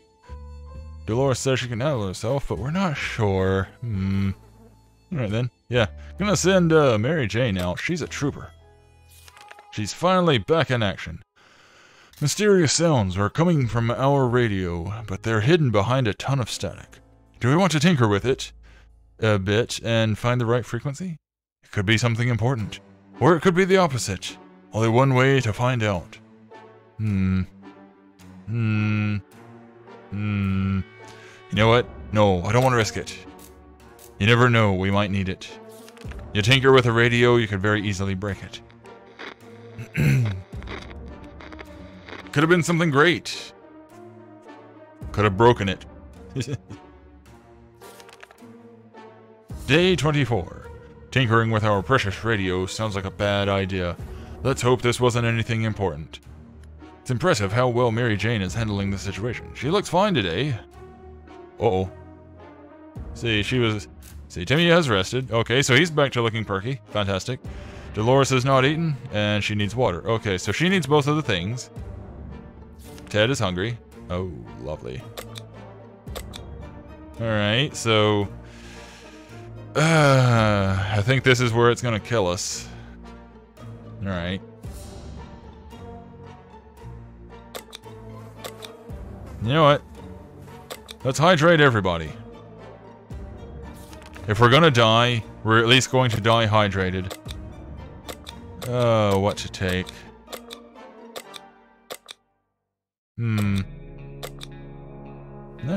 Dolores says she can handle herself, but we're not sure. Alright then. Yeah, gonna send Mary Jane out. She's a trooper. She's finally back in action. Mysterious sounds are coming from our radio, but they're hidden behind a ton of static. Do we want to tinker with it a bit and find the right frequency? It could be something important. Or it could be the opposite. Only one way to find out. You know what? No, I don't want to risk it. You never know, we might need it. You tinker with a radio, you could very easily break it. Could have been something great. Could have broken it. Day 24. Tinkering with our precious radio sounds like a bad idea. Let's hope this wasn't anything important. It's impressive how well Mary Jane is handling the situation. She looks fine today. Uh-oh. See, Timmy has rested. Okay, so he's back to looking perky. Fantastic. Dolores has not eaten, and she needs water. Okay, so she needs both of the things. Ted is hungry. Oh, lovely. Alright, so... I think this is where it's gonna kill us. Alright. You know what? Let's hydrate everybody. If we're gonna die, we're at least going to die hydrated. What to take? No,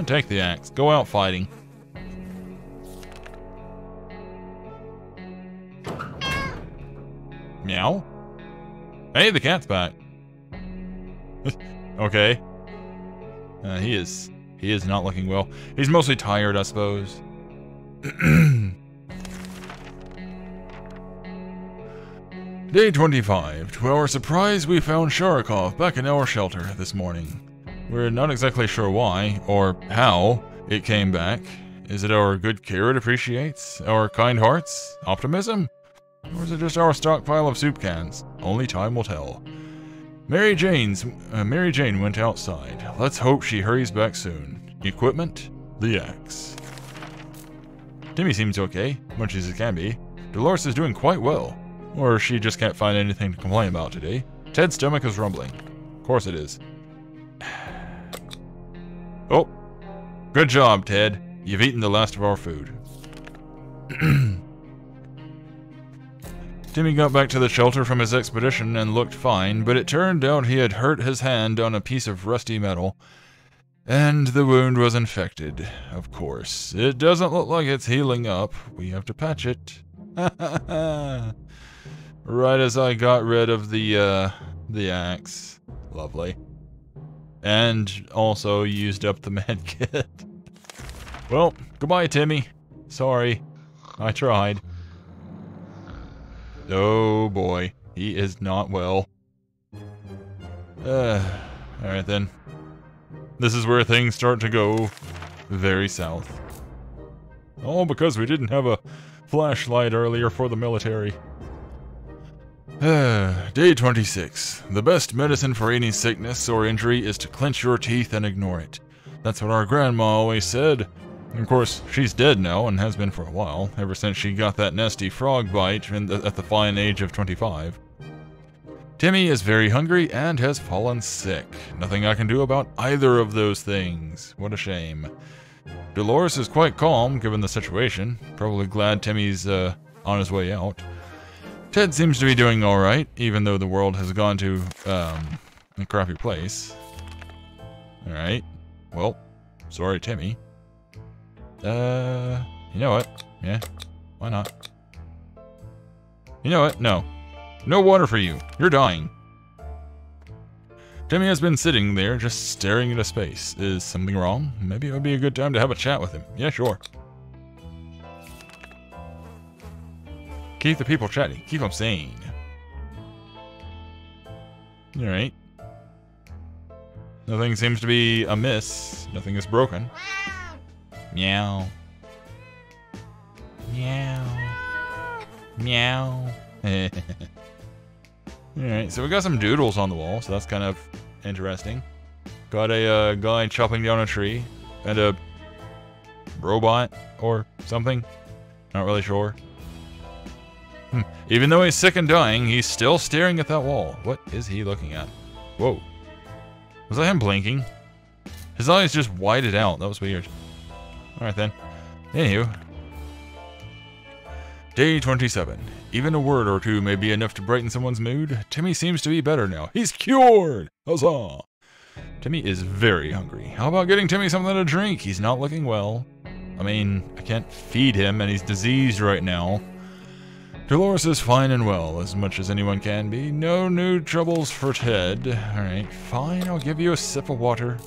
take the axe. Go out fighting. Meow? Hey, the cat's back. Okay. He is not looking well. He's mostly tired, I suppose. Day 25. To our surprise, we found Sharikov back in our shelter this morning. We're not exactly sure why, or how, it came back. Is it our good care it appreciates? Our kind hearts? Optimism? Or is it just our stockpile of soup cans? Only time will tell. Mary Jane went outside. Let's hope she hurries back soon. Equipment? The axe. Timmy seems okay, much as it can be. Dolores is doing quite well. Or she just can't find anything to complain about today. Ted's stomach is rumbling. Of course it is. Oh. Good job, Ted. You've eaten the last of our food. Timmy got back to the shelter from his expedition and looked fine, but it turned out he had hurt his hand on a piece of rusty metal. And the wound was infected, of course. It doesn't look like it's healing up. We have to patch it. Right as I got rid of the axe. Lovely. And also used up the med kit. Well, goodbye, Timmy. Sorry. I tried. Oh boy, he is not well. Alright then. This is where things start to go very south. All because we didn't have a flashlight earlier for the military. Day 26. The best medicine for any sickness or injury is to clench your teeth and ignore it. That's what our grandma always said. Of course, she's dead now and has been for a while, ever since she got that nasty frog bite at the fine age of 25. Timmy is very hungry and has fallen sick. Nothing I can do about either of those things. What a shame. Dolores is quite calm, given the situation. Probably glad Timmy's on his way out. Ted seems to be doing alright, even though the world has gone to a crappy place. Alright. Well, sorry, Timmy. You know what? Yeah, why not? You know what? No. No water for you. You're dying. Timmy has been sitting there, just staring into space. Is something wrong? Maybe it would be a good time to have a chat with him. Yeah, sure. Keep the people chatting. Keep them sane. Alright. Nothing seems to be amiss. Nothing is broken. Meow. Meow. Meow. Alright, so we got some doodles on the wall, so that's kind of interesting. Got a guy chopping down a tree, and a robot, or something. Not really sure. Even though he's sick and dying, he's still staring at that wall. What is he looking at? Whoa. Was that him blinking? His eyes just widened out. That was weird. Alright then. Anywho. Day 27. Even a word or two may be enough to brighten someone's mood. Timmy seems to be better now. He's cured! Huzzah! Timmy is very hungry. How about getting Timmy something to drink? He's not looking well. I mean, I can't feed him and he's diseased right now. Dolores is fine and well, as much as anyone can be. No new troubles for Ted. Alright, fine, I'll give you a sip of water.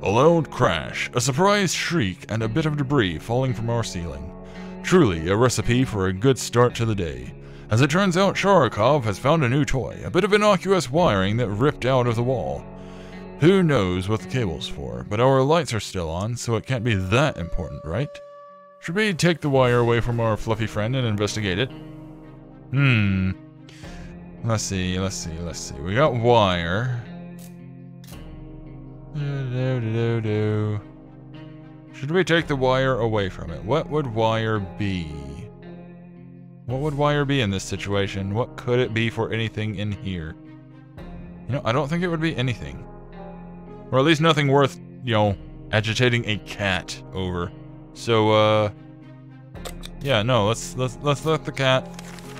A loud crash, a surprise shriek, and a bit of debris falling from our ceiling. Truly a recipe for a good start to the day. As it turns out, Sharikov has found a new toy, a bit of innocuous wiring that ripped out of the wall. Who knows what the cable's for, but our lights are still on, so it can't be that important, right? Should we take the wire away from our fluffy friend and investigate it? Let's see. We got wire. Should we take the wire away from it? What would wire be? What would wire be in this situation? What could it be for anything in here? You know, I don't think it would be anything. Or at least nothing worth, you know, agitating a cat over. So, yeah, no, let's let the cat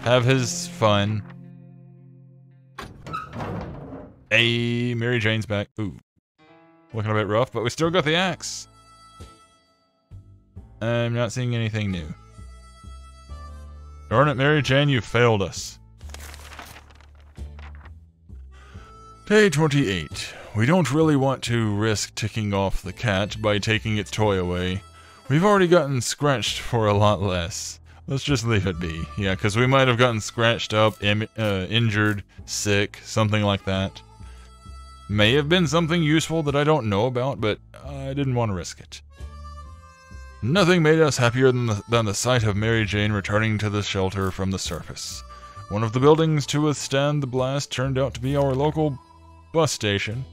have his fun. Hey, Mary Jane's back. Ooh. Looking a bit rough, but we still got the axe. I'm not seeing anything new. Darn it, Mary Jane, you failed us. Day 28. We don't really want to risk ticking off the cat by taking its toy away. We've already gotten scratched for a lot less. Let's just leave it be. Yeah, because we might have gotten scratched up, injured, sick, something like that. May have been something useful that I don't know about, but I didn't want to risk it. Nothing made us happier than the sight of Mary Jane returning to the shelter from the surface. One of the buildings to withstand the blast turned out to be our local bus station.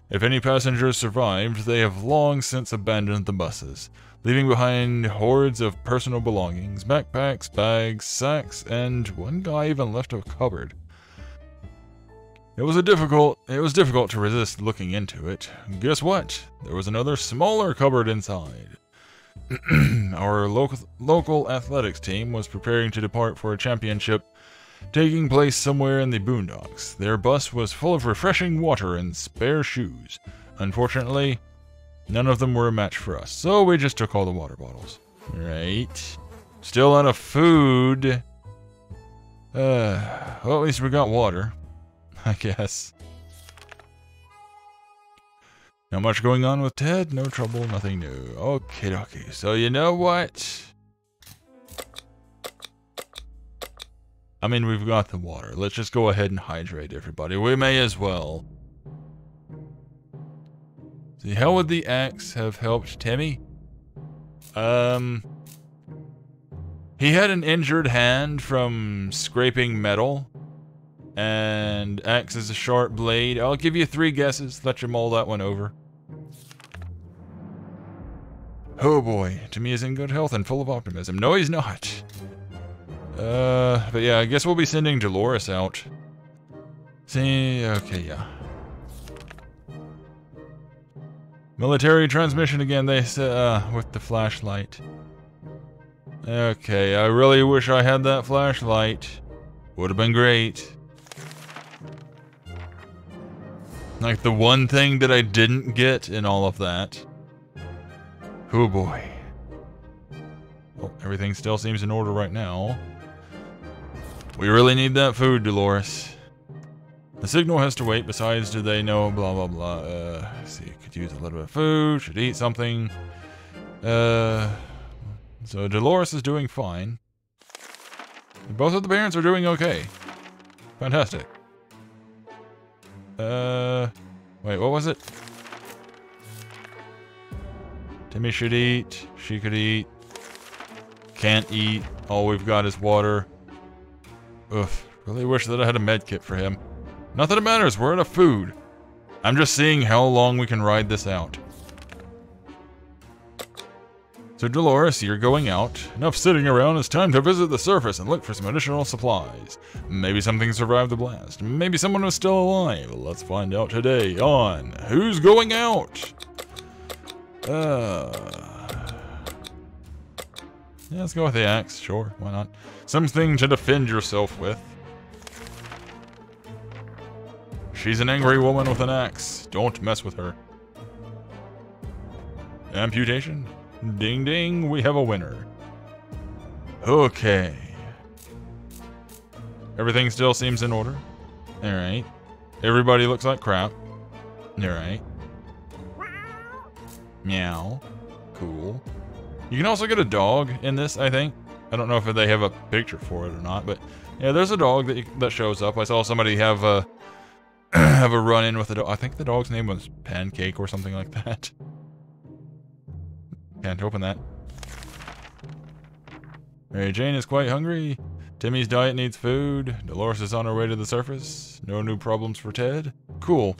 If any passengers survived, they have long since abandoned the buses, leaving behind hordes of personal belongings, backpacks, bags, sacks, and one guy even left a cupboard. It was difficult to resist looking into it. Guess what? There was another smaller cupboard inside. Our local athletics team was preparing to depart for a championship taking place somewhere in the boondocks. Their bus was full of refreshing water and spare shoes. Unfortunately, none of them were a match for us, so we just took all the water bottles. Right. Still out of food. Well, at least we got water, I guess. Not much going on with Ted, no trouble, nothing new. Okie dokie. So you know what? I mean, we've got the water. Let's just go ahead and hydrate everybody. We may as well. See, how would the axe have helped Timmy? He had an injured hand from scraping metal. And axe is a sharp blade. I'll give you 3 guesses. Let you mull that one over. Oh boy, Timmy is in good health and full of optimism. No, he's not. But yeah, I guess we'll be sending Dolores out. See, okay, yeah. Military transmission again, they said, with the flashlight. Okay, I really wish I had that flashlight. Would have been great. Like the one thing that I didn't get in all of that. Oh boy. Well, everything still seems in order right now. We really need that food, Dolores. The signal has to wait, besides do they know blah blah blah. Let's see, could use a little bit of food, should eat something. So Dolores is doing fine. Both of the parents are doing okay. Fantastic. Wait, what was it? Timmy should eat. She could eat. Can't eat. All we've got is water. Oof. Really wish that I had a med kit for him. Not that it matters. We're out of food. I'm just seeing how long we can ride this out. So Dolores, you're going out. Enough sitting around. It's time to visit the surface and look for some additional supplies. Maybe something survived the blast. Maybe someone was still alive. Let's find out today on Who's Going Out? Yeah, let's go with the axe. Sure, why not? Something to defend yourself with. She's an angry woman with an axe. Don't mess with her. Amputation? Ding ding, we have a winner. Okay. Everything still seems in order. Alright. Everybody looks like crap. Alright. Meow. Cool. You can also get a dog in this, I think. I don't know if they have a picture for it or not, but yeah, there's a dog that shows up. I saw somebody have a have a run-in with a dog. I think the dog's name was Pancake or something like that. Can't open that. Mary Jane is quite hungry. Timmy's diet needs food. Dolores is on her way to the surface. No new problems for Ted. Cool.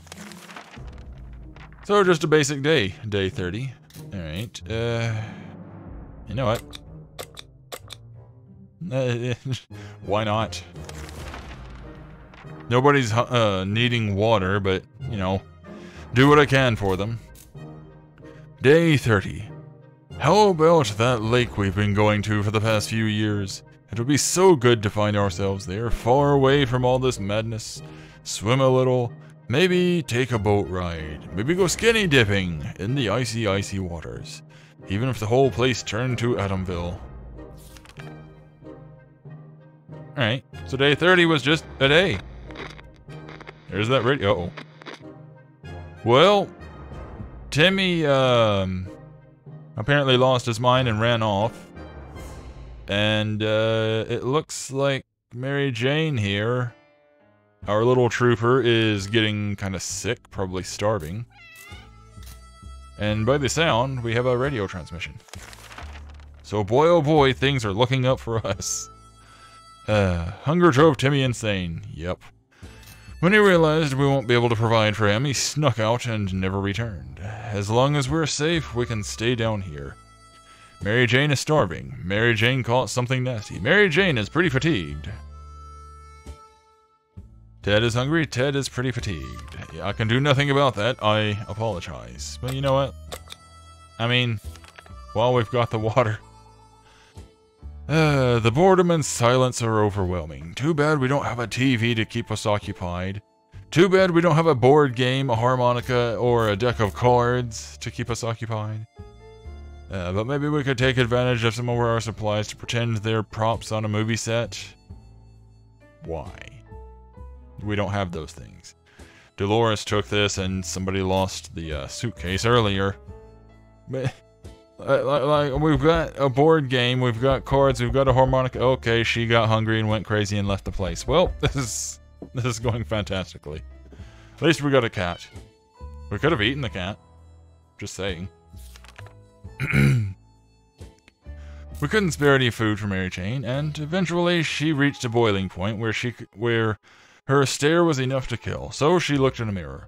So just a basic day. Day 30. Alright. You know what? Why not? Nobody's needing water, but, you know, do what I can for them. Day 30. How about that lake we've been going to for the past few years? It would be so good to find ourselves there, far away from all this madness. Swim a little, maybe take a boat ride, maybe go skinny dipping in the icy, icy waters. Even if the whole place turned to Adamville. Alright, so day 30 was just a day. There's that radio. Uh-oh. Well, Timmy, apparently lost his mind and ran off. And, it looks like Mary Jane here, our little trooper, is getting kind of sick, probably starving. And by the sound, we have a radio transmission. So boy oh boy, things are looking up for us. Hunger drove Timmy insane. Yep. When he realized we won't be able to provide for him, he snuck out and never returned. As long as we're safe, we can stay down here. Mary Jane is starving. Mary Jane caught something nasty. Mary Jane is pretty fatigued. Ted is hungry. Ted is pretty fatigued. Yeah, I can do nothing about that. I apologize. But you know what? I mean, while we've got the water. The boredom and silence are overwhelming. Too bad we don't have a TV to keep us occupied. Too bad we don't have a board game, a harmonica, or a deck of cards to keep us occupied. But maybe we could take advantage of some of our supplies to pretend they're props on a movie set. Why? We don't have those things. Dolores took this and somebody lost the suitcase earlier. But like we've got a board game, we've got cards, we've got a harmonica. Okay, she got hungry and went crazy and left the place. Well, this is going fantastically. At least we got a cat. We could have eaten the cat. Just saying. We couldn't spare any food for Mary Jane, and eventually she reached a boiling point where her stare was enough to kill, so she looked in a mirror.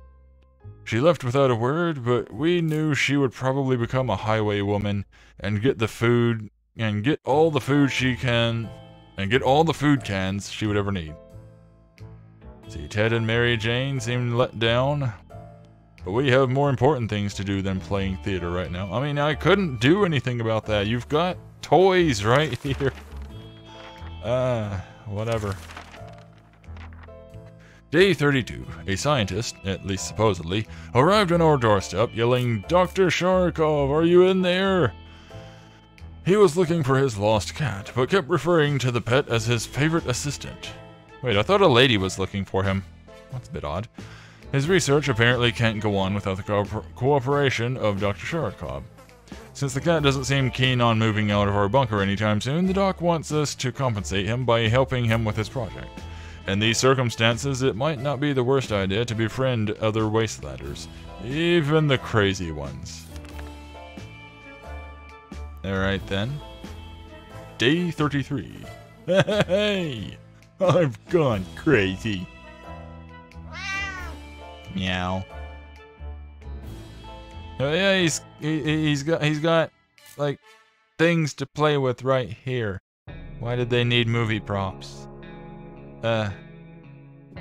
She left without a word, but we knew she would probably become a highway woman and get the food, and get all the food she can, and get all the food cans she would ever need. See, Ted and Mary Jane seemed let down, but we have more important things to do than playing theater right now. I mean, I couldn't do anything about that. You've got toys right here. Whatever. Day 32. A scientist, at least supposedly, arrived on our doorstep yelling, "Dr. Sharkov, are you in there?" He was looking for his lost cat, but kept referring to the pet as his favorite assistant. Wait, I thought a lady was looking for him. That's a bit odd. His research apparently can't go on without the cooperation of Dr. Sharkov. Since the cat doesn't seem keen on moving out of our bunker anytime soon, the doc wants us to compensate him by helping him with his project. In these circumstances, it might not be the worst idea to befriend other wastelanders, even the crazy ones. Alright then. Day 33. Hey! I've gone crazy. Meow. Oh yeah, he's got like things to play with right here. Why did they need movie props?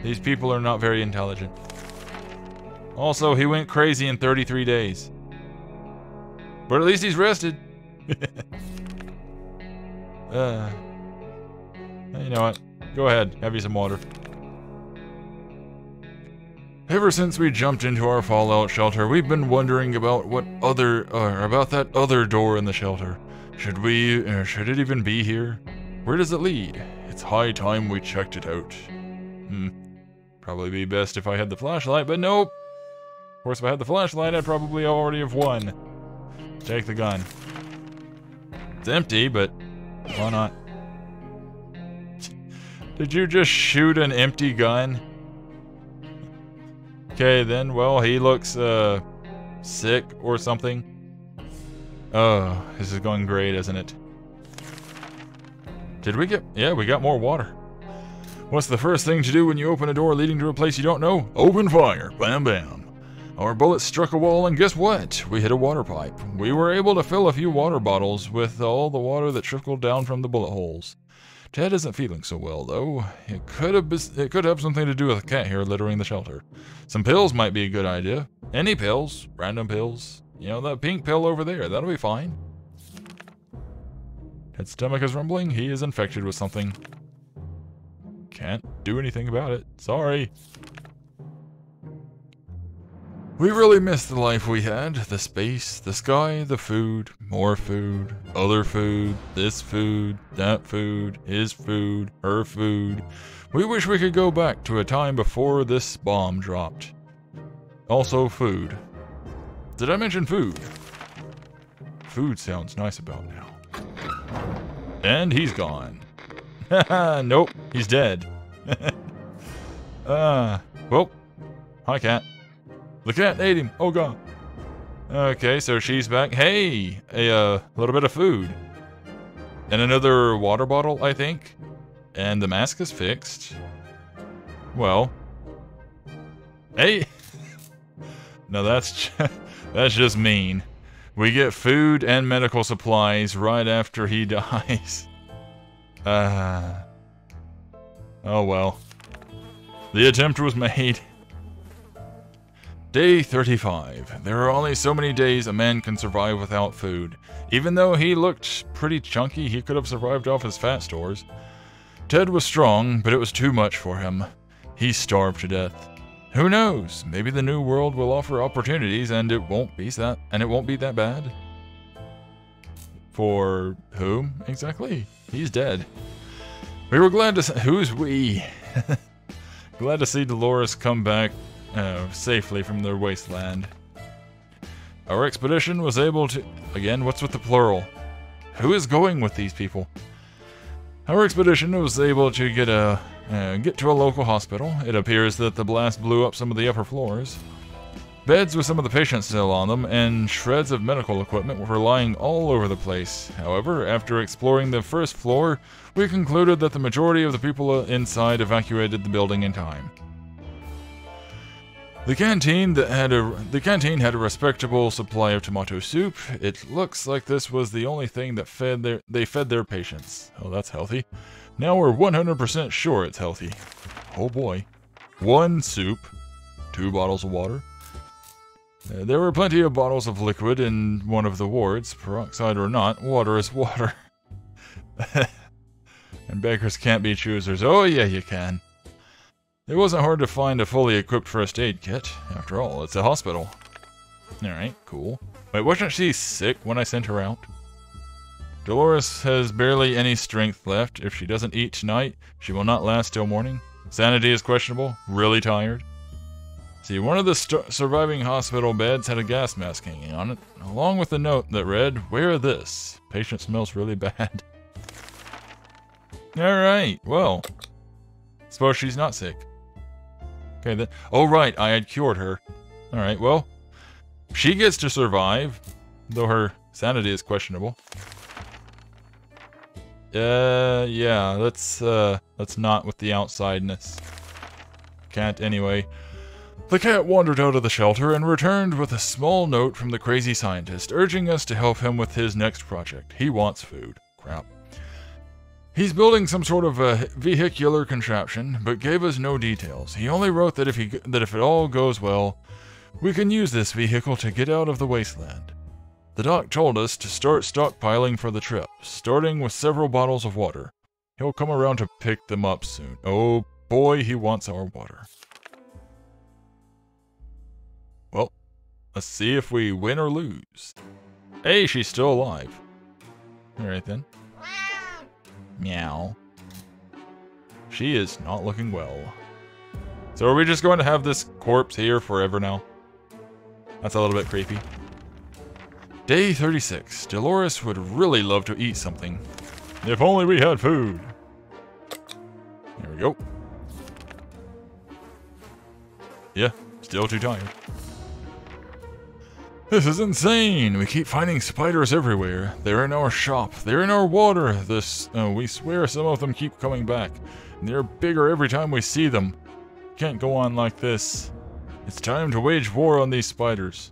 These people are not very intelligent. Also, he went crazy in 33 days. But at least he's rested. You know what? Go ahead, have you some water. Ever since we jumped into our fallout shelter, we've been wondering about about that other door in the shelter. Should it even be here? Where does it lead? It's high time we checked it out. Probably be best if I had the flashlight, but nope. Of course, if I had the flashlight, I'd probably already have won. Take the gun. It's empty, but why not? Did you just shoot an empty gun? Okay, then, well, he looks, sick or something. Oh, this is going great, isn't it? Did we get... Yeah, we got more water. What's the first thing to do when you open a door leading to a place you don't know? Open fire. Bam, bam. Our bullets struck a wall, and guess what? We hit a water pipe. We were able to fill a few water bottles with all the water that trickled down from the bullet holes. Ted isn't feeling so well, though. It could have something to do with a cat hair littering the shelter. Some pills might be a good idea. Any pills. Random pills. You know, that pink pill over there. That'll be fine. Ted's stomach is rumbling. He is infected with something. Can't do anything about it. Sorry. We really missed the life we had. The space, the sky, the food, more food, other food, this food, that food, his food, her food. We wish we could go back to a time before this bomb dropped. Also food. Did I mention food? Food sounds nice about now. And he's gone. Haha, nope, he's dead. Well, hi cat. The cat ate him. Oh god. Okay, so she's back. Hey, a little bit of food. And another water bottle, I think. And the mask is fixed. Well. Hey. No, that's just mean. We get food and medical supplies right after he dies. Oh well. The attempt was made. Day 35. There are only so many days a man can survive without food. Even though he looked pretty chunky, he could have survived off his fat stores. Ted was strong, but it was too much for him. He starved to death. Who knows? Maybe the new world will offer opportunities and it won't be that bad. For whom exactly? He's dead. We were glad to who's we? Glad to see Dolores come back safely from their wasteland. Our expedition was able to... Again, what's with the plural? Who is going with these people? Our expedition was able to get to a local hospital. It appears that the blast blew up some of the upper floors. Beds with some of the patients still on them, and shreds of medical equipment were lying all over the place. However, after exploring the first floor, we concluded that the majority of the people inside evacuated the building in time. The canteen had a respectable supply of tomato soup. It looks like this was the only thing that they fed their patients. Oh, that's healthy. Now we're 100% sure it's healthy. Oh boy. 1 soup, 2 bottles of water. There were plenty of bottles of liquid in one of the wards. Peroxide or not, water is water. And beggars can't be choosers. Oh yeah, you can. It wasn't hard to find a fully equipped first aid kit. After all, it's a hospital. Alright, cool. Wait, wasn't she sick when I sent her out? Dolores has barely any strength left. If she doesn't eat tonight, she will not last till morning. Sanity is questionable. Really tired. See, one of the surviving hospital beds had a gas mask hanging on it, along with a note that read, "Wear this. Patient smells really bad." Alright, well. Suppose she's not sick. Okay, then. Oh, right, I had cured her. Alright, well. She gets to survive, though her sanity is questionable. Yeah, let's not with the outsideness. Can't anyway. The cat wandered out of the shelter and returned with a small note from the crazy scientist, urging us to help him with his next project. He wants food. Crap. He's building some sort of a vehicular contraption, but gave us no details. He only wrote that if it all goes well, we can use this vehicle to get out of the wasteland. The doc told us to start stockpiling for the trip, starting with several bottles of water. He'll come around to pick them up soon. Oh boy, he wants our water. Well, let's see if we win or lose. Hey, she's still alive. Alright then. Meow. She is not looking well. So are we just going to have this corpse here forever now? That's a little bit creepy. Day 36. Dolores would really love to eat something. If only we had food. There we go. Yeah, still too tired. This is insane. We keep finding spiders everywhere. They're in our shop. They're in our water. We swear some of them keep coming back. And they're bigger every time we see them. Can't go on like this. It's time to wage war on these spiders.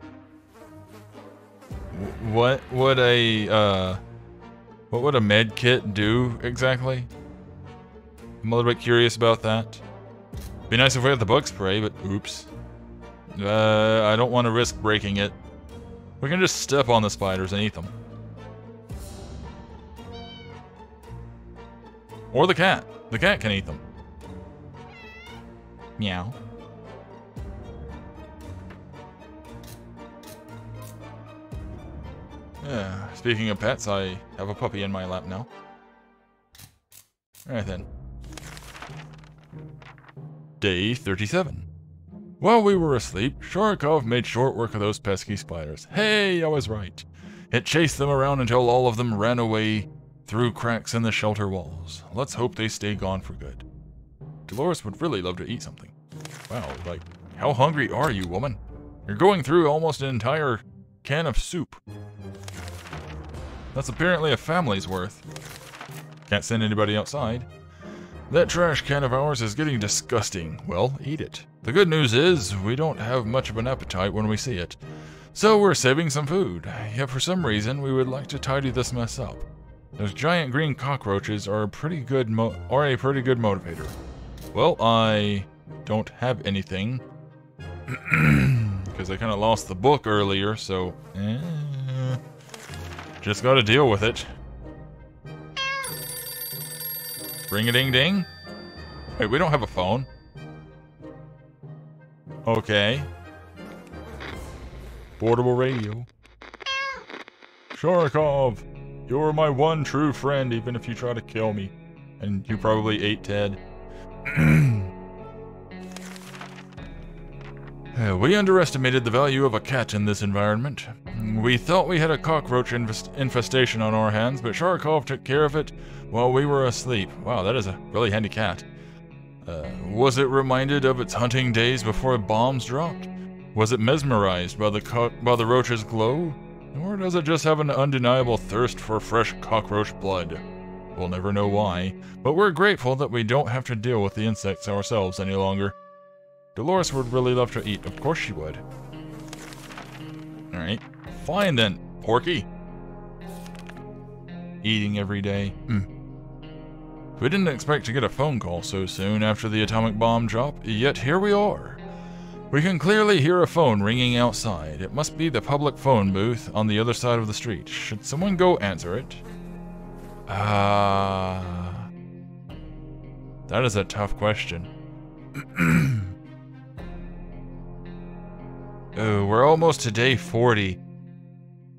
What would a med kit do exactly? I'm a little bit curious about that. Be nice if we had the bug spray, but oops. I don't want to risk breaking it. We can just step on the spiders and eat them. Or the cat. The cat can eat them. Meow. Speaking of pets, I have a puppy in my lap now. Alright then. Day 37. While we were asleep, Sharkov made short work of those pesky spiders. Hey, I was right. It chased them around until all of them ran away through cracks in the shelter walls. Let's hope they stay gone for good. Dolores would really love to eat something. Wow, like, how hungry are you, woman? You're going through almost an entire can of soup. That's apparently a family's worth. Can't send anybody outside. That trash can of ours is getting disgusting. Well, eat it. The good news is, we don't have much of an appetite when we see it. So we're saving some food. Yet for some reason, we would like to tidy this mess up. Those giant green cockroaches are a pretty good motivator. Well, I don't have anything. Because I kind of lost the book earlier, so... just gotta deal with it. Ring-a-ding-ding? Wait, we don't have a phone. Okay. Portable radio. Sharkov, you're my one true friend, even if you try to kill me. And you probably ate Ted. We underestimated the value of a cat in this environment. We thought we had a cockroach infestation on our hands, but Sharkov took care of it while we were asleep. Wow, that is a really handy cat. Was it reminded of its hunting days before bombs dropped? Was it mesmerized by the roach's glow? Or does it just have an undeniable thirst for fresh cockroach blood? We'll never know why, but we're grateful that we don't have to deal with the insects ourselves any longer. Dolores would really love to eat. Of course she would. Alright. Fine then, Porky. Eating every day. We didn't expect to get a phone call so soon after the atomic bomb drop, yet here we are. We can clearly hear a phone ringing outside. It must be the public phone booth on the other side of the street. Should someone go answer it? That is a tough question. Oh, we're almost to day 40.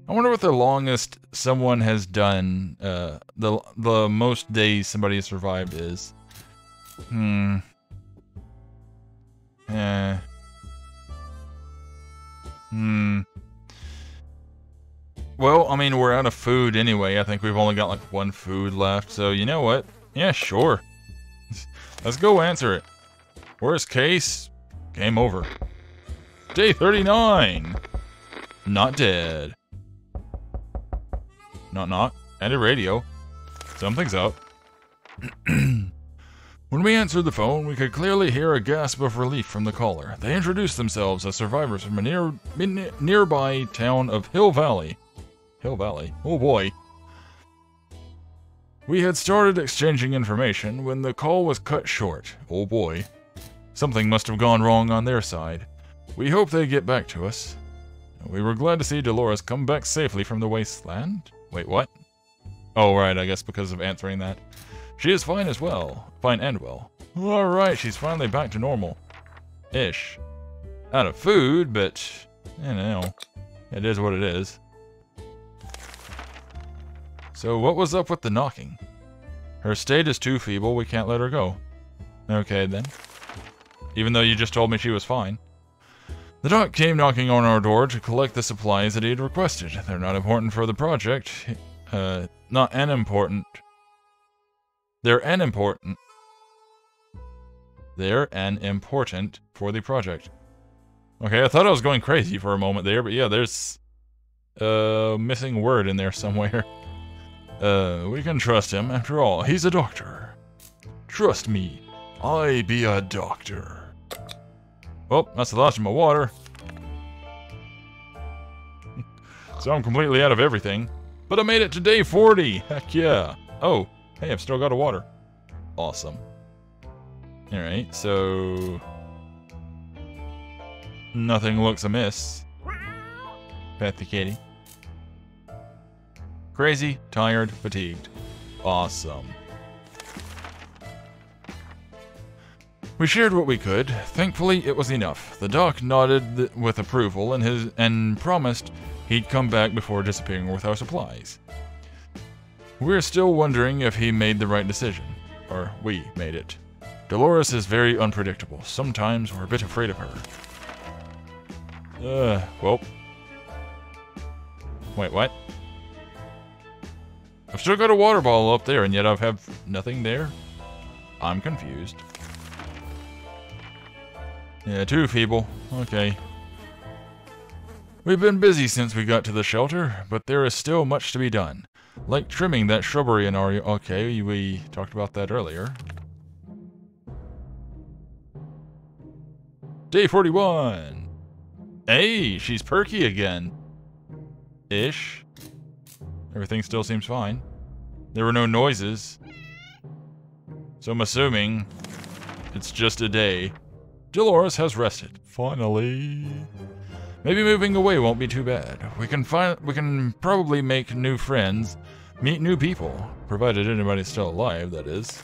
I wonder what the longest someone has done, the most days somebody has survived is. Well, I mean, we're out of food anyway. I think we've only got like one food left, so you know what? Yeah, sure. Let's go answer it. Worst case, game over. Day 39! Not dead. Knock. And a radio. Something's up. When we answered the phone, we could clearly hear a gasp of relief from the caller. They introduced themselves as survivors from a nearby town of Hill Valley. Hill Valley? Oh boy. We had started exchanging information when the call was cut short. Oh boy. Something must have gone wrong on their side. We hope they get back to us. We were glad to see Dolores come back safely from the wasteland. Wait, what? Oh, right, I guess because of answering that. She is fine as well. Fine and well. Alright, she's finally back to normal. Ish. Out of food, but, you know, it is what it is. So what was up with the knocking? Her state is too feeble, we can't let her go. Okay, then. Even though you just told me she was fine. The doc came knocking on our door to collect the supplies that he had requested. They're not important for the project. Not an important. They're an important for the project. Okay, I thought I was going crazy for a moment there, but yeah, there's a missing word in there somewhere. We can trust him. After all, he's a doctor. Trust me, I be a doctor. Well, that's the last of my water. So I'm completely out of everything. But I made it to day 40. Heck yeah. Oh, hey, I've still got a water. Awesome. Alright, so... nothing looks amiss. Pet the kitty. Crazy, tired, fatigued. Awesome. We shared what we could. Thankfully, it was enough. The doc nodded with approval and promised he'd come back before disappearing with our supplies. We're still wondering if he made the right decision. Or we made it. Dolores is very unpredictable. Sometimes we're a bit afraid of her. Well. Wait, what? I've still got a water bottle up there, and yet I have nothing there? I'm confused. Yeah, too feeble. Okay. We've been busy since we got to the shelter, but there is still much to be done. Like trimming that shrubbery in our... Okay, we talked about that earlier. Day 41! Hey, she's perky again. Ish. Everything still seems fine. There were no noises. So I'm assuming it's just a day. Dolores has rested. Finally. Maybe moving away won't be too bad. We can probably make new friends, meet new people, provided anybody's still alive, that is.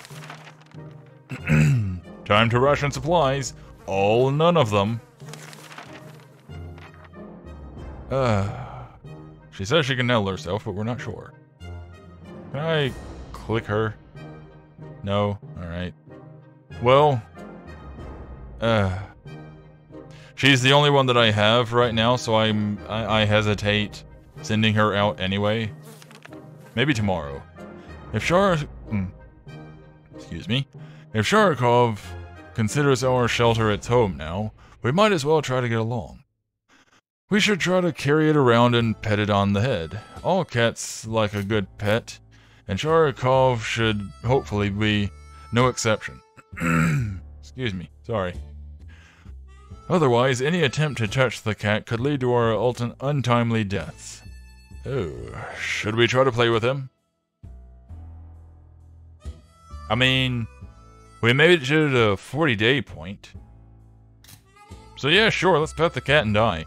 Time to ration supplies. All none of them. She says she can nail herself, but we're not sure. Can I click her? No? Alright. Well... she's the only one that I have right now, so I hesitate sending her out anyway. Maybe tomorrow. If excuse me. If Sharikov considers our shelter its home now, we might as well try to get along. We should try to carry it around and pet it on the head. All cats like a good pet, and Sharikov should hopefully be no exception. Excuse me, sorry. Otherwise, any attempt to touch the cat could lead to our untimely deaths. Oh, should we try to play with him? I mean, we made it to the 40-day point. So yeah, sure, let's pet the cat and die.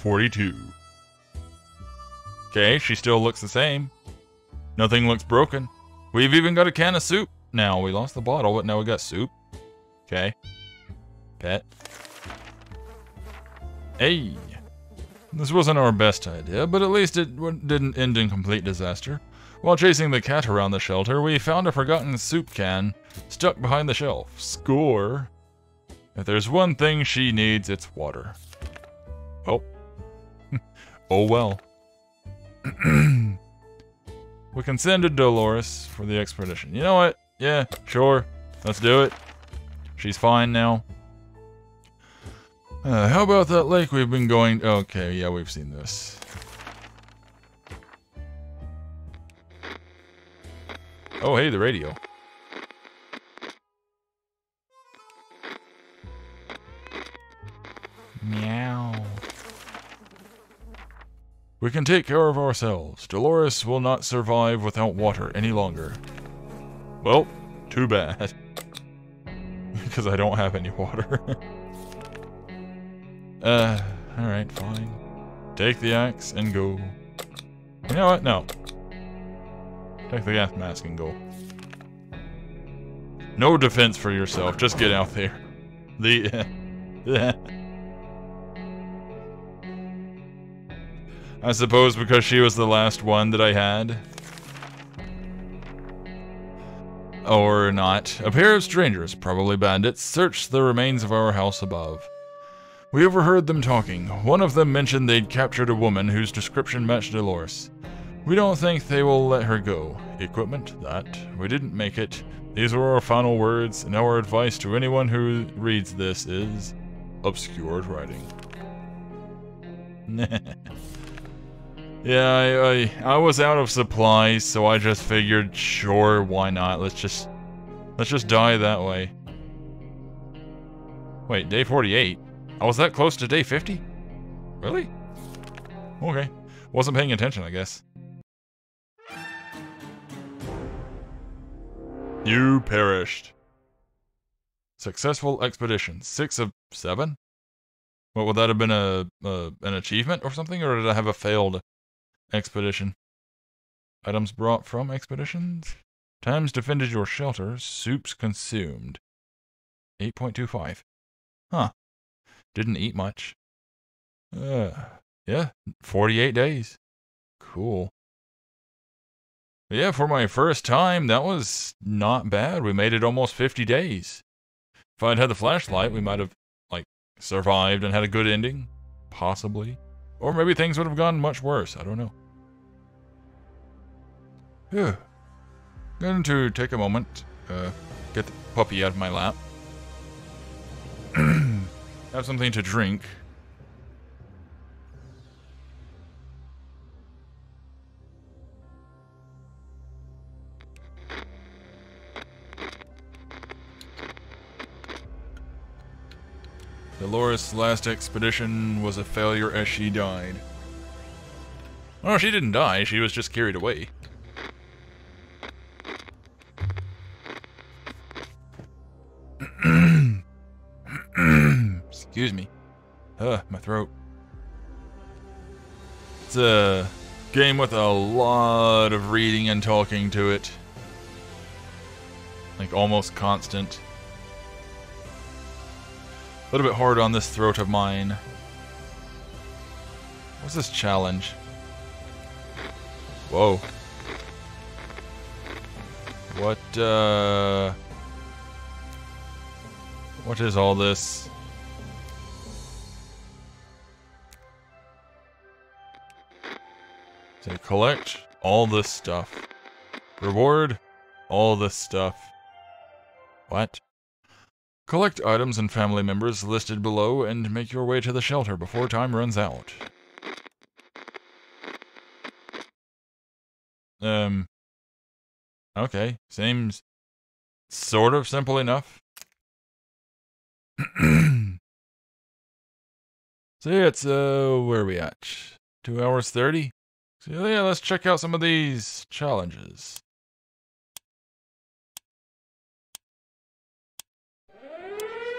$42. Okay, she still looks the same. Nothing looks broken. We've even got a can of soup. Now, we lost the bottle, but now we got soup. Okay. Pet. Hey. This wasn't our best idea, but at least it didn't end in complete disaster. While chasing the cat around the shelter, we found a forgotten soup can stuck behind the shelf. Score. If there's one thing she needs, it's water. Oh. Oh well. We can send to Dolores for the expedition. You know what? Yeah, sure. Let's do it. She's fine now. How about that lake we've been going... Okay, yeah, we've seen this. Oh, hey, the radio. Meow. We can take care of ourselves. Dolores will not survive without water any longer. Well, too bad. because I don't have any water. Alright, fine. Take the axe and go. You know what? No. Take the gas mask and go. No defense for yourself, just get out there. I suppose because she was the last one that I had. Or not. A pair of strangers, probably bandits, searched the remains of our house above. We overheard them talking. One of them mentioned they'd captured a woman whose description matched Dolores. We don't think they will let her go. Equipment? That. We didn't make it. These were our final words, and our advice to anyone who reads this is... obscured writing. Yeah, I was out of supplies, so I just figured, sure, why not? Let's just die that way. Wait, day 48? I was that close to day 50? Really? Okay. Wasn't paying attention, I guess. You perished. Successful expedition. 6 of 7? What, would that have been an achievement or something? Or did I have a failed expedition? Items brought from expeditions? Times defended your shelter. Soups consumed. 8.25. Huh. Didn't eat much. Yeah, 48 days. Cool. Yeah, for my first time, that was not bad. We made it almost 50 days. If I'd had the flashlight, we might have, like, survived and had a good ending. Possibly. Or maybe things would have gone much worse. I don't know. Phew. Going to take a moment, get the puppy out of my lap. Have something to drink. Dolores' last expedition was a failure as she died. Oh, she didn't die, she was just carried away. Excuse me. My throat. It's a game with a lot of reading and talking to it. Like, almost constant. A little bit hard on this throat of mine. What's this challenge? Whoa. What is all this? So collect all this stuff. Reward all this stuff. What? Collect items and family members listed below and make your way to the shelter before time runs out. Okay, seems sort of simple enough. So yeah, it's, where are we at? 2 hours 30? So yeah, let's check out some of these challenges.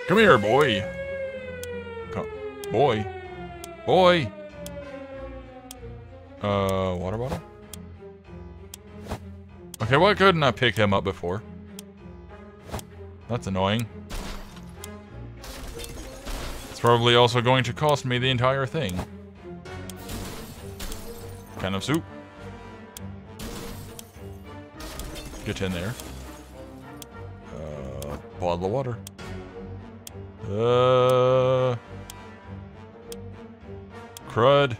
Come here, boy. Boy. Boy. Water bottle? Okay, why couldn't I pick him up before? That's annoying. It's probably also going to cost me the entire thing. Can of soup. Get in there. Bottle of water. Crud.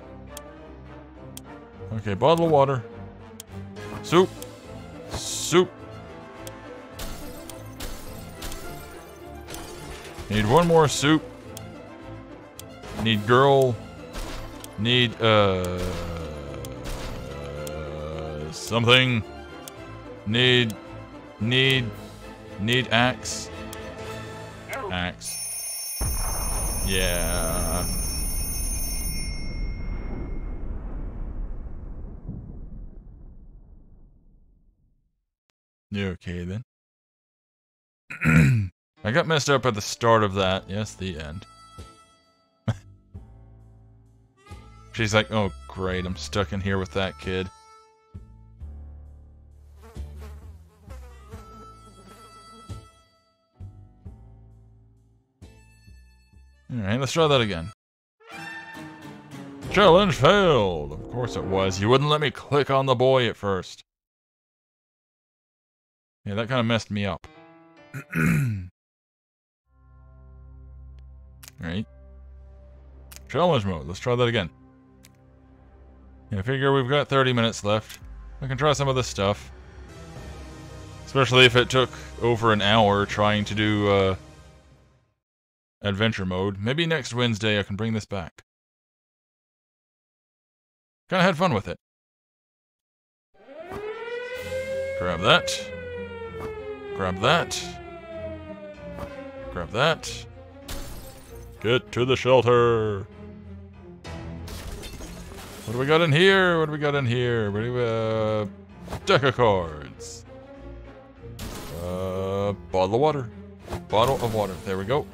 Okay, bottle of water. Soup. Soup. Need one more soup. Need girl. Need, something. Need axe. Axe. Yeah. Okay then. I got messed up at the start of that. Yes, the end. She's like, oh great, I'm stuck in here with that kid. Alright, let's try that again. Challenge failed! Of course it was. You wouldn't let me click on the boy at first. Yeah, that kind of messed me up. Alright. Challenge mode. Let's try that again. Yeah, I figure we've got 30 minutes left. I can try some of this stuff. Especially if it took over an hour trying to do, adventure mode. Maybe next Wednesday I can bring this back. Kinda had fun with it. Grab that. Grab that. Grab that. Get to the shelter. What do we got in here? What do we got in here? What do we, deck of cards. Bottle of water. Bottle of water. There we go.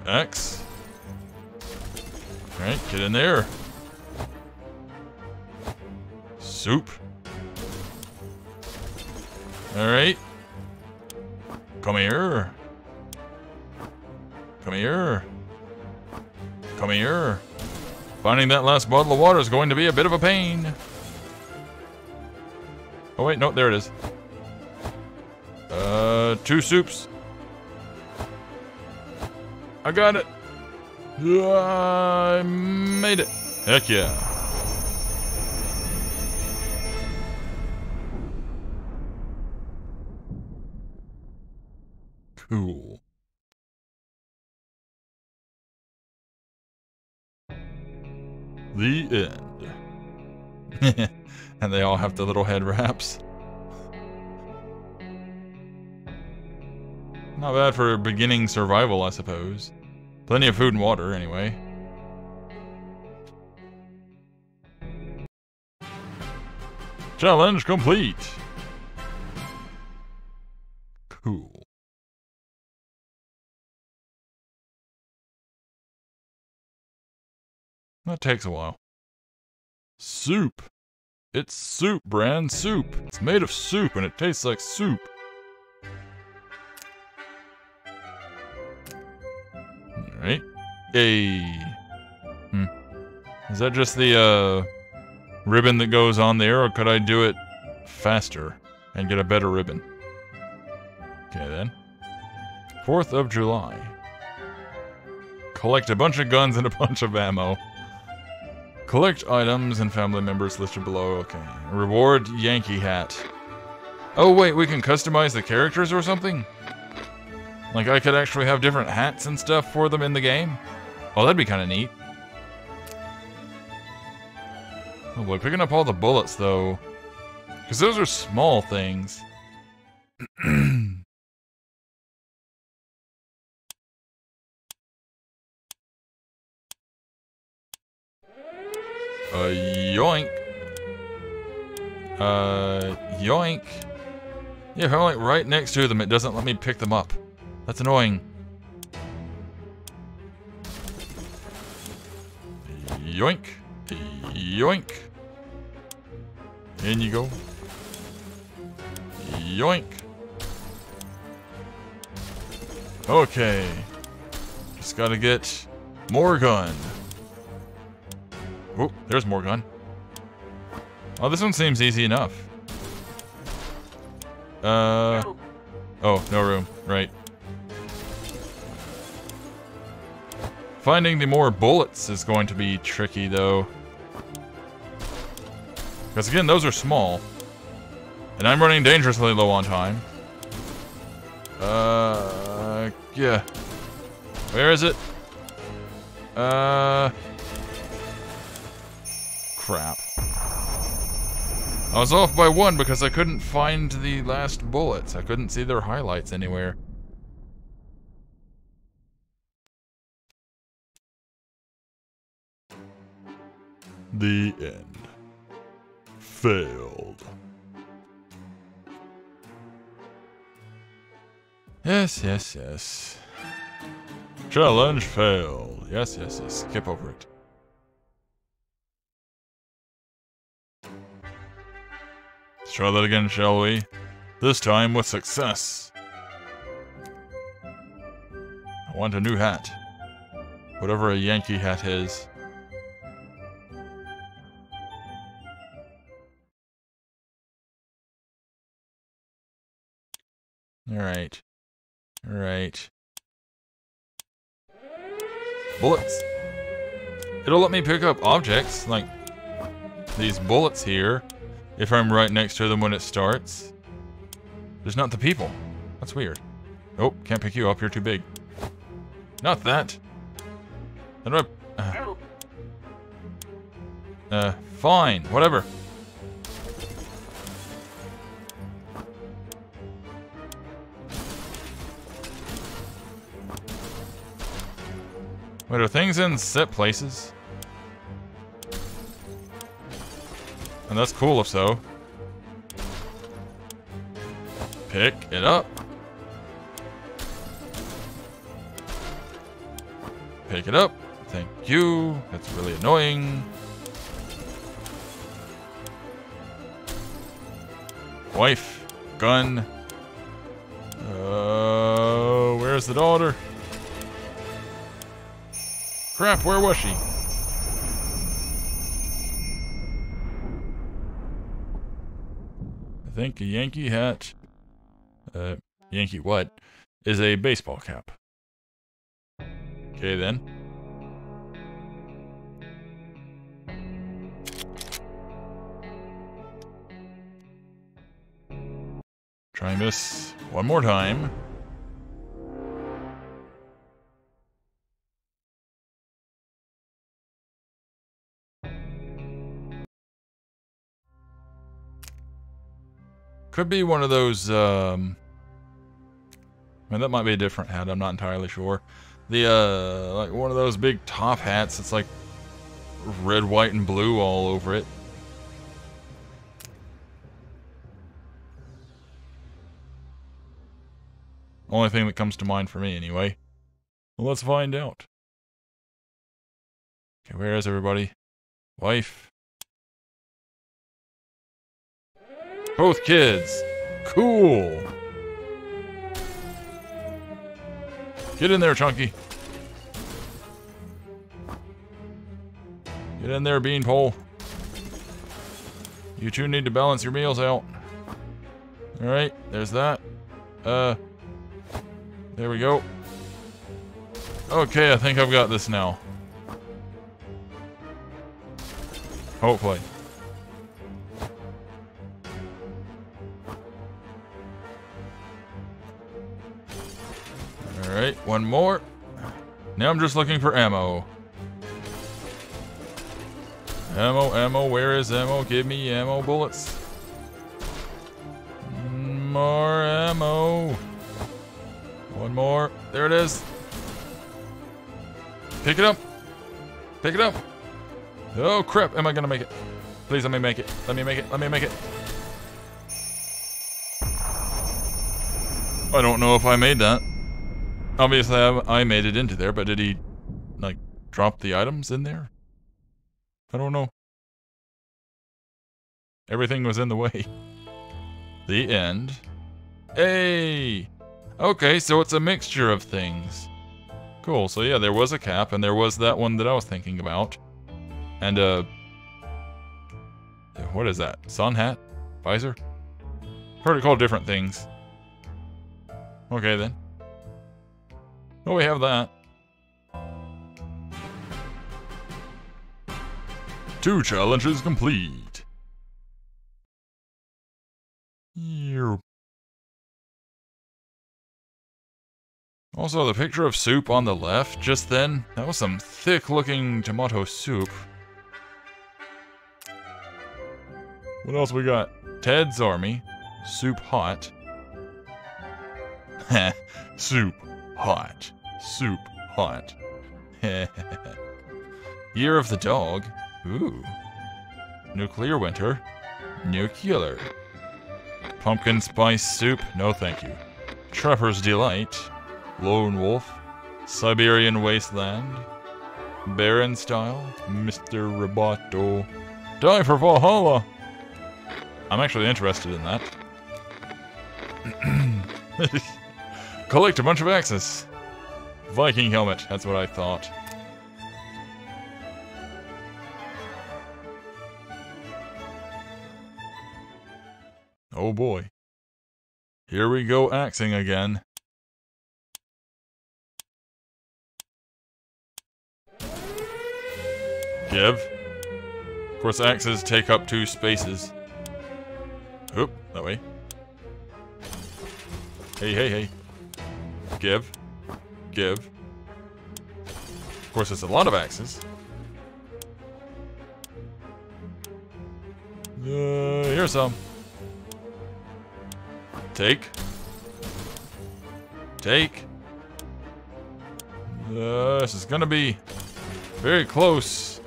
X. Alright, get in there. Soup. Alright. Come here. Come here. Come here. Finding that last bottle of water is going to be a bit of a pain. Oh wait, no, there it is. 2 soups. I got it. I made it. Heck yeah. Cool. The end. And they all have the little head wraps. Not bad for beginning survival, I suppose. Plenty of food and water, anyway. Challenge complete. Cool. That takes a while. Soup. It's soup, brand soup. It's made of soup and it tastes like soup. Alright. Hey. Is that just the ribbon that goes on there, or could I do it faster and get a better ribbon? Okay then. 4th of July. Collect a bunch of guns and a bunch of ammo. Collect items and family members listed below. Okay. Reward Yankee hat. Oh wait, we can customize the characters or something? Like I could actually have different hats and stuff for them in the game? Oh, that'd be kind of neat. Oh boy, picking up all the bullets though. Because those are small things. Yoink. Yoink. Yeah, if I'm like right next to them, it doesn't let me pick them up. That's annoying. Yoink. Yoink. In you go. Yoink. Okay. Just gotta get more gun. Oh, there's more gun. Oh, this one seems easy enough. Oh, no room. Right. Finding the more bullets is going to be tricky, though. Because, again, those are small. And I'm running dangerously low on time. Yeah. Where is it? Crap. I was off by 1 because I couldn't find the last bullets. I couldn't see their highlights anywhere. The end. Failed. Yes, yes, yes. Challenge failed. Yes, yes, yes. Skip over it. Let's try that again, shall we? This time with success. I want a new hat. Whatever a Yankee hat is. Alright. Alright. Bullets. It'll let me pick up objects, like these bullets here, if I'm right next to them when it starts. There's not the people. That's weird. Oh, can't pick you up, you're too big. Not that. How do I... fine, whatever. Wait, are things in set places? And that's cool if so. Pick it up. Pick it up. Thank you. That's really annoying. Wife. Gun. Where's the daughter? Crap, where was she? I think a Yankee hat, Yankee what, is a baseball cap. Okay then. Trying this one more time. Could be one of those, I mean, that might be a different hat, I'm not entirely sure. The, like one of those big top hats, it's like red, white, and blue all over it. Only thing that comes to mind for me, anyway. Well, let's find out. Okay, where is everybody? Wife. Both kids. Cool. Get in there, Chunky. Get in there, Beanpole. You two need to balance your meals out. Alright, there's that. There we go. Okay, I think I've got this now. Hopefully. Alright, one more. Now I'm just looking for ammo. Ammo, where is ammo? Give me ammo bullets. More ammo. One more. There it is. Pick it up. Pick it up. Oh crap, am I gonna make it? Please let me make it. Let me make it. Let me make it. I don't know if I made that. Obviously, I made it into there, but did he, like, drop the items in there? I don't know. Everything was in the way. The end. Hey! Okay, so it's a mixture of things. Cool, so yeah, there was a cap, and there was that one that I was thinking about. And, what is that? Sun hat? Visor? Heard it called different things. Okay, then. Oh, we have that. 2 challenges complete. Here. Also, the picture of soup on the left just then, that was some thick-looking tomato soup. What else we got? Ted's Army. Soup hot. Heh. Soup hot. Soup hot. Year of the Dog. Ooh. Nuclear Winter. Nuclear. Pumpkin spice soup. No thank you. Trapper's Delight, Lone Wolf, Siberian Wasteland, Baron Style, Mr. Roboto, Die for Valhalla. I'm actually interested in that. Collect a bunch of axes. Viking helmet, that's what I thought. Oh boy. Here we go axing again. Give. Of course, axes take up 2 spaces. Oop, that way. Hey, hey, hey. Give. Give. Of course, it's a lot of axes. Here's some. Take. Take. This is gonna be very close.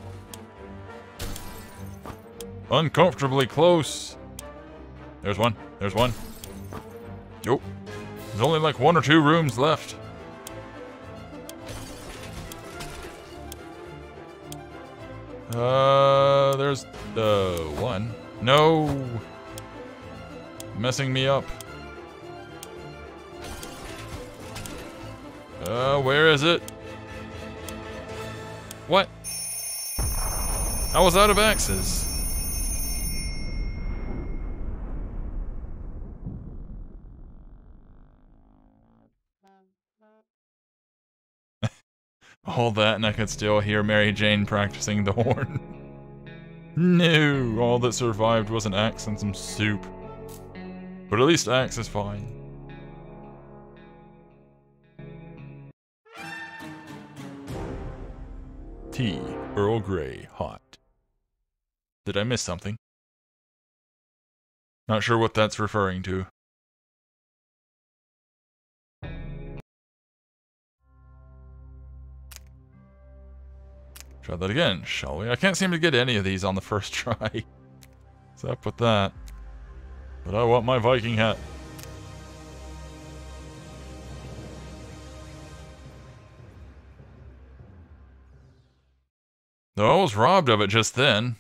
Uncomfortably close. There's one. There's one. Nope. There's only like 1 or 2 rooms left. There's one. No. Messing me up. Where is it? What? I was out of axes. All that and I could still hear Mary Jane practicing the horn. No, all that survived was an axe and some soup. But at least axe is fine. Tea, Earl Grey, hot. Did I miss something? Not sure what that's referring to. Try that again, shall we? I can't seem to get any of these on the first try. What's up with that? But I want my Viking hat. Though I was robbed of it just then.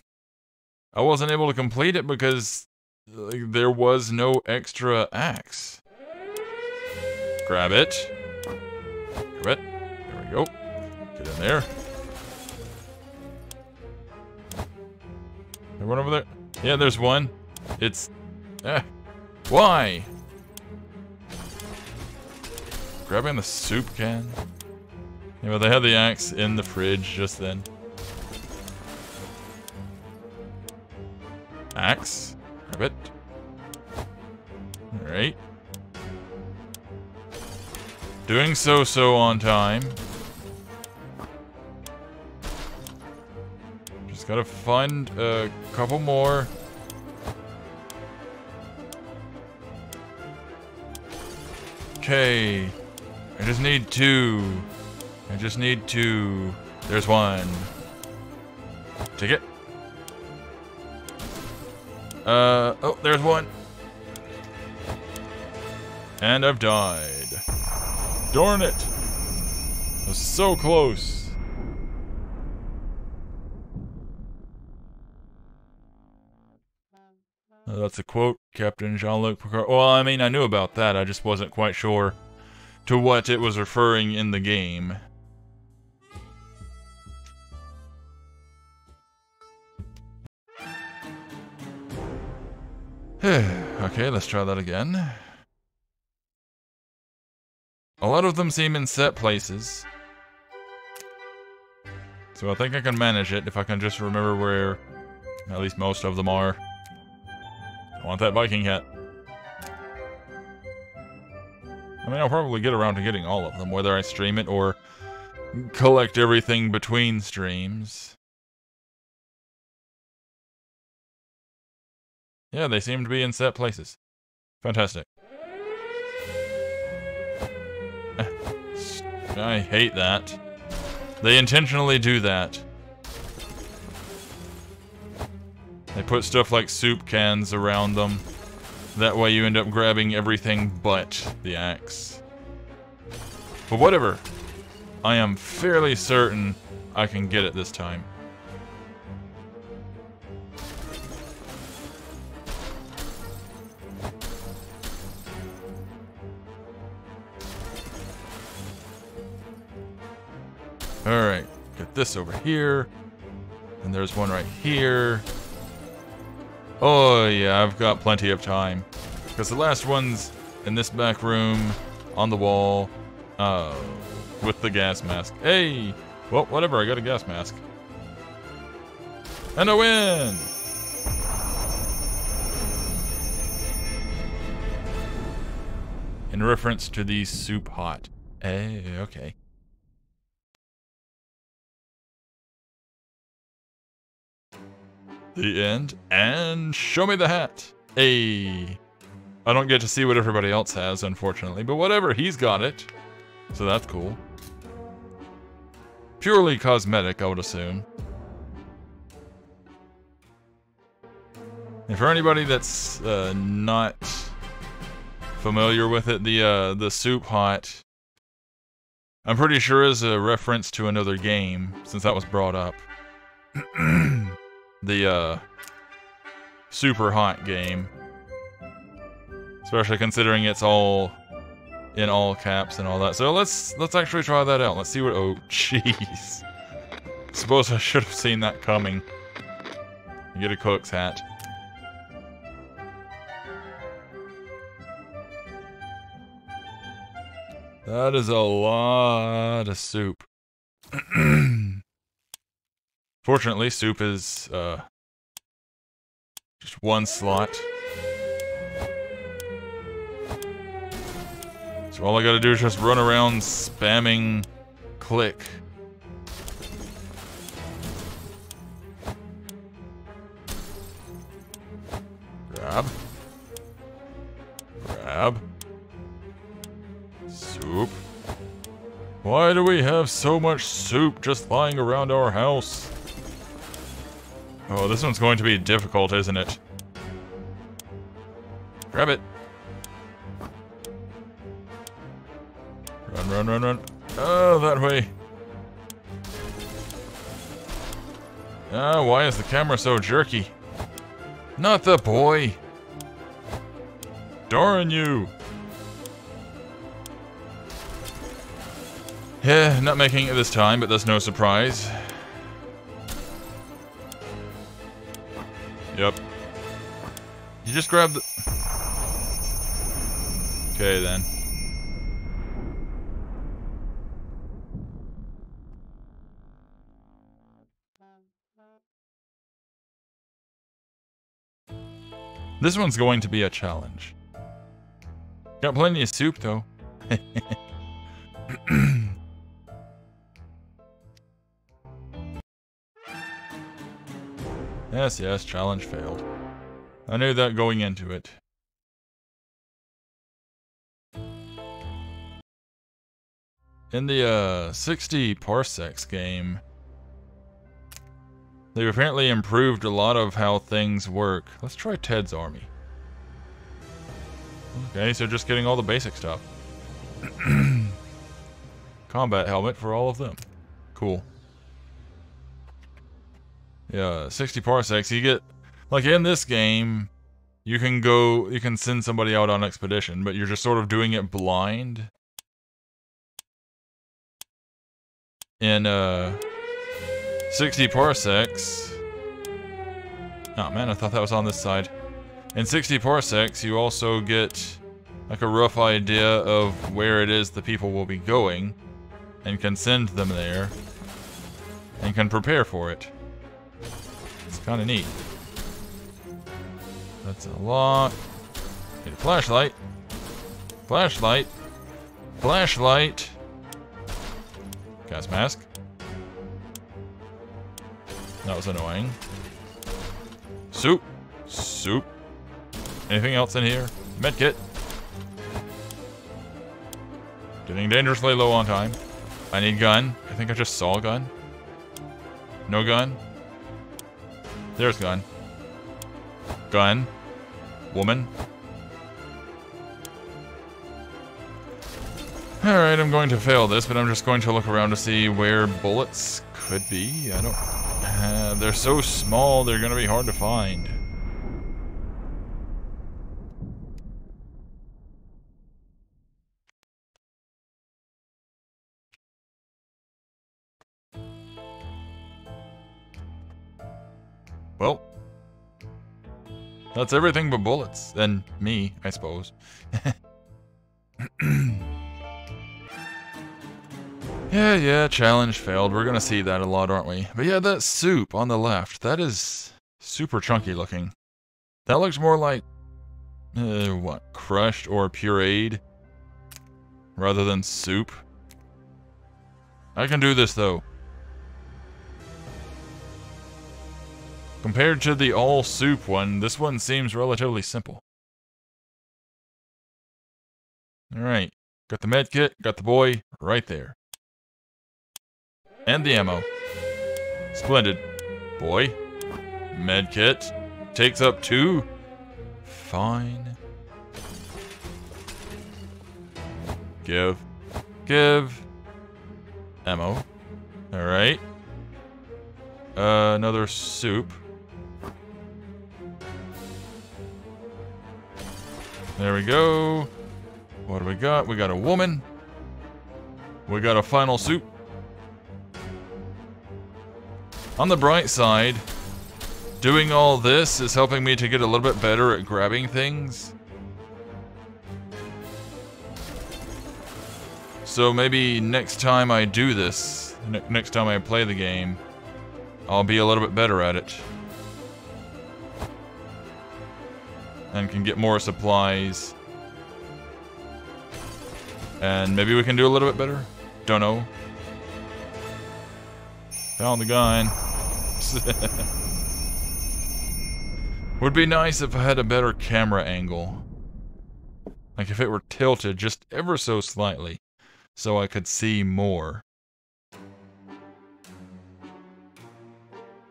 I wasn't able to complete it because there was no extra axe. Grab it. Grab it. There we go. Get in there. There one over there? Yeah, there's one. It's... why? Grabbing the soup can? Yeah, well, they had the axe in the fridge just then. Axe. Grab it. Alright. Doing so on time. Just gotta find a couple more. Okay. I just need 2. I just need 2. There's 1. Take it. Oh, there's 1. And I've died. Darn it. I was so close. That's a quote, Captain Jean-Luc Picard. Well, I mean, I knew about that. I just wasn't quite sure to what it was referring in the game. Okay, let's try that again. A lot of them seem in set places. So I think I can manage it if I can just remember where at least most of them are. I want that Viking hat. I mean, I'll probably get around to getting all of them, whether I stream it or collect everything between streams. Yeah, they seem to be in set places. Fantastic. I hate that. They intentionally do that. They put stuff like soup cans around them. That way you end up grabbing everything but the axe. But whatever. I am fairly certain I can get it this time. Alright, get this over here. And there's one right here. Oh yeah, I've got plenty of time. Because the last one's in this back room, on the wall, with the gas mask. Hey! Well, whatever, I got a gas mask. And a win! In reference to the soup hot. Hey, okay. The end, and show me the hat. Hey. I don't get to see what everybody else has, unfortunately, but whatever, he's got it. So that's cool. Purely cosmetic, I would assume. And for anybody that's not familiar with it, the soup hot, I'm pretty sure is a reference to another game, since that was brought up. The super hot game, especially considering it's all in all caps and all that. So let's actually try that out. Let's see what. Oh, jeez. Suppose I should have seen that coming. You get a cook's hat. That is a lot of soup. Fortunately, soup is just one slot. So all I gotta do is just run around spamming click. Grab. Grab. Soup. Why do we have so much soup just lying around our house? Oh, this one's going to be difficult, isn't it? Grab it. Run, run, run, run. Oh, that way. Ah, why is the camera so jerky? Not the boy. Darn you. Yeah, not making it this time, but that's no surprise. Yep. You just grab the... Okay, then. This one's going to be a challenge. Got plenty of soup, though. Yes, yes, challenge failed. I knew that going into it. In the 60 parsecs game, they've apparently improved a lot of how things work. Let's try Ted's army. Okay, so just getting all the basic stuff. Combat helmet for all of them. Cool. Yeah, 60 parsecs, you get... Like, in this game, you can send somebody out on expedition, but you're just sort of doing it blind. In, 60 parsecs... Oh man, I thought that was on this side. In 60 parsecs, you also get, like, a rough idea of where it is the people will be going, and can send them there, and can prepare for it. It's kind of neat. That's a lot. Need a flashlight. Flashlight. Flashlight. Gas mask. That was annoying. Soup. Soup. Anything else in here? Medkit. Getting dangerously low on time. I need gun. I think I just saw a gun. No gun. There's gun. Gun. Woman. Alright, I'm going to fail this, but I'm just going to look around to see where bullets could be. I don't... they're so small, they're going to be hard to find. Well, that's everything but bullets. And me, I suppose. Yeah, challenge failed. We're gonna see that a lot, aren't we? But yeah, that soup on the left, that is super chunky looking. That looks more like, what, crushed or pureed rather than soup. I can do this, though. Compared to the all soup one, this one seems relatively simple. Alright, got the med kit, got the boy right there. And the ammo. Splendid. Boy. Med kit. Takes up 2. Fine. Give. Ammo. Alright. Another soup. There we go. What do we got? We got a woman. We got a final soup. On the bright side, doing all this is helping me to get a little bit better at grabbing things. So maybe next time I do this, next time I play the game, I'll be a little bit better at it. And can get more supplies. And maybe we can do a little bit better? Don't know. Found the gun. Would be nice if I had a better camera angle. Like if it were tilted just ever so slightly, so I could see more.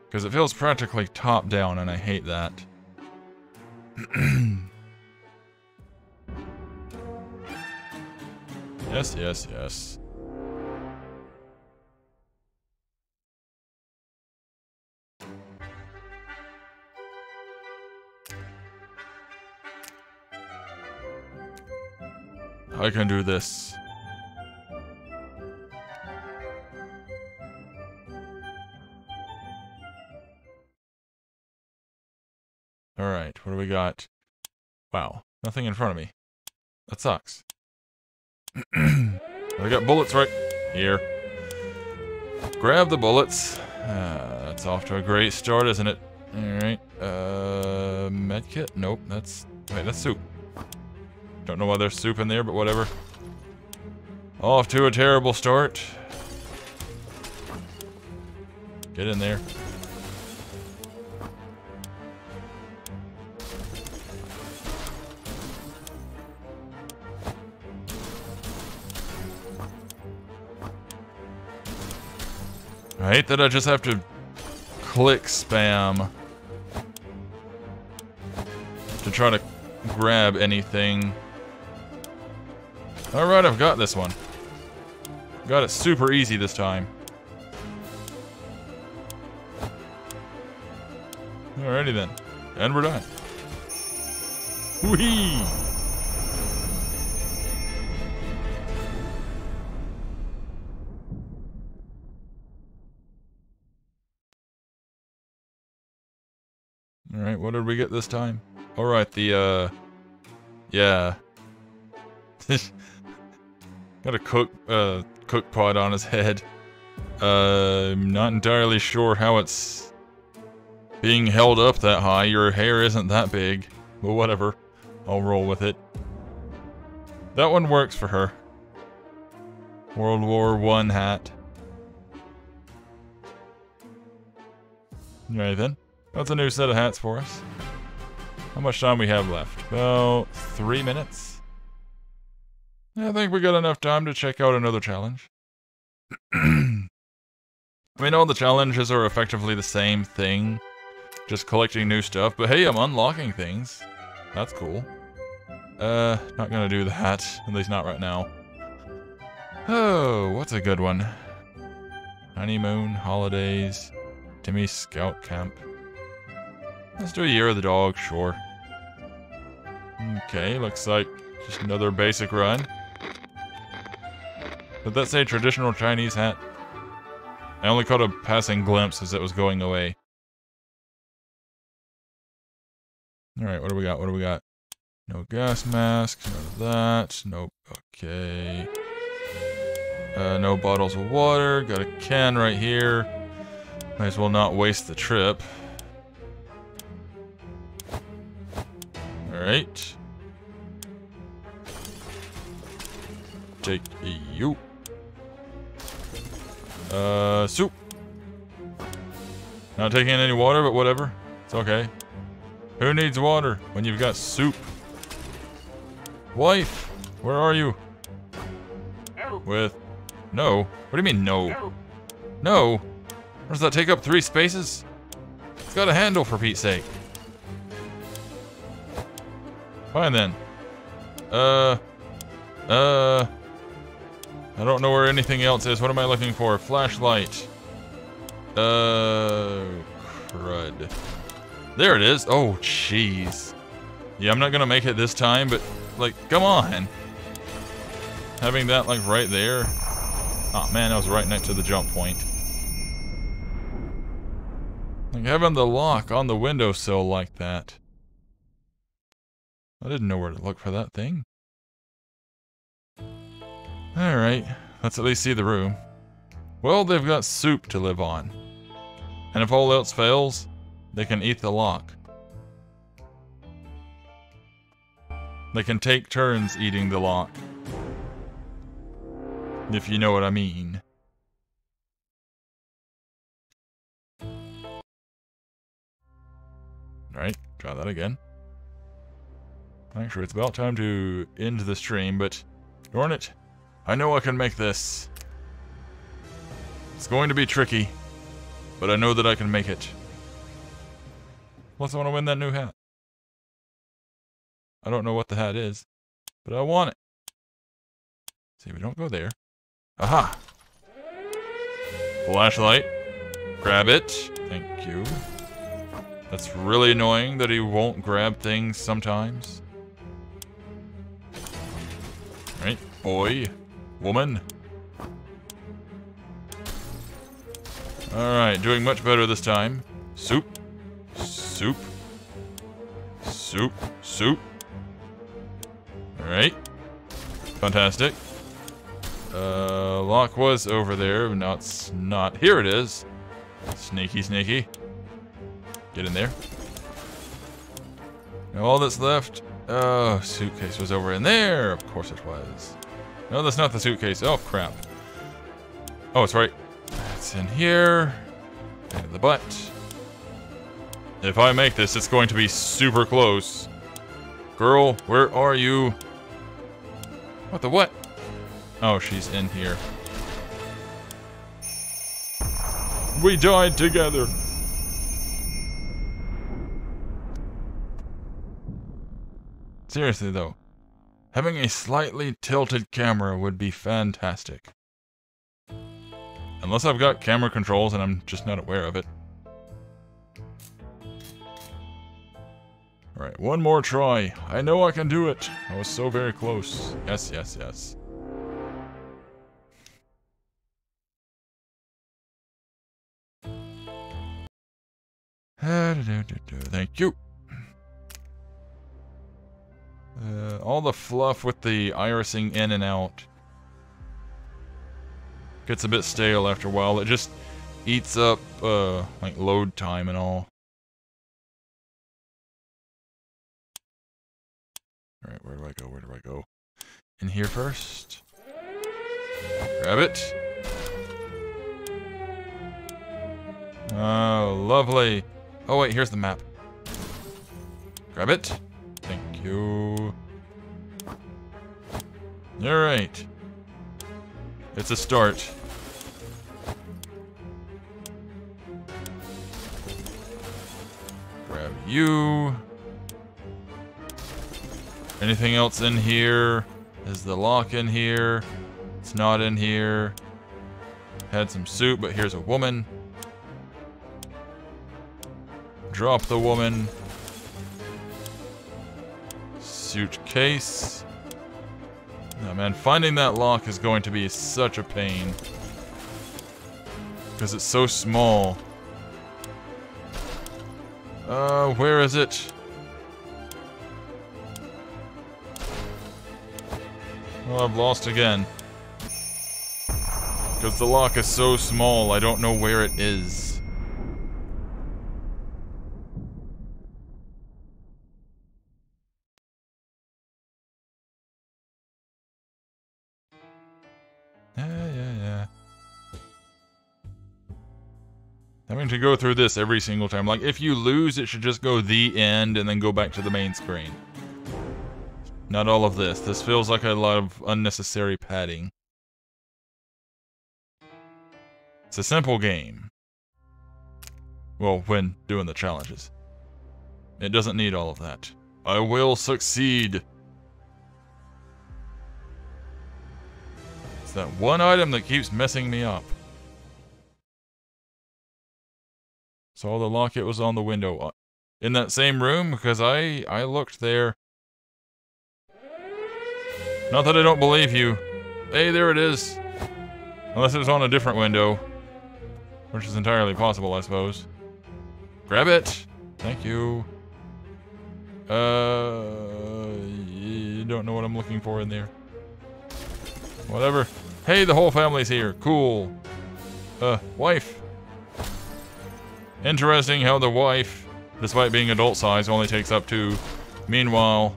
Because it feels practically top down and I hate that. Yes. I can do this. Alright, what do we got? Wow, nothing in front of me. That sucks. I got bullets right here. Grab the bullets. That's off to a great start, isn't it? Alright, medkit? Nope, that's soup. Don't know why there's soup in there, but whatever. Off to a terrible start. Get in there. I hate that I just have to click spam to try to grab anything. Alright, I've got this one. Got it super easy this time. Alrighty then. And we're done. Whee! Alright, what did we get this time? Alright, the, yeah. Got a cook pot on his head. I'm not entirely sure how it's being held up that high. Your hair isn't that big. But whatever. I'll roll with it. That one works for her. World War I hat. Alright then. That's a new set of hats for us. How much time we have left? About 3 minutes? I think we got enough time to check out another challenge. I mean, all the challenges are effectively the same thing. Just collecting new stuff. But hey, I'm unlocking things. That's cool. Not gonna do that. At least not right now. Oh, what's a good one? Honeymoon, holidays, Timmy Scout Camp. Let's do a Year of the Dog, sure. Okay, looks like just another basic run. Did that say traditional Chinese hat? I only caught a passing glimpse as it was going away. Alright, what do we got? What do we got? No gas mask, none of that. Nope. Okay. No bottles of water. Got a can right here. Might as well not waste the trip. Alright. Take you. Soup. Not taking any water, but whatever. It's okay. Who needs water when you've got soup? Wife, where are you? No. With... No. What do you mean, no? No. No? Or does that take up 3 spaces? It's got a handle, for Pete's sake. Fine then. I don't know where anything else is. What am I looking for? Flashlight. Crud. There it is. Oh, jeez. Yeah, I'm not gonna make it this time, but, like, come on. Having that, like, right there. Oh, man, I was right next to the jump point. Like, having the lock on the windowsill like that. I didn't know where to look for that thing. Alright, let's at least see the room. Well, they've got soup to live on. And if all else fails, they can eat the lock. They can take turns eating the lock. If you know what I mean. Alright, try that again. Actually, it's about time to end the stream, but darn it, I know I can make this. It's going to be tricky, but I know that I can make it. Plus, I want to win that new hat. I don't know what the hat is, but I want it. See, we don't go there. Aha! Flashlight. Grab it. Thank you. That's really annoying that he won't grab things sometimes. Right, boy. Woman. Alright, doing much better this time. Soup. Soup. Soup. Soup. Alright. Fantastic. Lock was over there, but now it's not. Here it is. Sneaky, sneaky. Get in there. Now all that's left... Oh, suitcase was over in there. Of course it was. No, that's not the suitcase. Oh, crap. Oh, it's right. It's in here. Into the butt. If I make this, it's going to be super close. Girl, where are you? What the what? Oh, she's in here. We died together. Seriously though, having a slightly tilted camera would be fantastic. Unless I've got camera controls and I'm just not aware of it. Alright, one more try. I know I can do it. I was so very close. Yes, yes, yes. Thank you. All the fluff with the irising in and out gets a bit stale after a while. It just eats up, like load time and all. Alright, where do I go? Where do I go? In here first. Grab it. Oh, lovely. Oh wait, here's the map. Grab it. Thank you. Alright. It's a start. Grab you. Anything else in here? Is the lock in here? It's not in here. Had some soup, but here's a woman. Drop the woman. Suitcase. Oh man, finding that lock is going to be such a pain. Because it's so small. Where is it? Well, I've lost again. Because the lock is so small, I don't know where it is. Yeah. Having to go through this every single time. Like, if you lose, it should just go the end and then go back to the main screen. Not all of this. This feels like a lot of unnecessary padding. It's a simple game. Well, when doing the challenges. It doesn't need all of that. I will succeed. It's that one item that keeps messing me up. Saw the lock, it was on the window. In that same room, because I looked there. Not that I don't believe you. Hey, there it is. Unless it was on a different window. Which is entirely possible, I suppose. Grab it! Thank you. You don't know what I'm looking for in there. Whatever. Hey, the whole family's here. Cool. Wife. Interesting how the wife, despite being adult size, only takes up 2. Meanwhile,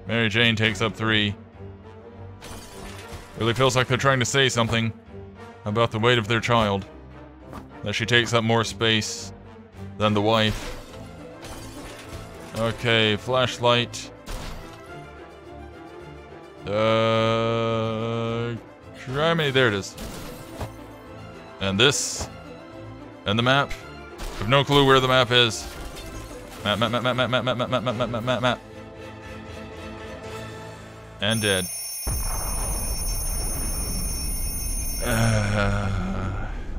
Mary Jane takes up 3. Really feels like they're trying to say something about the weight of their child. That she takes up more space than the wife. Okay, flashlight. Try me. There it is. And this. And the map. I have no clue where the map is. Map. And dead.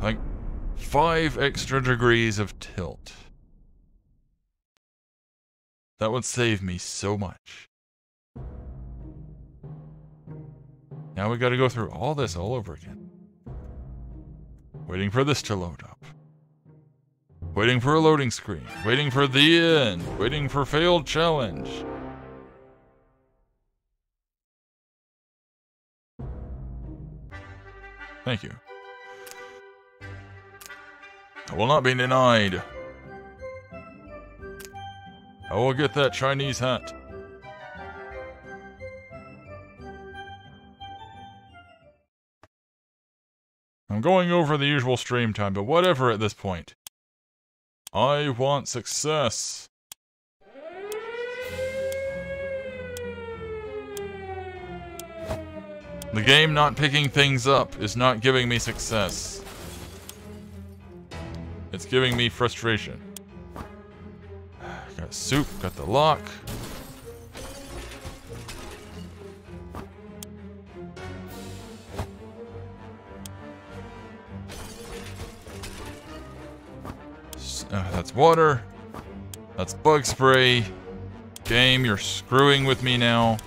Like 5 extra degrees of tilt. That would save me so much. Now we gotta go through all this all over again. Waiting for this to load up. Waiting for a loading screen. Waiting for the end. Waiting for failed challenge. Thank you. I will not be denied. I will get that Chinese hat. I'm going over the usual stream time, but whatever at this point. I want success. The game not picking things up is not giving me success. It's giving me frustration. Got soup, got the lock. That's water. That's bug spray. Game, you're screwing with me now.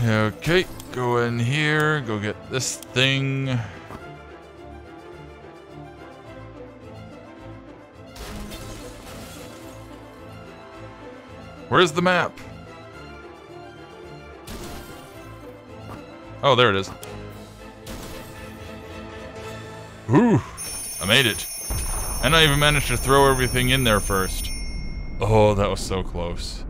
Okay, go in here, go get this thing. Where's the map? Oh, there it is. Ooh, I made it. And I even managed to throw everything in there first. Oh, that was so close.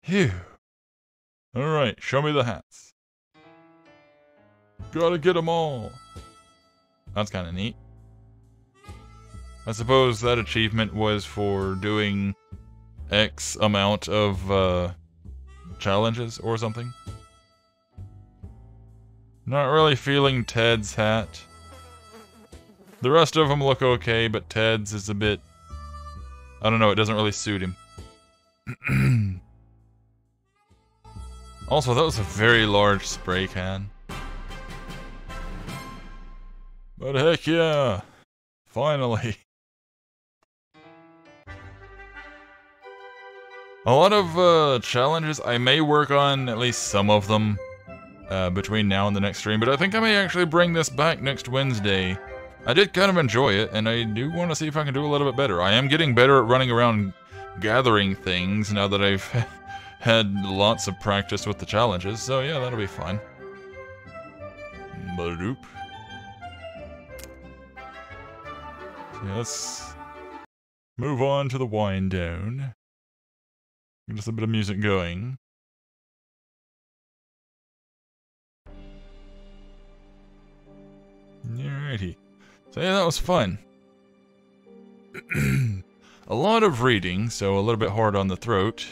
Phew. Alright, show me the hats. Gotta get them all. That's kind of neat. I suppose that achievement was for doing X amount of challenges or something. Not really feeling Ted's hat. The rest of them look okay, but Ted's is a bit... I don't know, it doesn't really suit him. Also, that was a very large spray can. But heck yeah! Finally! A lot of challenges, I may work on at least some of them between now and the next stream, but I think I may actually bring this back next Wednesday. I did kind of enjoy it, and I do want to see if I can do a little bit better. I am getting better at running around gathering things now that I've had lots of practice with the challenges, so yeah, that'll be fun. Ba-doop. Yeah, let's move on to the wind down. Get just a bit of music going. Alrighty. So yeah, that was fun. A lot of reading, so a little bit hard on the throat.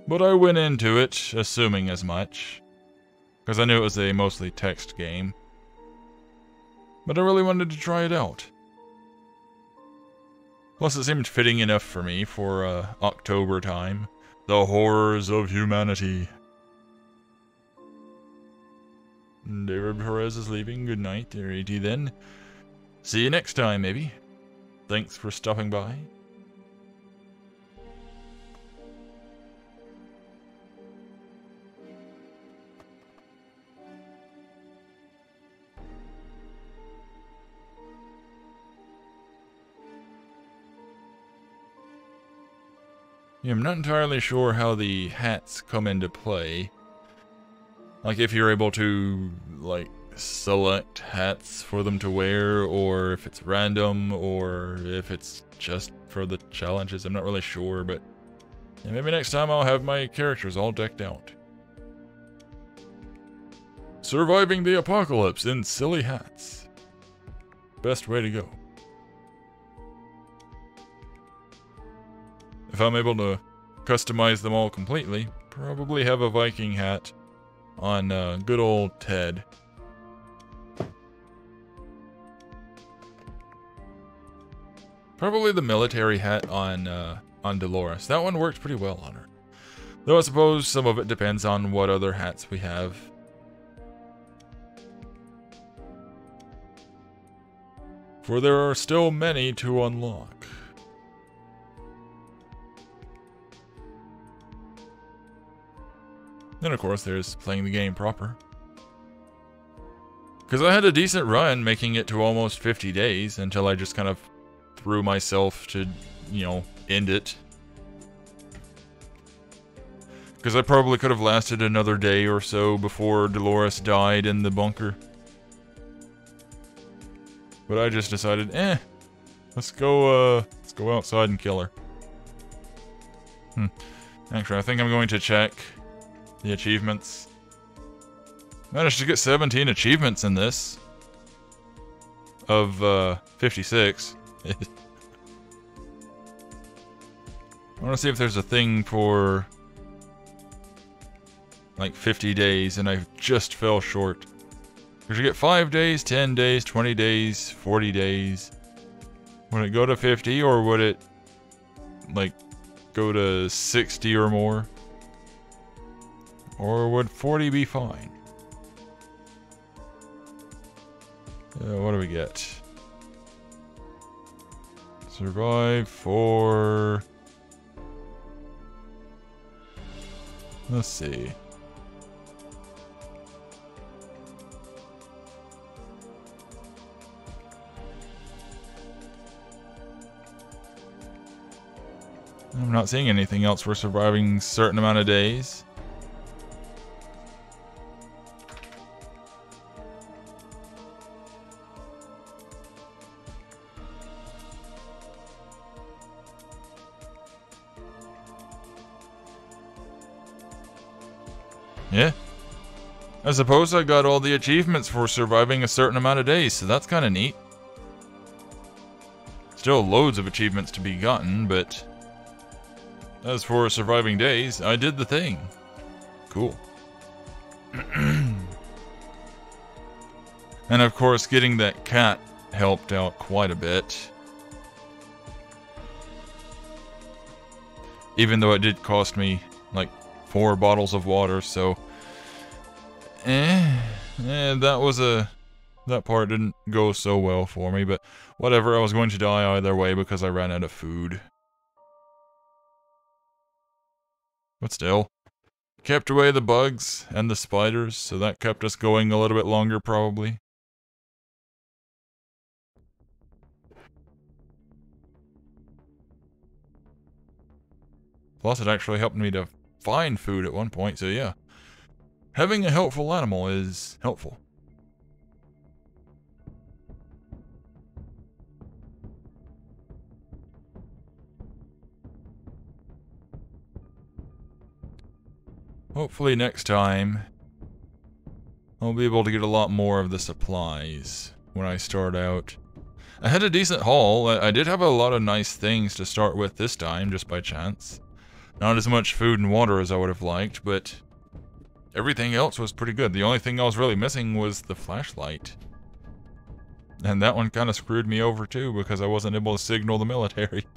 But I went into it assuming as much, because I knew it was a mostly text game. But I really wanted to try it out. Plus it seemed fitting enough for me for October time. The horrors of humanity. David Perez is leaving. Good night. Alrighty then. See you next time, maybe. Thanks for stopping by. Yeah, I'm not entirely sure how the hats come into play. Like if you're able to, like, select hats for them to wear, or if it's random, or if it's just for the challenges. I'm not really sure, but yeah, maybe next time I'll have my characters all decked out. Surviving the apocalypse in silly hats. Best way to go. If I'm able to customize them all completely, probably have a Viking hat on good old Ted. Probably the military hat on Dolores. That one worked pretty well on her. Though I suppose some of it depends on what other hats we have. For there are still many to unlock. Then of course there's playing the game proper. Because I had a decent run making it to almost 50 days until I just kind of threw myself to, you know, end it. Because I probably could have lasted another day or so before Dolores died in the bunker. But I just decided, let's go outside and kill her. Actually, I think I'm going to check the achievements. Managed to get 17 achievements in this. Of, 56. I want to see if there's a thing for like 50 days, and I just fell short. Because you get 5 days, 10 days, 20 days, 40 days. Would it go to 50, or would it like go to 60 or more? Or would 40 be fine? What do we get? Survive for... Let's see. I'm not seeing anything else for surviving a certain amount of days. Yeah. I suppose I got all the achievements for surviving a certain amount of days, so that's kind of neat. Still loads of achievements to be gotten, but as for surviving days, I did the thing. Cool. And of course, getting that cat helped out quite a bit. Even though it did cost me like 4 bottles of water, so that part didn't go so well for me, but whatever, I was going to die either way because I ran out of food. But still, kept away the bugs and the spiders, so that kept us going a little bit longer probably. Plus, it actually helped me to find food at one point, so yeah. Having a helpful animal is helpful. Hopefully next time, I'll be able to get a lot more of the supplies when I start out. I had a decent haul. I did have a lot of nice things to start with this time, just by chance. Not as much food and water as I would have liked, but everything else was pretty good. The only thing I was really missing was the flashlight. And that one kind of screwed me over too, because I wasn't able to signal the military.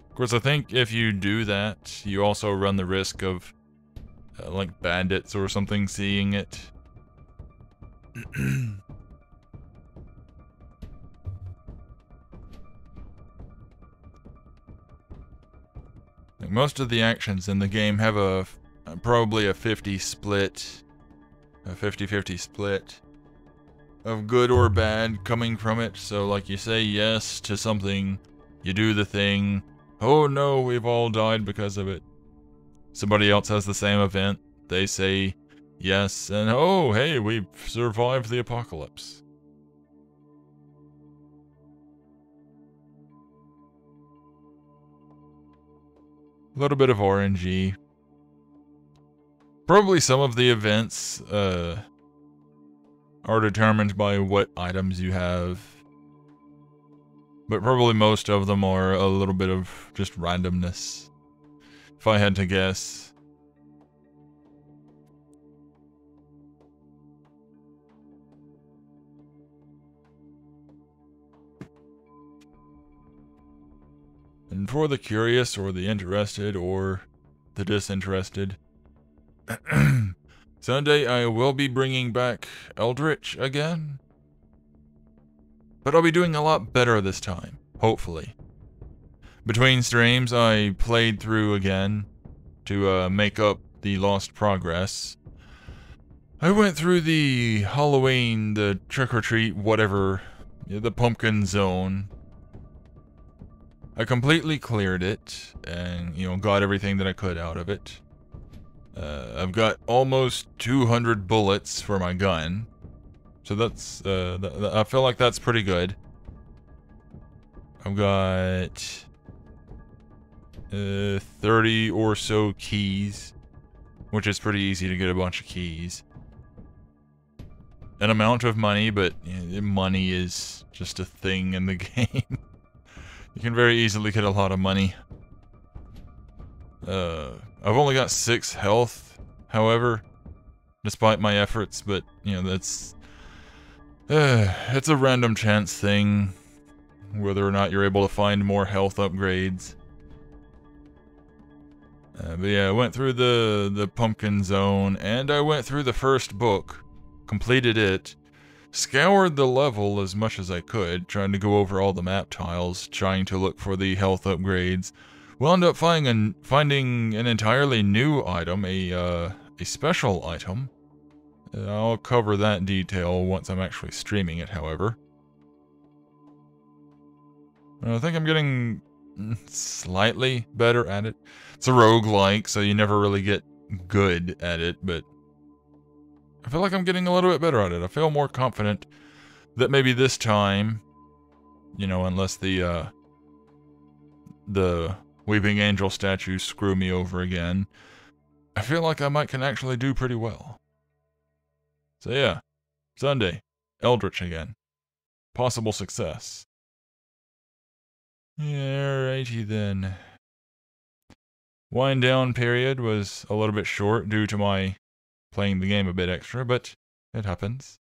Of course, I think if you do that, you also run the risk of, like, bandits or something seeing it. Like, most of the actions in the game have probably a 50 split, a 50-50 split of good or bad coming from it. So, like, you say yes to something, you do the thing. Oh no, we've all died because of it. Somebody else has the same event. They say yes, and oh, hey, we've survived the apocalypse. A little bit of RNG. Probably some of the events are determined by what items you have. But probably most of them are a little bit of just randomness, if I had to guess. And for the curious, or the interested, or the disinterested, Sunday I will be bringing back Eldritch again. But I'll be doing a lot better this time, hopefully. Between streams, I played through again to make up the lost progress. I went through the Halloween, the trick-or-treat, whatever, the pumpkin zone. I completely cleared it, and, you know, got everything that I could out of it. I've got almost 200 bullets for my gun. So that's, I feel like that's pretty good. I've got 30 or so keys, which is pretty easy to get a bunch of keys. An amount of money, but money is just a thing in the game. You can very easily get a lot of money. I've only got 6 health, however, despite my efforts, but, you know, that's... it's a random chance thing, whether or not you're able to find more health upgrades. But yeah, I went through the pumpkin zone, and I went through the first book, completed it, scoured the level as much as I could, trying to go over all the map tiles, trying to look for the health upgrades. Wound up finding an entirely new item, a special item. I'll cover that detail once I'm actually streaming it, however. I think I'm getting slightly better at it. It's a roguelike, so you never really get good at it, but I feel like I'm getting a little bit better at it. I feel more confident that maybe this time, you know, unless the Weeping Angel statues screw me over again, I feel like I can actually do pretty well. So yeah, Sunday, Eldritch again. Possible success. Alrighty then. Wind down period was a little bit short due to my playing the game a bit extra, but It happens.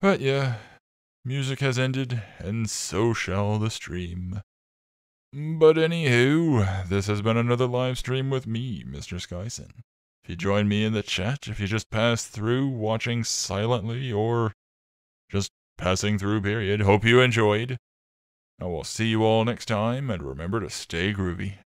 But yeah, music has ended, and so shall the stream. But anywho, this has been another live stream with me, Mr. Skysen. If you join me in the chat, if you just pass through watching silently or just passing through period, hope you enjoyed. I will see you all next time, and remember to stay groovy.